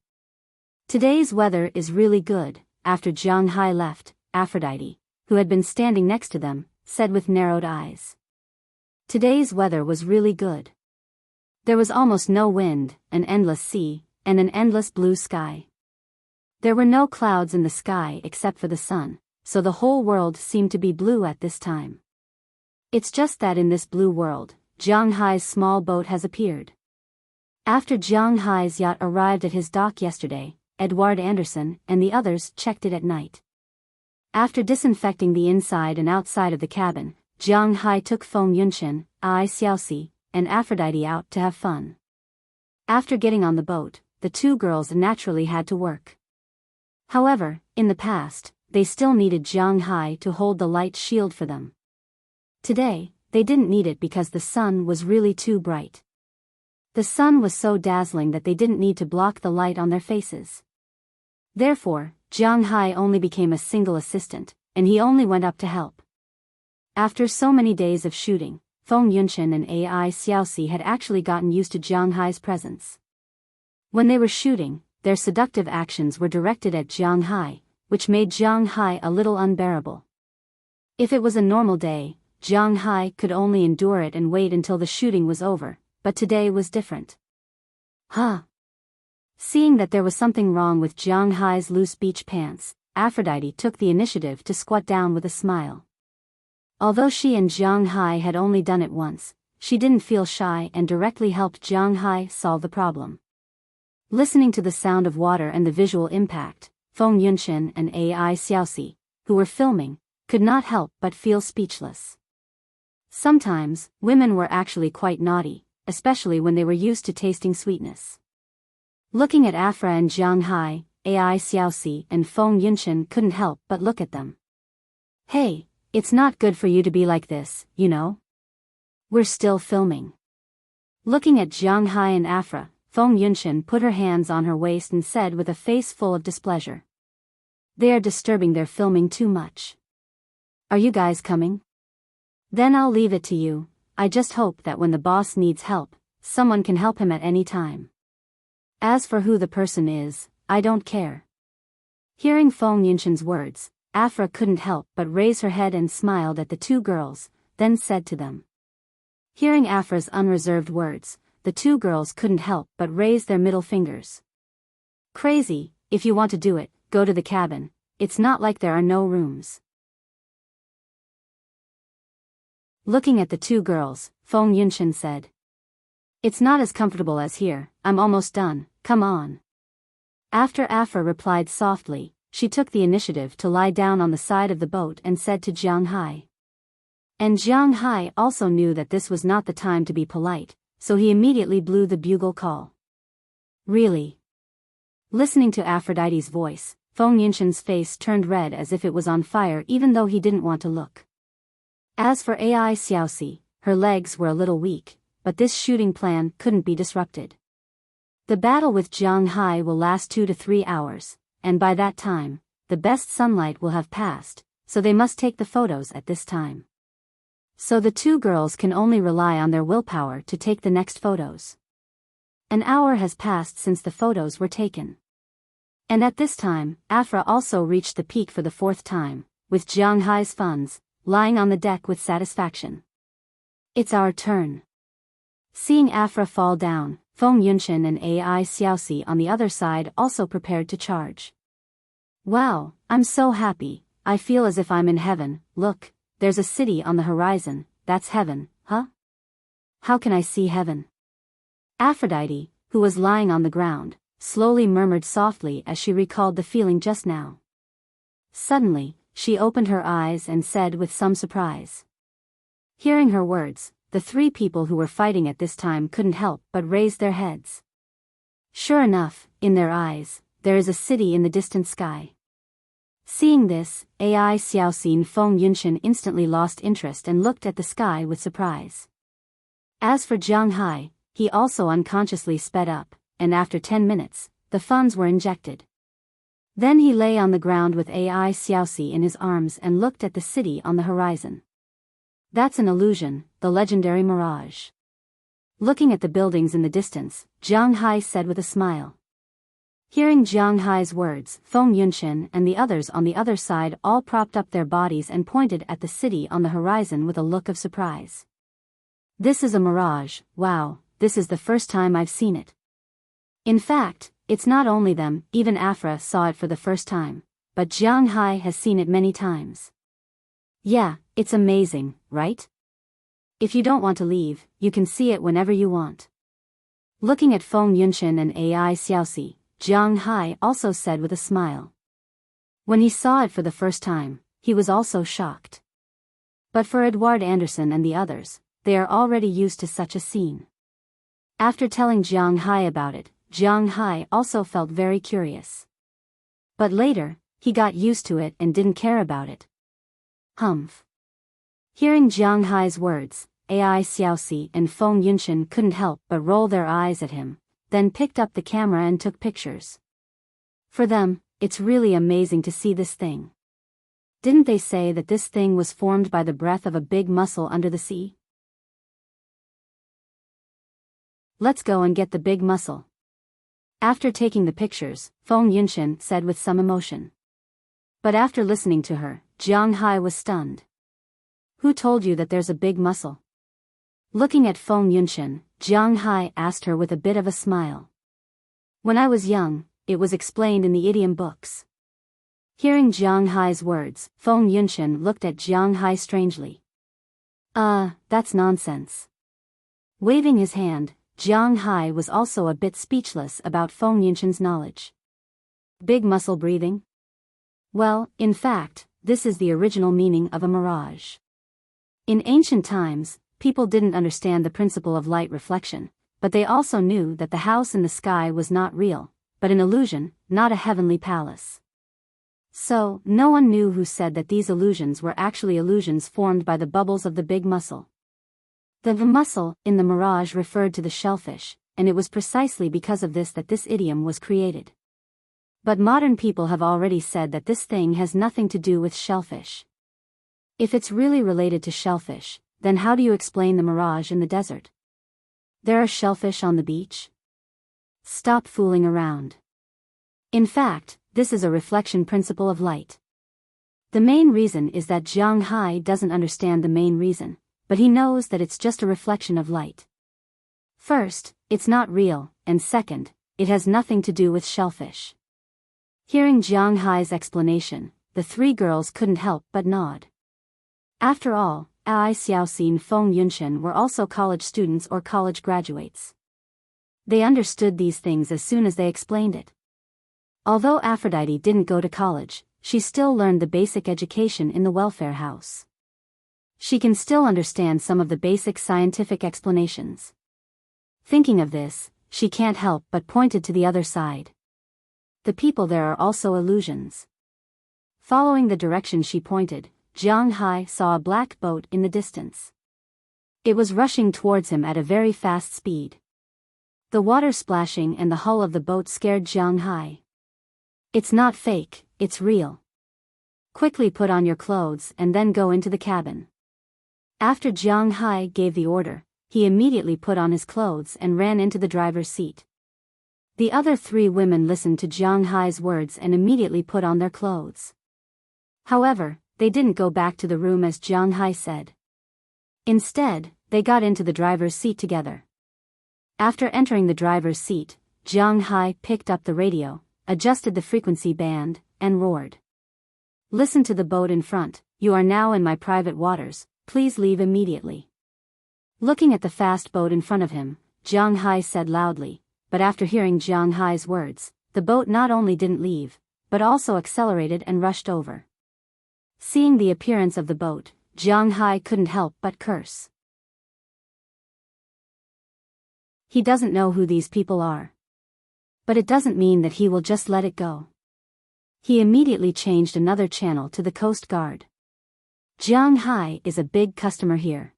S1: Today's weather is really good. After Jiang Hai left, Aphrodite, who had been standing next to them, said with narrowed eyes. Today's weather was really good. There was almost no wind, an endless sea, and an endless blue sky. There were no clouds in the sky except for the sun, so the whole world seemed to be blue at this time. It's just that in this blue world, Jiang Hai's small boat has appeared. After Jiang Hai's yacht arrived at his dock yesterday, Edward Anderson and the others checked it at night. After disinfecting the inside and outside of the cabin, Jiang Hai took Feng Yunshan, Ai Xiaoxi, and Aphrodite out to have fun. After getting on the boat, the 2 girls naturally had to work. However, in the past, they still needed Jiang Hai to hold the light shield for them. Today, they didn't need it because the sun was really too bright. The sun was so dazzling that they didn't need to block the light on their faces. Therefore, Jiang Hai only became a single assistant, and he only went up to help. After so many days of shooting, Feng Yunshan and Ai Xiaoxi had actually gotten used to Jiang Hai's presence. When they were shooting, their seductive actions were directed at Jiang Hai, which made Jiang Hai a little unbearable. If it was a normal day, Jiang Hai could only endure it and wait until the shooting was over, but today was different. Huh? Seeing that there was something wrong with Jiang Hai's loose beach pants, Aphrodite took the initiative to squat down with a smile. Although she and Jiang Hai had only done it once, she didn't feel shy and directly helped Jiang Hai solve the problem. Listening to the sound of water and the visual impact, Feng Yunshan and Ai Xiaoxi, who were filming, could not help but feel speechless. Sometimes, women were actually quite naughty, especially when they were used to tasting sweetness. Looking at Afra and Jiang Hai, Ai Xiaoxi and Feng Yunshan couldn't help but look at them. Hey, it's not good for you to be like this, you know? We're still filming. Looking at Jiang Hai and Afra, Feng Yunshan put her hands on her waist and said with a face full of displeasure. They are disturbing their filming too much. Are you guys coming? Then I'll leave it to you. I just hope that when the boss needs help, someone can help him at any time. As for who the person is, I don't care. Hearing Feng Yunshan's words, Afra couldn't help but raise her head and smiled at the two girls, then said to them. Hearing Afra's unreserved words, the two girls couldn't help but raise their middle fingers. Crazy, if you want to do it, go to the cabin, it's not like there are no rooms. Looking at the two girls, Feng Yunshan said. It's not as comfortable as here, I'm almost done, come on. After Afra replied softly, she took the initiative to lie down on the side of the boat and said to Jiang Hai. And Jiang Hai also knew that this was not the time to be polite, so he immediately blew the bugle call. Really? Listening to Aphrodite's voice, Feng Yunshan's face turned red as if it was on fire even though he didn't want to look. As for Ai Xiaoxi, her legs were a little weak, but this shooting plan couldn't be disrupted. The battle with Jiang Hai will last 2 to 3 hours, and by that time, the best sunlight will have passed, so they must take the photos at this time. So the two girls can only rely on their willpower to take the next photos. An hour has passed since the photos were taken. And at this time, Afra also reached the peak for the 4th time, with Jiang Hai's funds, lying on the deck with satisfaction. It's our turn. Seeing Afra fall down, Feng Yunshan and Ai Xiaoxi on the other side also prepared to charge. Wow, I'm so happy, I feel as if I'm in heaven. Look, there's a city on the horizon, that's heaven, huh? How can I see heaven? Aphrodite, who was lying on the ground, slowly murmured softly as she recalled the feeling just now. Suddenly, she opened her eyes and said with some surprise. Hearing her words, the 3 people who were fighting at this time couldn't help but raise their heads. Sure enough, in their eyes, there is a city in the distant sky. Seeing this, Ai Xiaoxi and Feng Yunshan instantly lost interest and looked at the sky with surprise. As for Jiang Hai, he also unconsciously sped up, and after 10 minutes, the funds were injected. Then he lay on the ground with Ai Xiaoxi in his arms and looked at the city on the horizon. That's an illusion, the legendary mirage. Looking at the buildings in the distance, Jiang Hai said with a smile. Hearing Jiang Hai's words, Feng Yunshan and the others on the other side all propped up their bodies and pointed at the city on the horizon with a look of surprise. This is a mirage, wow, this is the first time I've seen it. In fact, it's not only them, even Afra saw it for the first time, but Jiang Hai has seen it many times. Yeah, it's amazing, right? If you don't want to leave, you can see it whenever you want. Looking at Feng Yunshan and Ai Xiaoxi, Jiang Hai also said with a smile. When he saw it for the first time, he was also shocked. But for Edward Anderson and the others, they are already used to such a scene. After telling Jiang Hai about it, Jiang Hai also felt very curious. But later, he got used to it and didn't care about it. Humph. Hearing Jiang Hai's words, Ai Xiaoxi and Feng Yunshan couldn't help but roll their eyes at him, then picked up the camera and took pictures. For them, it's really amazing to see this thing. Didn't they say that this thing was formed by the breath of a big mussel under the sea? Let's go and get the big mussel. After taking the pictures, Feng Yunshan said with some emotion. But after listening to her, Jiang Hai was stunned. Who told you that there's a big mussel? Looking at Feng Yunshan, Jiang Hai asked her with a bit of a smile. When I was young, it was explained in the idiom books. Hearing Jiang Hai's words, Feng Yunshan looked at Jiang Hai strangely. That's nonsense. Waving his hand, Jiang Hai was also a bit speechless about Feng Yunshan's knowledge. Big muscle breathing? Well, in fact, this is the original meaning of a mirage. In ancient times, people didn't understand the principle of light reflection, but they also knew that the house in the sky was not real, but an illusion, not a heavenly palace. So, no one knew who said that these illusions were actually illusions formed by the bubbles of the big mussel. The mussel, in the mirage, referred to the shellfish, and it was precisely because of this that this idiom was created. But modern people have already said that this thing has nothing to do with shellfish. If it's really related to shellfish, then how do you explain the mirage in the desert? There are shellfish on the beach? Stop fooling around. In fact, this is a reflection principle of light. The main reason is that Jiang Hai doesn't understand the main reason, but he knows that it's just a reflection of light. First, it's not real, and second, it has nothing to do with shellfish. Hearing Jiang Hai's explanation, the three girls couldn't help but nod. After all, Ai Xiaoxi and Feng Yunshen were also college students or college graduates. They understood these things as soon as they explained it. Although Aphrodite didn't go to college, she still learned the basic education in the welfare house. She can still understand some of the basic scientific explanations. Thinking of this, she can't help but pointed to the other side. The people there are also illusions. Following the direction she pointed, Jiang Hai saw a black boat in the distance. It was rushing towards him at a very fast speed. The water splashing and the hull of the boat scared Jiang Hai. It's not fake, it's real. Quickly put on your clothes and then go into the cabin. After Jiang Hai gave the order, he immediately put on his clothes and ran into the driver's seat. The other three women listened to Jiang Hai's words and immediately put on their clothes. However, they didn't go back to the room as Jiang Hai said. Instead, they got into the driver's seat together. After entering the driver's seat, Jiang Hai picked up the radio, adjusted the frequency band, and roared. Listen to the boat in front, you are now in my private waters, please leave immediately. Looking at the fast boat in front of him, Jiang Hai said loudly, but after hearing Jiang Hai's words, the boat not only didn't leave, but also accelerated and rushed over. Seeing the appearance of the boat, Jiang Hai couldn't help but curse. He doesn't know who these people are. But it doesn't mean that he will just let it go. He immediately changed another channel to the Coast Guard. Jiang Hai is a big customer here.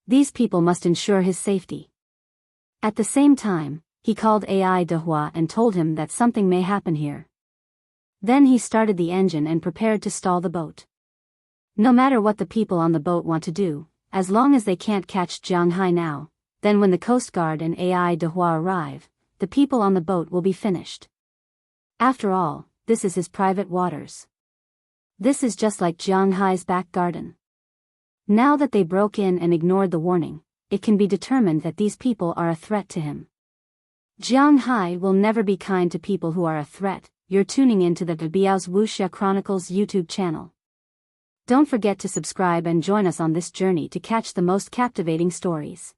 S1: These people must ensure his safety. At the same time, he called Ai Dehua and told him that something may happen here. Then he started the engine and prepared to stall the boat. No matter what the people on the boat want to do, as long as they can't catch Jiang Hai now, then when the Coast Guard and Ai Dehua arrive, the people on the boat will be finished. After all, this is his private waters. This is just like Jiang Hai's back garden. Now that they broke in and ignored the warning, it can be determined that these people are a threat to him. Jiang Hai will never be kind to people who are a threat. You're tuning into the Biyao's Wuxia Chronicles YouTube channel. Don't forget to subscribe and join us on this journey to catch the most captivating stories.